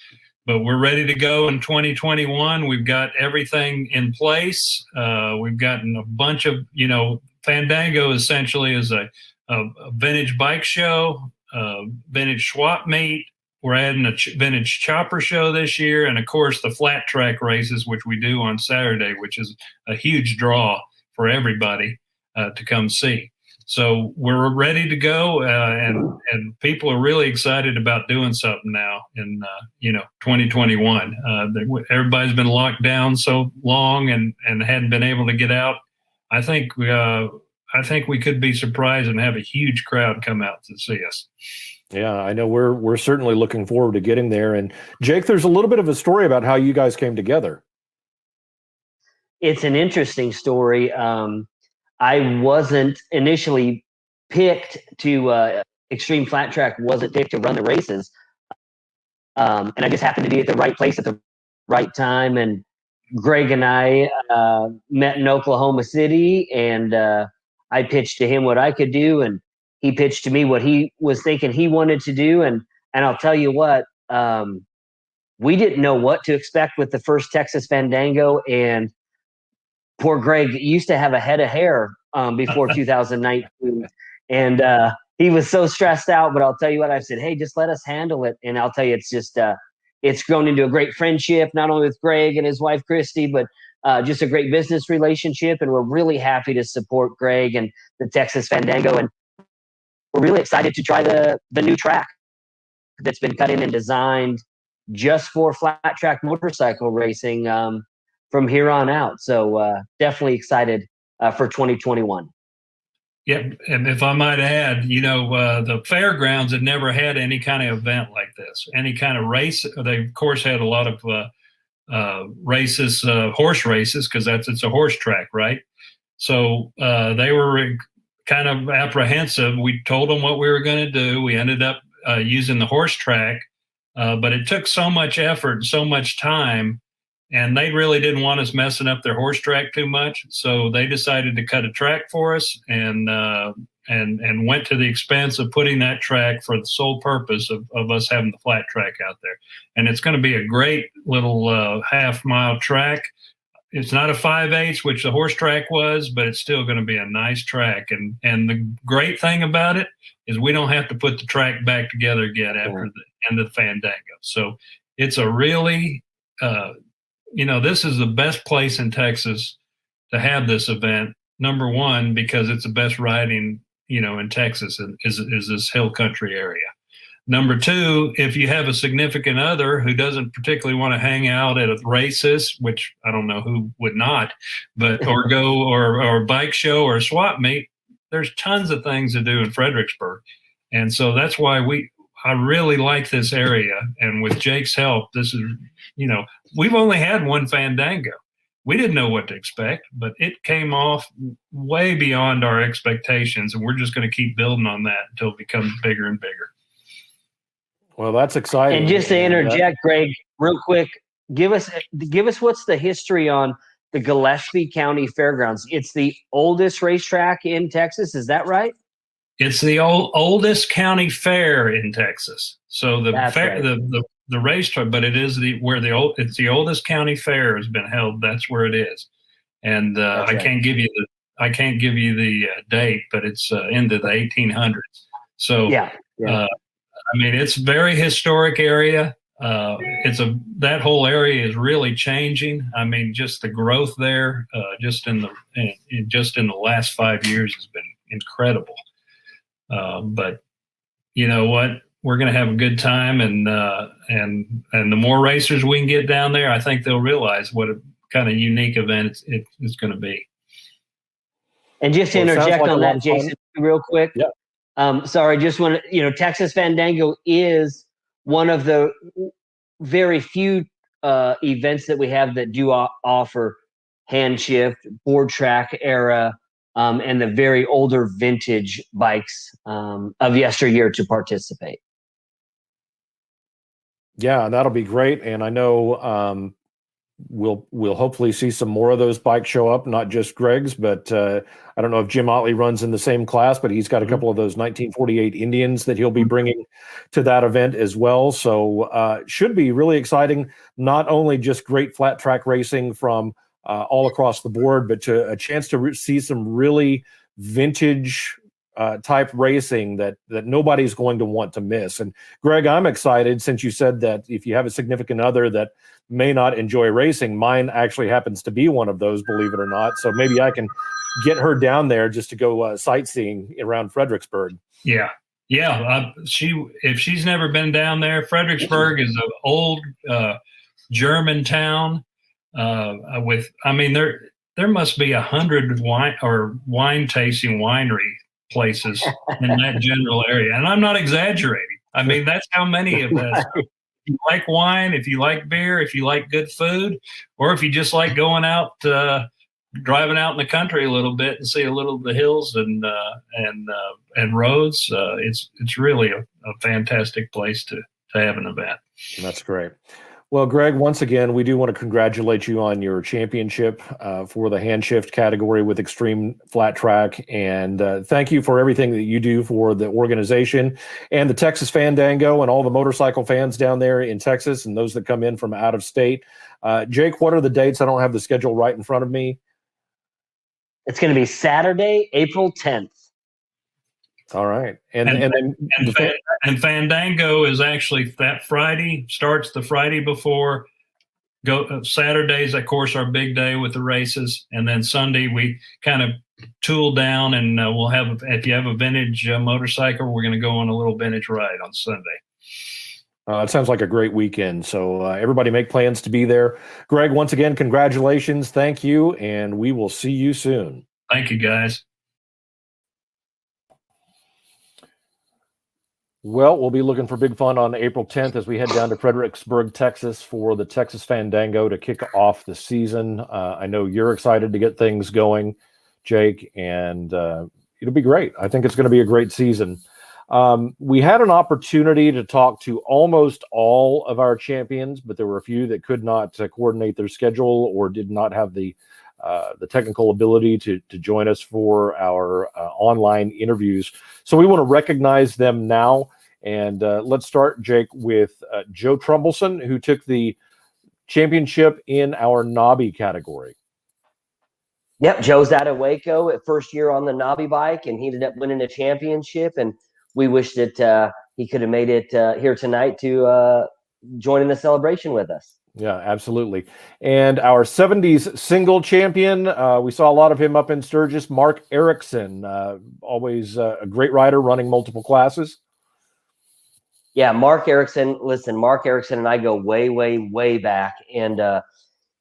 Q: But we're ready to go in 2021. We've got everything in place. We've gotten a bunch of, Fandango essentially is a vintage bike show, vintage swap meet. We're adding a vintage chopper show this year. And of course, the flat track races, which we do on Saturday, which is a huge draw for everybody to come see. So we're ready to go, and people are really excited about doing something now in 2021. Everybody's been locked down so long and hadn't been able to get out. I think we could be surprised and have a huge crowd come out to see us.
A: Yeah, I know we're certainly looking forward to getting there. And Jake, there's a little bit of a story about how you guys came together.
B: It's an interesting story. I wasn't initially picked to Xtreem Flat Track, wasn't picked to run the races. And I just happened to be at the right place at the right time. And Greg and I met in Oklahoma City, and I pitched to him what I could do, and he pitched to me what he was thinking he wanted to do. And I'll tell you what, we didn't know what to expect with the first Texas Fandango, and poor Greg used to have a head of hair before 2019. And he was so stressed out, but I'll tell you what, I said, hey, just let us handle it. And I'll tell you, it's just, it's grown into a great friendship, not only with Greg and his wife, Christy, but just a great business relationship. And we're really happy to support Greg and the Texas Fandango. And we're really excited to try the new track that's been cut in and designed just for flat track motorcycle racing from here on out. So definitely excited for 2021.
Q: Yep, and if I might add, the fairgrounds had never had any kind of event like this, any kind of race. They, of course, had a lot of races, horse races, because it's a horse track, right? So they were kind of apprehensive. We told them what we were going to do. We ended up using the horse track, but it took so much effort, so much time, and they really didn't want us messing up their horse track too much. So they decided to cut a track for us and went to the expense of putting that track for the sole purpose of us having the flat track out there. And it's going to be a great little half-mile track. It's not a 5/8, which the horse track was, but it's still going to be a nice track. And the great thing about it is we don't have to put the track back together again after the end of the Fandango. So it's a really, this is the best place in Texas to have this event. Number one, because it's the best riding, in Texas is this hill country area. Number two, if you have a significant other who doesn't particularly want to hang out at races, which I don't know who would not, but or go or a bike show or a swap meet, there's tons of things to do in Fredericksburg. And so that's why I really like this area. And with Jake's help, this is, we've only had one Fandango. We didn't know what to expect, but it came off way beyond our expectations. And we're just going to keep building on that until it becomes bigger and bigger.
A: Well, that's exciting.
B: And just to interject, Greg, real quick, give us what's the history on the Gillespie County Fairgrounds. It's the oldest racetrack in Texas. Is that right?
Q: It's the oldest county fair in Texas. So the racetrack, but it is it's the oldest county fair has been held. That's where it is. And I can't give you the date, but it's into the 1800s. So it's a very historic area. That whole area is really changing. I mean, just the growth there, just in the last 5 years has been incredible. But you know what? We're going to have a good time, and the more racers we can get down there, I think they'll realize what a kind of unique event it's going to be.
B: And just to interject on that, Jason, real quick.
A: Yeah.
B: Sorry, just want to, Texas Fandango is one of the very few events that we have that do offer hand shift, board track era, and the very older vintage bikes of yesteryear to participate.
A: Yeah, that'll be great. And I know we'll hopefully see some more of those bikes show up, not just Greg's, but I don't know if Jim Otley runs in the same class, but he's got a couple of those 1948 Indians that he'll be bringing to that event as well. So should be really exciting, not only just great flat track racing from all across the board, but to a chance to see some really vintage type racing that nobody's going to want to miss. And Greg, I'm excited since you said that if you have a significant other that may not enjoy racing, mine actually happens to be one of those, believe it or not. So maybe I can get her down there just to go sightseeing around Fredericksburg.
Q: Yeah. If she's never been down there, Fredericksburg is an old German town. There must be 100 wine tasting winery places in that general area, and I'm not exaggerating. I mean, that's how many of us. If you like wine, if you like beer, if you like good food, or if you just like going out, driving out in the country a little bit and see a little of the hills and roads, it's really a fantastic place to have an event.
A: That's great. Well, Greg, once again, we do want to congratulate you on your championship for the hand shift category with Xtreem Flat Track. And thank you for everything that you do for the organization and the Texas Fandango and all the motorcycle fans down there in Texas and those that come in from out of state. Jake, what are the dates? I don't have the schedule right in front of me.
B: It's going to be Saturday, April 10th.
A: All right. And
Q: Fandango is actually that Friday, starts the Friday before. Saturdays, of course, our big day with the races, and then Sunday we kind of tool down, and we'll have, if you have a vintage motorcycle, we're going to go on a little vintage ride on Sunday.
A: It sounds like a great weekend. So everybody make plans to be there. Greg, once again, congratulations. Thank you, and we will see you soon.
Q: Thank you, guys.
A: Well, we'll be looking for big fun on April 10th as we head down to Fredericksburg, Texas for the Texas Fandango to kick off the season. I know you're excited to get things going, Jake, and it'll be great. I think it's going to be a great season. We had an opportunity to talk to almost all of our champions, but there were a few that could not coordinate their schedule or did not have the technical ability to join us for our online interviews. So we want to recognize them now. And let's start, Jake, with Joe Trumbleson, who took the championship in our Nobby category.
B: Yep, Joe's out of Waco at first year on the Nobby bike, and he ended up winning a championship. And we wish that he could have made it here tonight to join in the celebration with us.
A: Yeah, absolutely. And our 70s single champion, we saw a lot of him up in Sturgis, Mark Erickson, always a great rider running multiple classes.
B: Yeah, Mark Erickson. Listen, Mark Erickson and I go way, way, way back, and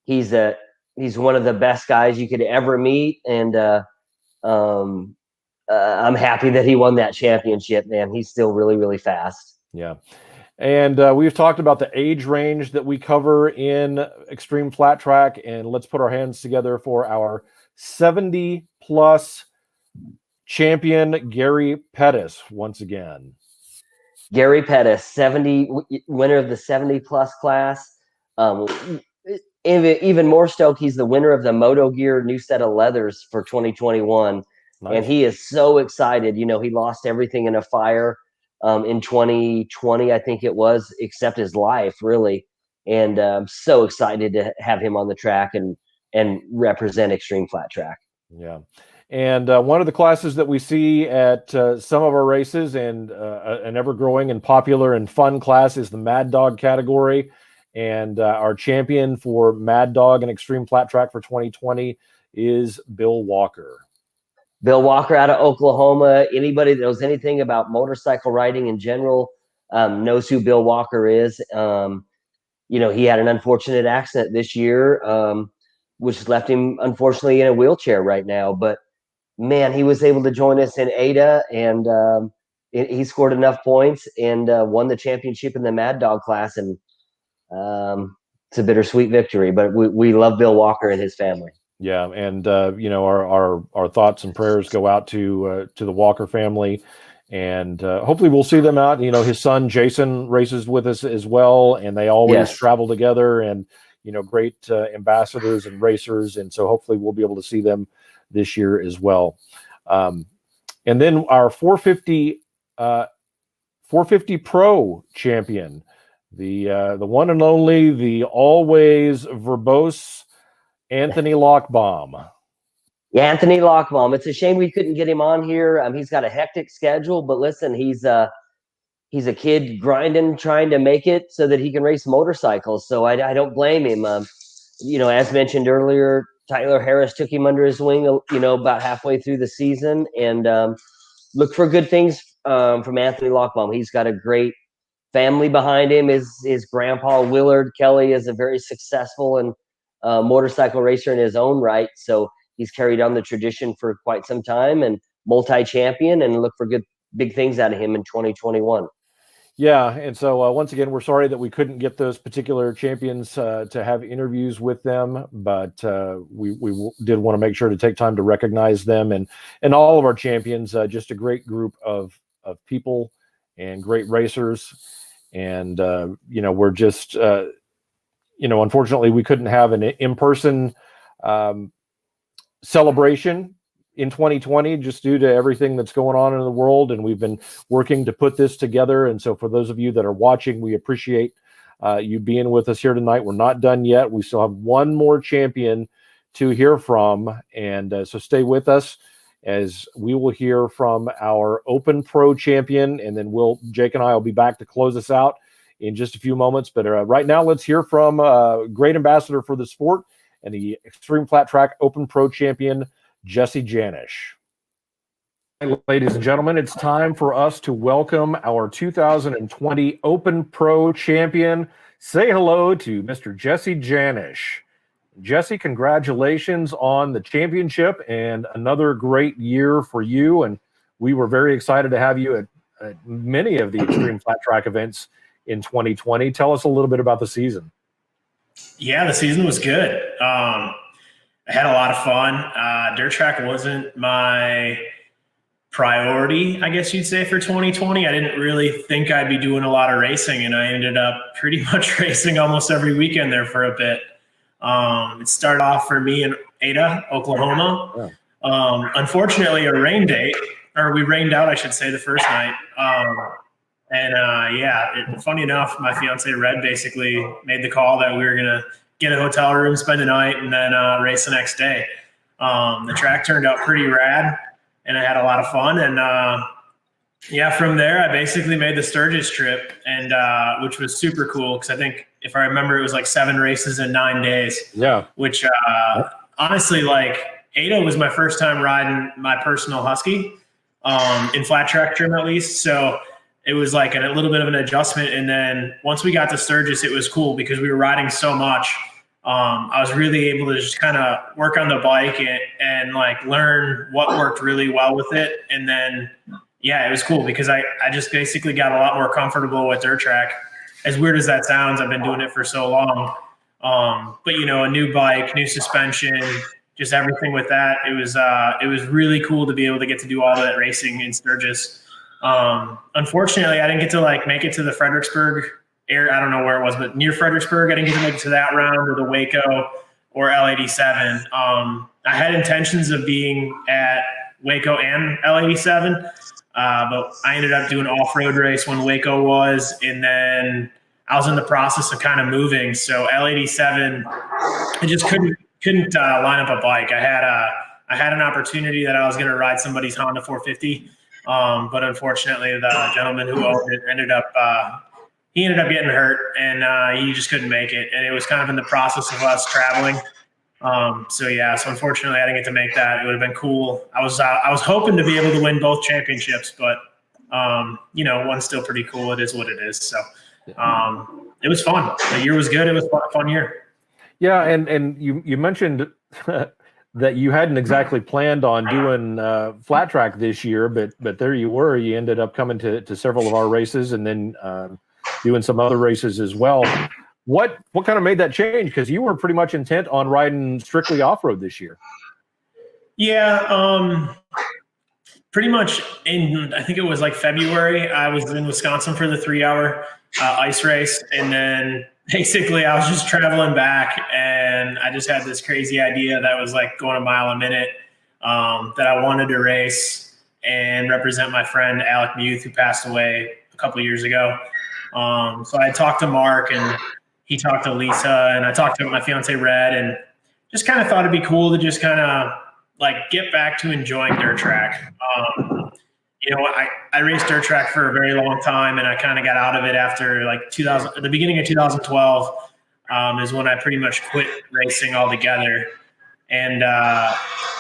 B: he's one of the best guys you could ever meet. And I'm happy that he won that championship, man. He's still really, really fast.
A: Yeah. And we've talked about the age range that we cover in Xtreem Flat Track, and let's put our hands together for our 70-plus champion, Gary Pettis, once again.
B: Gary Pettis, winner of the 70-plus class. Even more stoked, he's the winner of the Moto Gear new set of leathers for 2021. Nice. And he is so excited. You know, he lost everything in a fire in 2020, I think it was, except his life, really. And I'm so excited to have him on the track and represent Xtreem Flat Track.
A: Yeah. And one of the classes that we see at some of our races, and an ever-growing and popular and fun class, is the Mad Dog category. And our champion for Mad Dog and Xtreem Flat Track for 2020 is Bill Walker.
B: Bill Walker out of Oklahoma. Anybody that knows anything about motorcycle riding in general knows who Bill Walker is. You know, he had an unfortunate accident this year, which left him, unfortunately, in a wheelchair right now. But, man, he was able to join us in Ada, and he scored enough points and won the championship in the Mad Dog class. And it's a bittersweet victory, but we love Bill Walker and his family.
A: Yeah, and you know, our thoughts and prayers go out to the Walker family, and hopefully we'll see them out. You know, his son Jason races with us as well, and they always travel together, and you know, great ambassadors and racers, and so hopefully we'll be able to see them this year as well. And then our 450 Pro champion, the one and only, the always verbose Anthony Lockbaum.
B: Yeah, Anthony Lockbaum. It's a shame we couldn't get him on here. He's got a hectic schedule, but listen, he's a kid grinding, trying to make it so that he can race motorcycles. So I don't blame him. You know, as mentioned earlier, Tyler Harris took him under his wing, you know, about halfway through the season, and look for good things from Anthony Lockbaum. He's got a great family behind him. His grandpa Willard Kelly is a very successful and motorcycle racer in his own right. So he's carried on the tradition for quite some time, and multi-champion, and look for good big things out of him in 2021.
A: Yeah, and so once again, we're sorry that we couldn't get those particular champions to have interviews with them, but we did want to make sure to take time to recognize them and all of our champions. Just a great group of people and great racers, and you know, we're just you know, unfortunately, we couldn't have an in-person celebration in 2020 just due to everything that's going on in the world, and we've been working to put this together. And so for those of you that are watching, we appreciate you being with us here tonight. We're not done yet. We still have one more champion to hear from, and so stay with us. as we will hear from our Open Pro champion, and then Jake and I will be back to close us out in just a few moments. But right now, let's hear from a great ambassador for the sport and the Xtreem Flat Track Open Pro champion, Jesse Janisch. Ladies and gentlemen, it's time for us to welcome our 2020 Open Pro champion. Say hello to Mr. Jesse Janisch. Jesse, congratulations on the championship and another great year for you. And we were very excited to have you at many of the Xtreem Flat Track events in 2020. Tell us a little bit about the season.
R: Yeah, the season was good. I had a lot of fun. Dirt track wasn't my priority, I guess you'd say, for 2020. I didn't really think I'd be doing a lot of racing, and I ended up pretty much racing almost every weekend there for a bit. It started off for me in Ada, Oklahoma. Yeah. Unfortunately, we rained out, I should say, the first night. Funny enough, my fiance Red basically made the call that we were going to get a hotel room, spend the night, and then race the next day. The track turned out pretty rad, and I had a lot of fun. And from there, I basically made the Sturgis trip, and which was super cool because I think, if I remember, it was like 7 races in 9 days. Yeah. Which honestly, like, Ada was my first time riding my personal Husky in flat track trim, at least. So it was like a little bit of an adjustment. And then once we got to Sturgis, it was cool because we were riding so much. I was really able to just kind of work on the bike and like learn what worked really well with it. And then, it was cool because I just basically got a lot more comfortable with dirt track. As weird as that sounds, I've been doing it for so long. But a new bike, new suspension, just everything with that. It was really cool to be able to get to do all that racing in Sturgis. Unfortunately, I didn't get to make it to the Fredericksburg area. I don't know where it was, but near Fredericksburg, I didn't get to make it to that round or the Waco or L87. I had intentions of being at Waco and L87. But I ended up doing an off-road race when Waco was, and then I was in the process of kind of moving. So L87, I just couldn't line up a bike. I had an opportunity that I was going to ride somebody's Honda 450, but unfortunately, the gentleman who owned it ended up getting hurt, and he just couldn't make it. And it was kind of in the process of us traveling. So unfortunately I didn't get to make that. It would have been cool. I was hoping to be able to win both championships, but one's still pretty cool. It is what it is. So it was fun. The year was good. It was a fun year.
A: Yeah. And you mentioned that you hadn't exactly planned on doing flat track this year, but there you were. You ended up coming to several of our races and then doing some other races as well. What kind of made that change? Because you were pretty much intent on riding strictly off-road this year.
R: Yeah, pretty much I think it was like February, I was in Wisconsin for the 3-hour ice race. And then basically I was just traveling back, and I just had this crazy idea that was like going a mile a minute that I wanted to race and represent my friend Alec Muth, who passed away a couple of years ago. So I talked to Mark, and he talked to Lisa, and I talked to my fiance Red, and just kind of thought it'd be cool to just kind of like get back to enjoying dirt track. I raced dirt track for a very long time, and I kind of got out of it after like the beginning of 2012 is when I pretty much quit racing altogether. And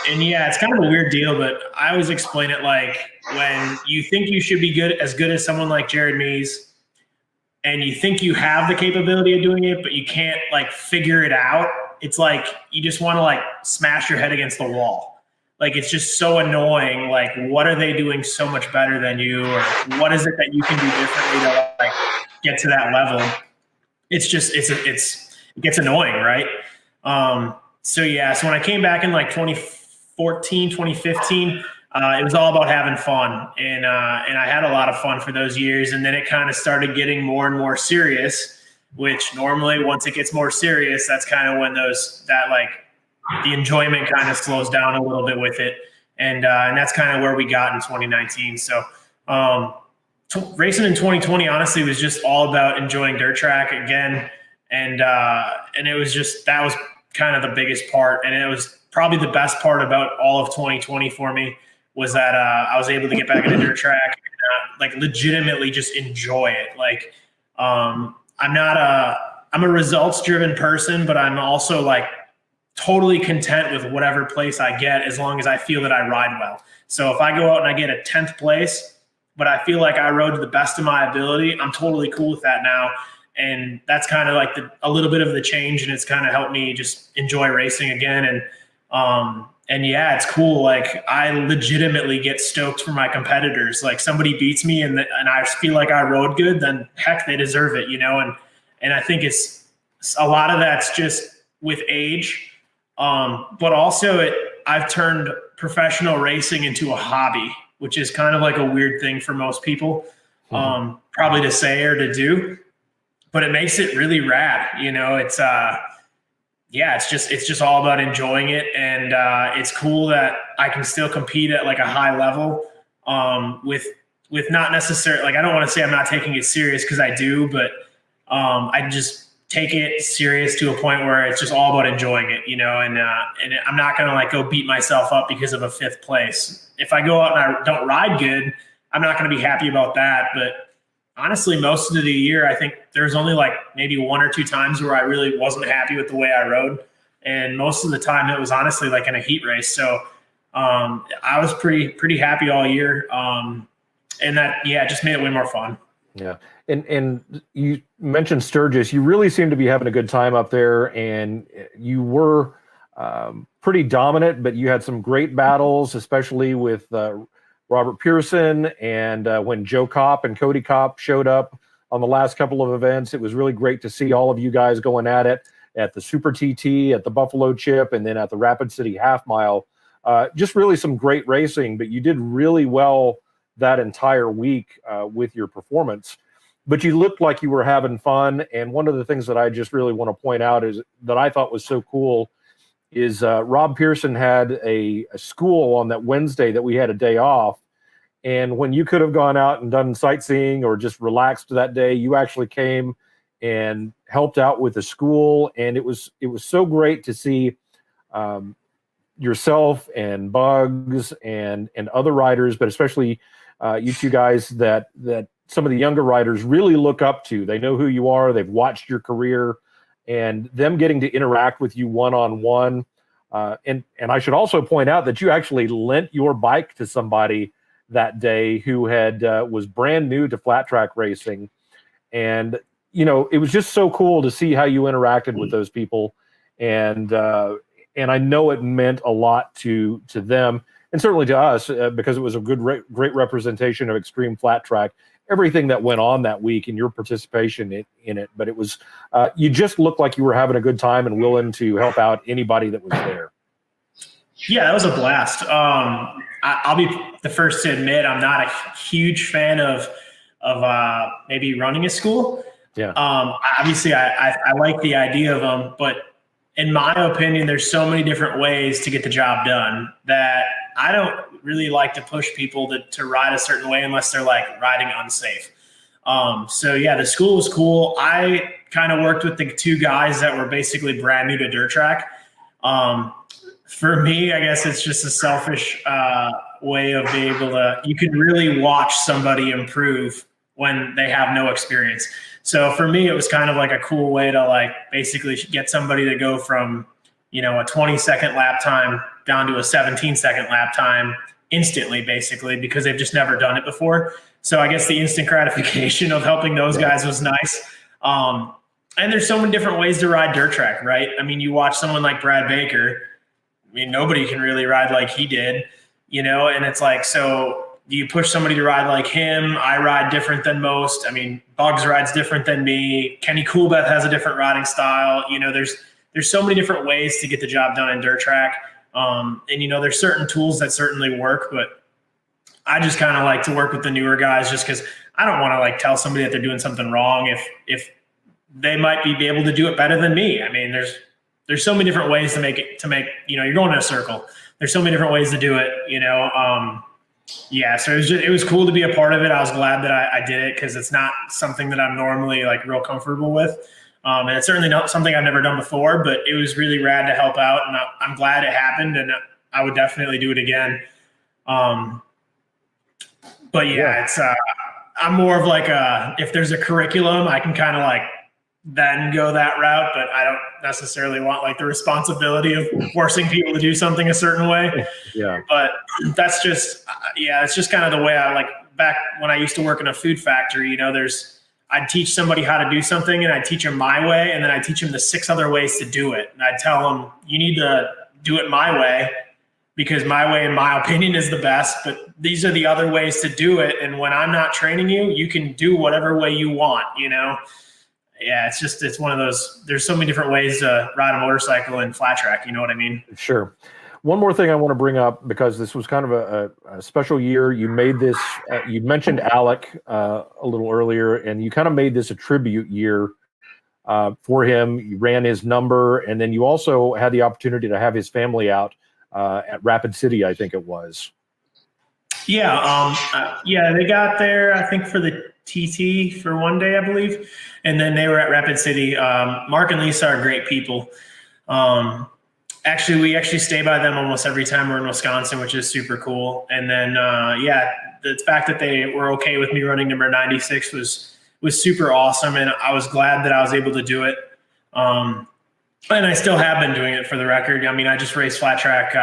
R: it's kind of a weird deal, but I always explain it like when you think you should be as good as someone like Jared Mees, and you think you have the capability of doing it, but you can't like figure it out. It's like you just want to like smash your head against the wall. Like, it's just so annoying. Like, what are they doing so much better than you? Or what is it that you can do differently to like get to that level? It's just, it gets annoying, right? So when I came back in like 2014, 2015, it was all about having fun, and I had a lot of fun for those years. And then it kind of started getting more and more serious, which normally once it gets more serious, that's kind of when the enjoyment kind of slows down a little bit with it. And that's kind of where we got in 2019. So racing in 2020, honestly, was just all about enjoying dirt track again. And it was just, that was kind of the biggest part. And it was probably the best part about all of 2020 for me, was that I was able to get back into dirt track and like legitimately just enjoy it. Like I'm a results driven person, but I'm also like totally content with whatever place I get as long as I feel that I ride well. So if I go out and I get a 10th place, but I feel like I rode to the best of my ability, I'm totally cool with that now. And that's kind of like a little bit of the change, and it's kind of helped me just enjoy racing again. And yeah, it's cool. Like I legitimately get stoked for my competitors. Like somebody beats me and I feel like I rode good, then heck, they deserve it, you know? And I think it's a lot of that's just with age. But also I've turned professional racing into a hobby, which is kind of like a weird thing for most people, probably to say or to do, but it makes it really rad. You know, it's just all about enjoying it. And it's cool that I can still compete at like a high level with not necessarily, like, I don't want to say I'm not taking it serious, because I do, but I just take it serious to a point where it's just all about enjoying it, you know, and I'm not going to like go beat myself up because of a 5th place. If I go out and I don't ride good, I'm not going to be happy about that. But honestly, most of the year, I think there's only like maybe 1 or 2 times where I really wasn't happy with the way I rode. And most of the time it was honestly like in a heat race. So I was pretty happy all year. And that, yeah, it just made it way more fun.
A: Yeah. And you mentioned Sturgis. You really seem to be having a good time up there, and you were pretty dominant, but you had some great battles, especially with Robert Pearson, and when Joe Kopp and Cody Kopp showed up on the last couple of events. It was really great to see all of you guys going at it at the Super TT, at the Buffalo Chip, and then at the Rapid City Half Mile. Just really some great racing, but you did really well that entire week with your performance. But you looked like you were having fun. And one of the things that I just really want to point out is that I thought was so cool is Rob Pearson had a school on that Wednesday that we had a day off. And when you could have gone out and done sightseeing or just relaxed that day, you actually came and helped out with the school. And it was so great to see yourself and Bugs and other riders, but especially you two guys that some of the younger riders really look up to. They know who you are. They've watched your career, and them getting to interact with you one-on-one. And I should also point out that you actually lent your bike to somebody that day who was brand new to flat track racing. And, you know, it was just so cool to see how you interacted with those people. And I know it meant a lot to them, and certainly to us, because it was a great representation of Xtreem flat track, everything that went on that week and your participation in it. But it was, you just looked like you were having a good time and willing to help out anybody that was there.
R: Yeah, that was a blast. I'll be the first to admit I'm not a huge fan of maybe running a school.
A: Yeah.
R: Obviously, I like the idea of them, but in my opinion, there's so many different ways to get the job done that I don't really like to push people to ride a certain way unless they're like riding unsafe. So yeah, the school was cool. I kind of worked with the 2 guys that were basically brand new to dirt track. For me, I guess it's just a selfish way of being able to, you can really watch somebody improve when they have no experience. So for me, it was kind of like a cool way to like basically get somebody to go from, you know, a 20-second lap time down to a 17-second lap time instantly, basically, because they've just never done it before. So I guess the instant gratification of helping those guys was nice. And there's so many different ways to ride dirt track, right? I mean, you watch someone like Brad Baker. I mean, nobody can really ride like he did, you know, and it's like, so do you push somebody to ride like him? I ride different than most. I mean, Bugs rides different than me. Kenny Coolbeth has a different riding style. You know, there's so many different ways to get the job done in dirt track. And, you know, there's certain tools that certainly work, but I just kind of like to work with the newer guys just because I don't want to like tell somebody that they're doing something wrong if they might be able to do it better than me. I mean, there's so many different ways to make, you know, you're going in a circle. There's so many different ways to do it, you know. Yeah, so it was cool to be a part of it. I was glad that I did it because it's not something that I'm normally like real comfortable with. And it's certainly not something I've never done before, but it was really rad to help out. And I'm glad it happened, and I would definitely do it again. But it's I'm more of like if there's a curriculum, I can kind of like then go that route, but I don't necessarily want like the responsibility of forcing people to do something a certain way.
A: Yeah.
R: But that's just, it's just kind of the way I like. Back when I used to work in a food factory, I'd teach somebody how to do something and I'd teach them my way. And then I'd teach them the 6 other ways to do it. And I'd tell them, you need to do it my way because my way, in my opinion, is the best, but these are the other ways to do it. And when I'm not training you, you can do whatever way you want, Yeah, it's one of those, there's so many different ways to ride a motorcycle in flat track, you know what I mean?
A: Sure. One more thing I want to bring up, because this was kind of a special year. You made this, you mentioned Alec a little earlier, and you kind of made this a tribute year for him. You ran his number, and then you also had the opportunity to have his family out at Rapid City, I think it was.
R: Yeah, they got there, I think, for the TT for one day, I believe. And then they were at Rapid City. Mark and Lisa are great people. Actually, we stay by them almost every time we're in Wisconsin, which is super cool. And then, the fact that they were okay with me running number 96 was super awesome. And I was glad that I was able to do it. And I still have been doing it, for the record. I mean, I just raced flat track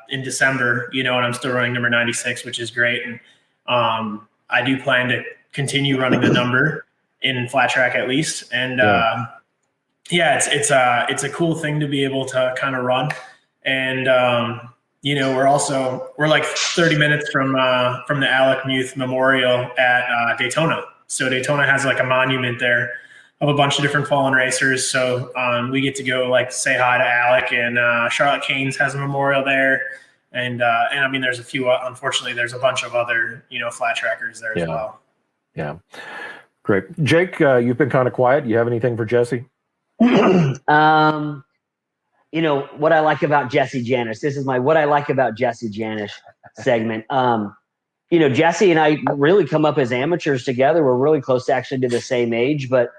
R: in December, and I'm still running number 96, which is great. And I do plan to continue running the number in flat track at least. And it's a cool thing to be able to kind of run. And we're like 30 minutes from the Alec Muth Memorial at Daytona. So Daytona has like a monument there of a bunch of different fallen racers. So we get to go like say hi to Alec, and Charlotte Caines has a memorial there. And I mean, there's a few, unfortunately, there's a bunch of other, flat trackers there as well.
A: Yeah. Great. Jake, you've been kind of quiet. You have anything for Jesse?
B: What I like about Jesse Janish. This is my what I like about Jesse Janish segment. Jesse and I really come up as amateurs together. We're really close actually to the same age, but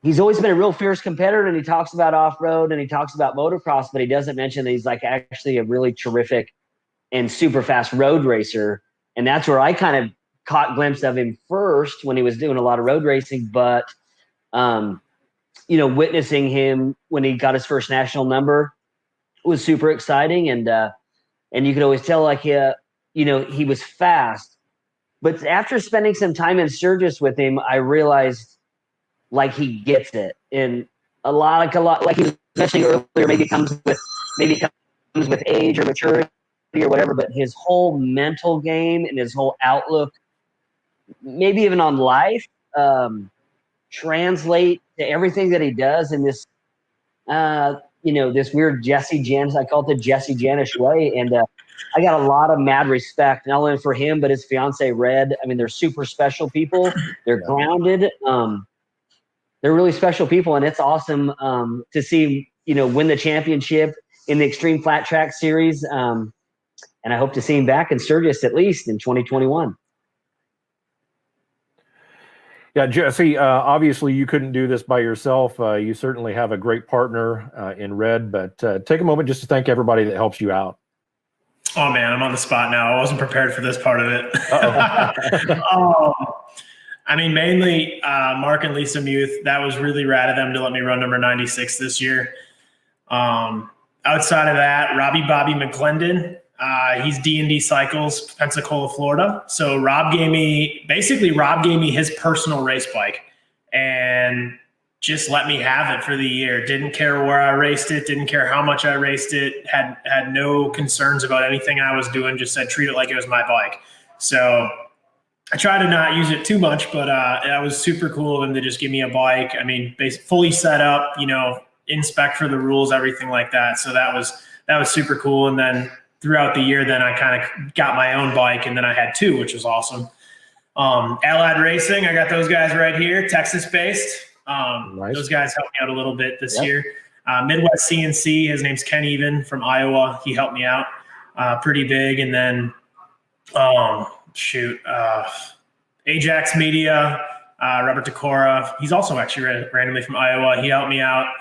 B: he's always been a real fierce competitor, and he talks about off-road and he talks about motocross, but he doesn't mention that he's like actually a really terrific and super fast road racer. And that's where I kind of caught a glimpse of him first, when he was doing a lot of road racing, but witnessing him when he got his first national number was super exciting. And you could always tell, like, he was fast. But after spending some time in Sturgis with him, I realized, like, he gets it. And a lot, like he was mentioning earlier, maybe it comes with age or maturity or whatever, but his whole mental game and his whole outlook, maybe even on life, translate to everything that he does in this, this weird Jesse Janish, I call it the Jesse Janish way. And I got a lot of mad respect, not only for him, but his fiance, Red. I mean, they're super special people. They're grounded. They're really special people. And it's awesome to see, win the championship in the Xtreem Flat Track Series. And I hope to see him back in Sturgis at least in 2021.
A: Yeah, Jesse, obviously you couldn't do this by yourself. You certainly have a great partner in Red, but take a moment just to thank everybody that helps you out.
R: Oh, man, I'm on the spot now. I wasn't prepared for this part of it. I mean, mainly Mark and Lisa Muth. That was really rad of them to let me run number 96 this year. Outside of that, Robbie Bobby McClendon. He's D&D Cycles, Pensacola, Florida. So Rob gave me his personal race bike and just let me have it for the year. Didn't care where I raced it. Didn't care how much I raced it. Had no concerns about anything I was doing. Just said, treat it like it was my bike. So I try to not use it too much, but that was super cool of him to just give me a bike. I mean, fully set up, inspect for the rules, everything like that. So that was super cool. And then throughout the year, then I kind of got my own bike, and then I had two, which was awesome. Allied Racing, I got those guys right here, Texas-based. Nice. Those guys helped me out a little bit this year. Midwest CNC, his name's Ken Even from Iowa. He helped me out pretty big. And then, Ajax Media, Robert Decora. He's also actually randomly from Iowa. He helped me out.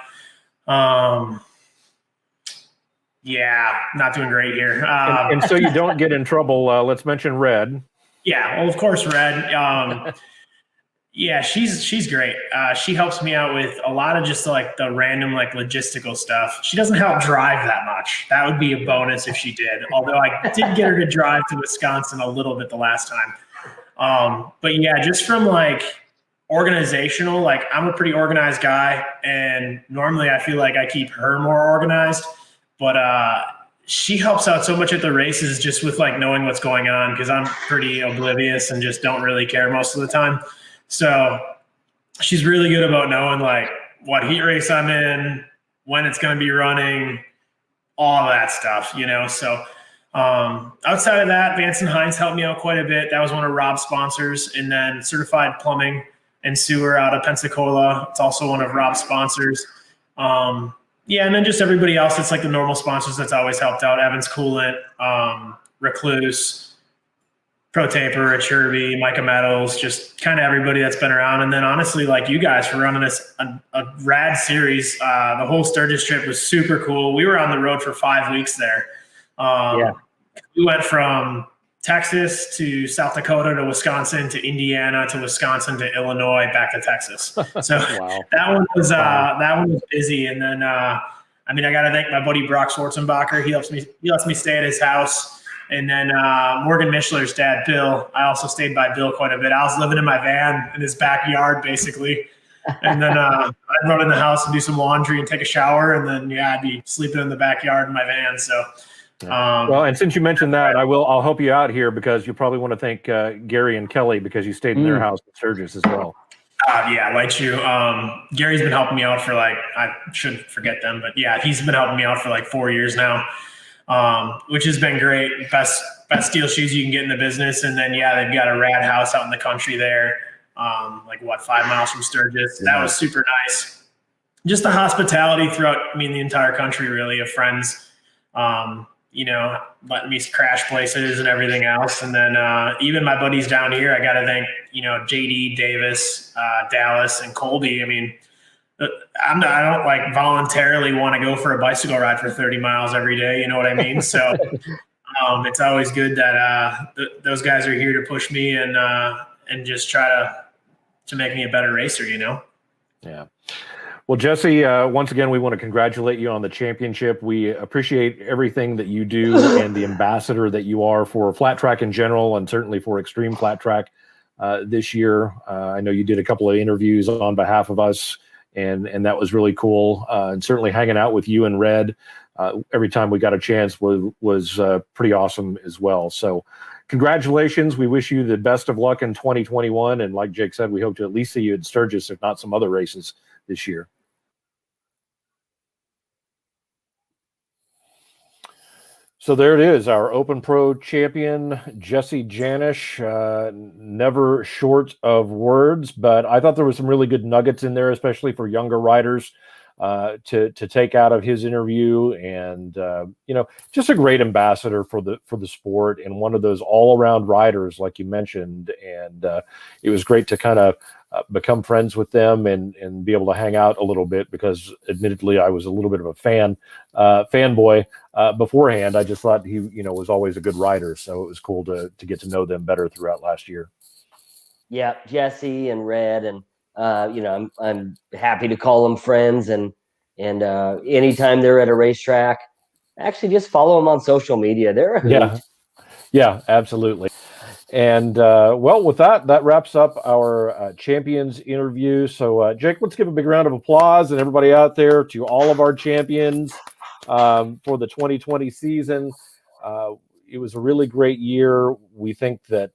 R: Yeah, not doing great here.
A: And so you don't get in trouble, let's mention Red.
R: Yeah, well, of course, Red. Yeah, she's great. She helps me out with a lot of just like the random like logistical stuff. She doesn't help drive that much. That would be a bonus if she did. Although I did get her to drive to Wisconsin a little bit the last time. But yeah, just from like organizational, like I'm a pretty organized guy, and normally I feel like I keep her more organized. But she helps out so much at the races just with like knowing what's going on, because I'm pretty oblivious and just don't really care most of the time. So she's really good about knowing like what heat race I'm in, when it's going to be running, all that stuff, you know? So outside of that, Vance and Hines helped me out quite a bit. That was one of Rob's sponsors. And then Certified Plumbing and Sewer out of Pensacola. It's also one of Rob's sponsors. Yeah, and then just everybody else that's like the normal sponsors that's always helped out. Evans Coolant, Recluse, Pro Taper, Rich Herby, Micah Metals, just kind of everybody that's been around. And then honestly, like you guys for running this a rad series. The whole Sturgis trip was super cool. We were on the road for 5 weeks there. We went from Texas to South Dakota to Wisconsin to Indiana to Wisconsin to Illinois back to Texas. So that one was busy. And then I got to thank my buddy Brock Schwarzenbacher. He lets me stay at his house. And then Morgan Mischler's dad, Bill, I also stayed by Bill quite a bit. I was living in my van in his backyard, basically. And then I'd run in the house and do some laundry and take a shower. And then, I'd be sleeping in the backyard in my van. So,
A: well, and since you mentioned that, I'll help you out here, because you probably want to thank Gary and Kelly, because you stayed in their house at Sturgis as well.
R: Yeah, like you. Gary's been helping me out for I shouldn't forget them, but yeah, he's been helping me out for 4 years now. Which has been great. Best steel shoes you can get in the business. And then, they've got a rad house out in the country there, 5 miles from Sturgis. That was super nice. Just the hospitality throughout the entire country, really, of friends, letting me crash places and everything else. And then even my buddies down here, I got to thank, JD, Davis, Dallas, and Colby. I don't voluntarily want to go for a bicycle ride for 30 miles every day. You know what I mean? So it's always good that those guys are here to push me and just try to make me a better racer,
A: Yeah. Well, Jesse, once again, we want to congratulate you on the championship. We appreciate everything that you do and the ambassador that you are for flat track in general, and certainly for Xtreem flat track this year. I know you did a couple of interviews on behalf of us, and that was really cool. And certainly hanging out with you and Red every time we got a chance was pretty awesome as well. So congratulations. We wish you the best of luck in 2021. And like Jake said, we hope to at least see you at Sturgis, if not some other races this year. So there it is, our Open Pro champion, Jesse Janish, never short of words, but I thought there was some really good nuggets in there, especially for younger riders to take out of his interview. And, just a great ambassador for the sport, and one of those all-around riders, like you mentioned. And it was great to kind of become friends with them and be able to hang out a little bit, because admittedly I was a little bit of a fanboy beforehand. I just thought he was always a good rider, so it was cool to get to know them better throughout last year.
B: Yeah, Jesse and Red, and I'm happy to call them friends, and anytime they're at a racetrack, actually just follow them on social media. They're a hoot.
A: Yeah, absolutely. And well, with that wraps up our champions interview. So Jake, let's give a big round of applause, and everybody out there, to all of our champions for the 2020 season. It was a really great year. We think and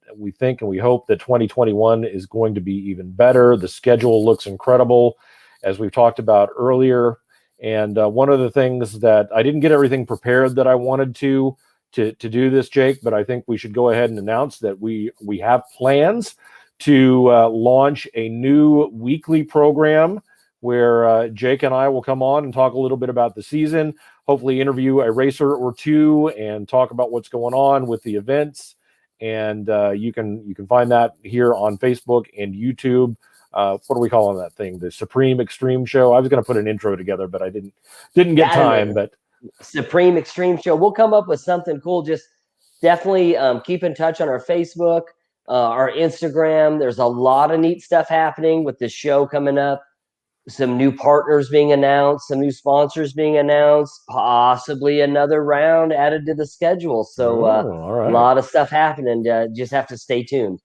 A: we hope that 2021 is going to be even better. The schedule looks incredible, as we've talked about earlier. And one of the things that I didn't get everything prepared that I wanted to do this, Jake, but I think we should go ahead and announce that we have plans to launch a new weekly program where Jake and I will come on and talk a little bit about the season, hopefully interview a racer or two, and talk about what's going on with the events. And you can find that here on Facebook and YouTube. What are we calling that thing? The Supreme Xtreem Show. I was going to put an intro together, but I didn't get time. But
B: Supreme Xtreem Show. We'll come up with something cool. Just definitely keep in touch on our Facebook, our Instagram. There's a lot of neat stuff happening with the show coming up. Some new partners being announced, some new sponsors being announced, possibly another round added to the schedule. So
A: all right.
B: a lot of stuff happening. Just have to stay tuned.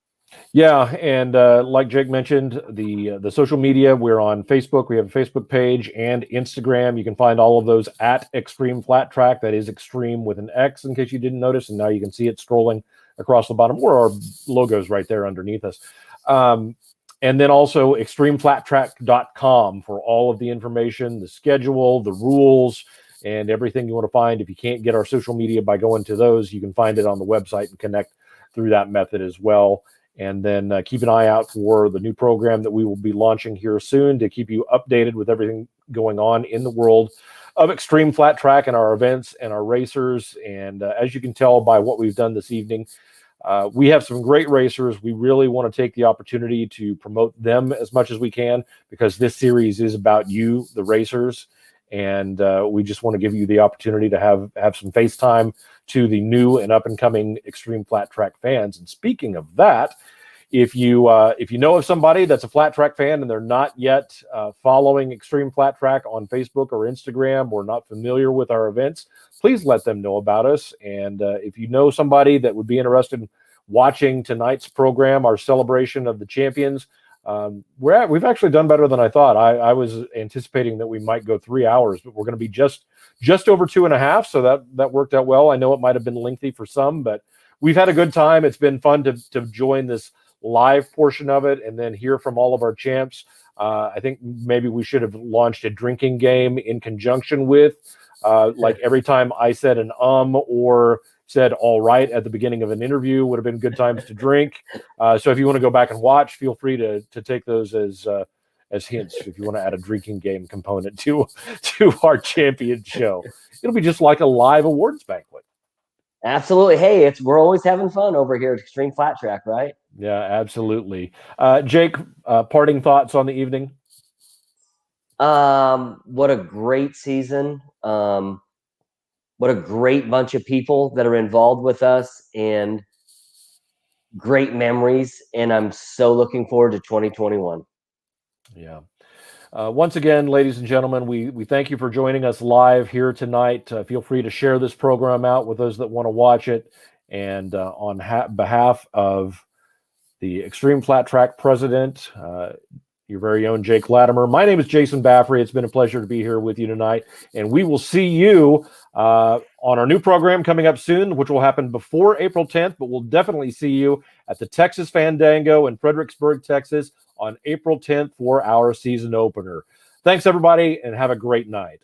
A: Yeah, and like Jake mentioned, the social media, we're on Facebook. We have a Facebook page and Instagram. You can find all of those at Xtreem Flat Track. That is Xtreem with an X, in case you didn't notice. And now you can see it scrolling across the bottom, or our logos right there underneath us. And then also xtreemflattrack.com for all of the information, the schedule, the rules, and everything you want to find. If you can't get our social media by going to those, you can find it on the website and connect through that method as well. And then keep an eye out for the new program that we will be launching here soon to keep you updated with everything going on in the world of Xtreem Flat Track and our events and our racers. And as you can tell by what we've done this evening, we have some great racers. We really want to take the opportunity to promote them as much as we can, because this series is about you, the racers. And we just want to give you the opportunity to have some FaceTime to the new and up and coming Xtreem Flat Track fans. And speaking of that, if you know of somebody that's a flat track fan and they're not yet following Xtreem Flat Track on Facebook or Instagram, or not familiar with our events, please let them know about us. And if you know somebody that would be interested in watching tonight's program, our celebration of the champions, we've actually done better than I thought. I was anticipating that we might go 3 hours, but we're going to be just over 2.5. So that worked out well. I know it might have been lengthy for some, but we've had a good time. It's been fun to join this live portion of it and then hear from all of our champs. I think maybe we should have launched a drinking game in conjunction with, like every time I said an or said all right at the beginning of an interview would have been good times to drink. So if you want to go back and watch, feel free to take those as hints if you want to add a drinking game component to our champion show. It'll be just like a live awards banquet.
B: Absolutely. Hey, we're always having fun over here at Xtreem Flat Track, right?
A: Yeah, absolutely. Jake, parting thoughts on the evening?
B: What a great season. What a great bunch of people that are involved with us, and great memories. And I'm so looking forward to 2021.
A: Yeah. Once again, ladies and gentlemen, we thank you for joining us live here tonight. Feel free to share this program out with those that want to watch it. And on behalf of the Xtreem Flat Track president, your very own Jake Latimer, my name is Jason Baffrey. It's been a pleasure to be here with you tonight. And we will see you on our new program coming up soon, which will happen before April 10th, but we'll definitely see you at the Texas Fandango in Fredericksburg, Texas on April 10th for our season opener. Thanks, everybody, and have a great night.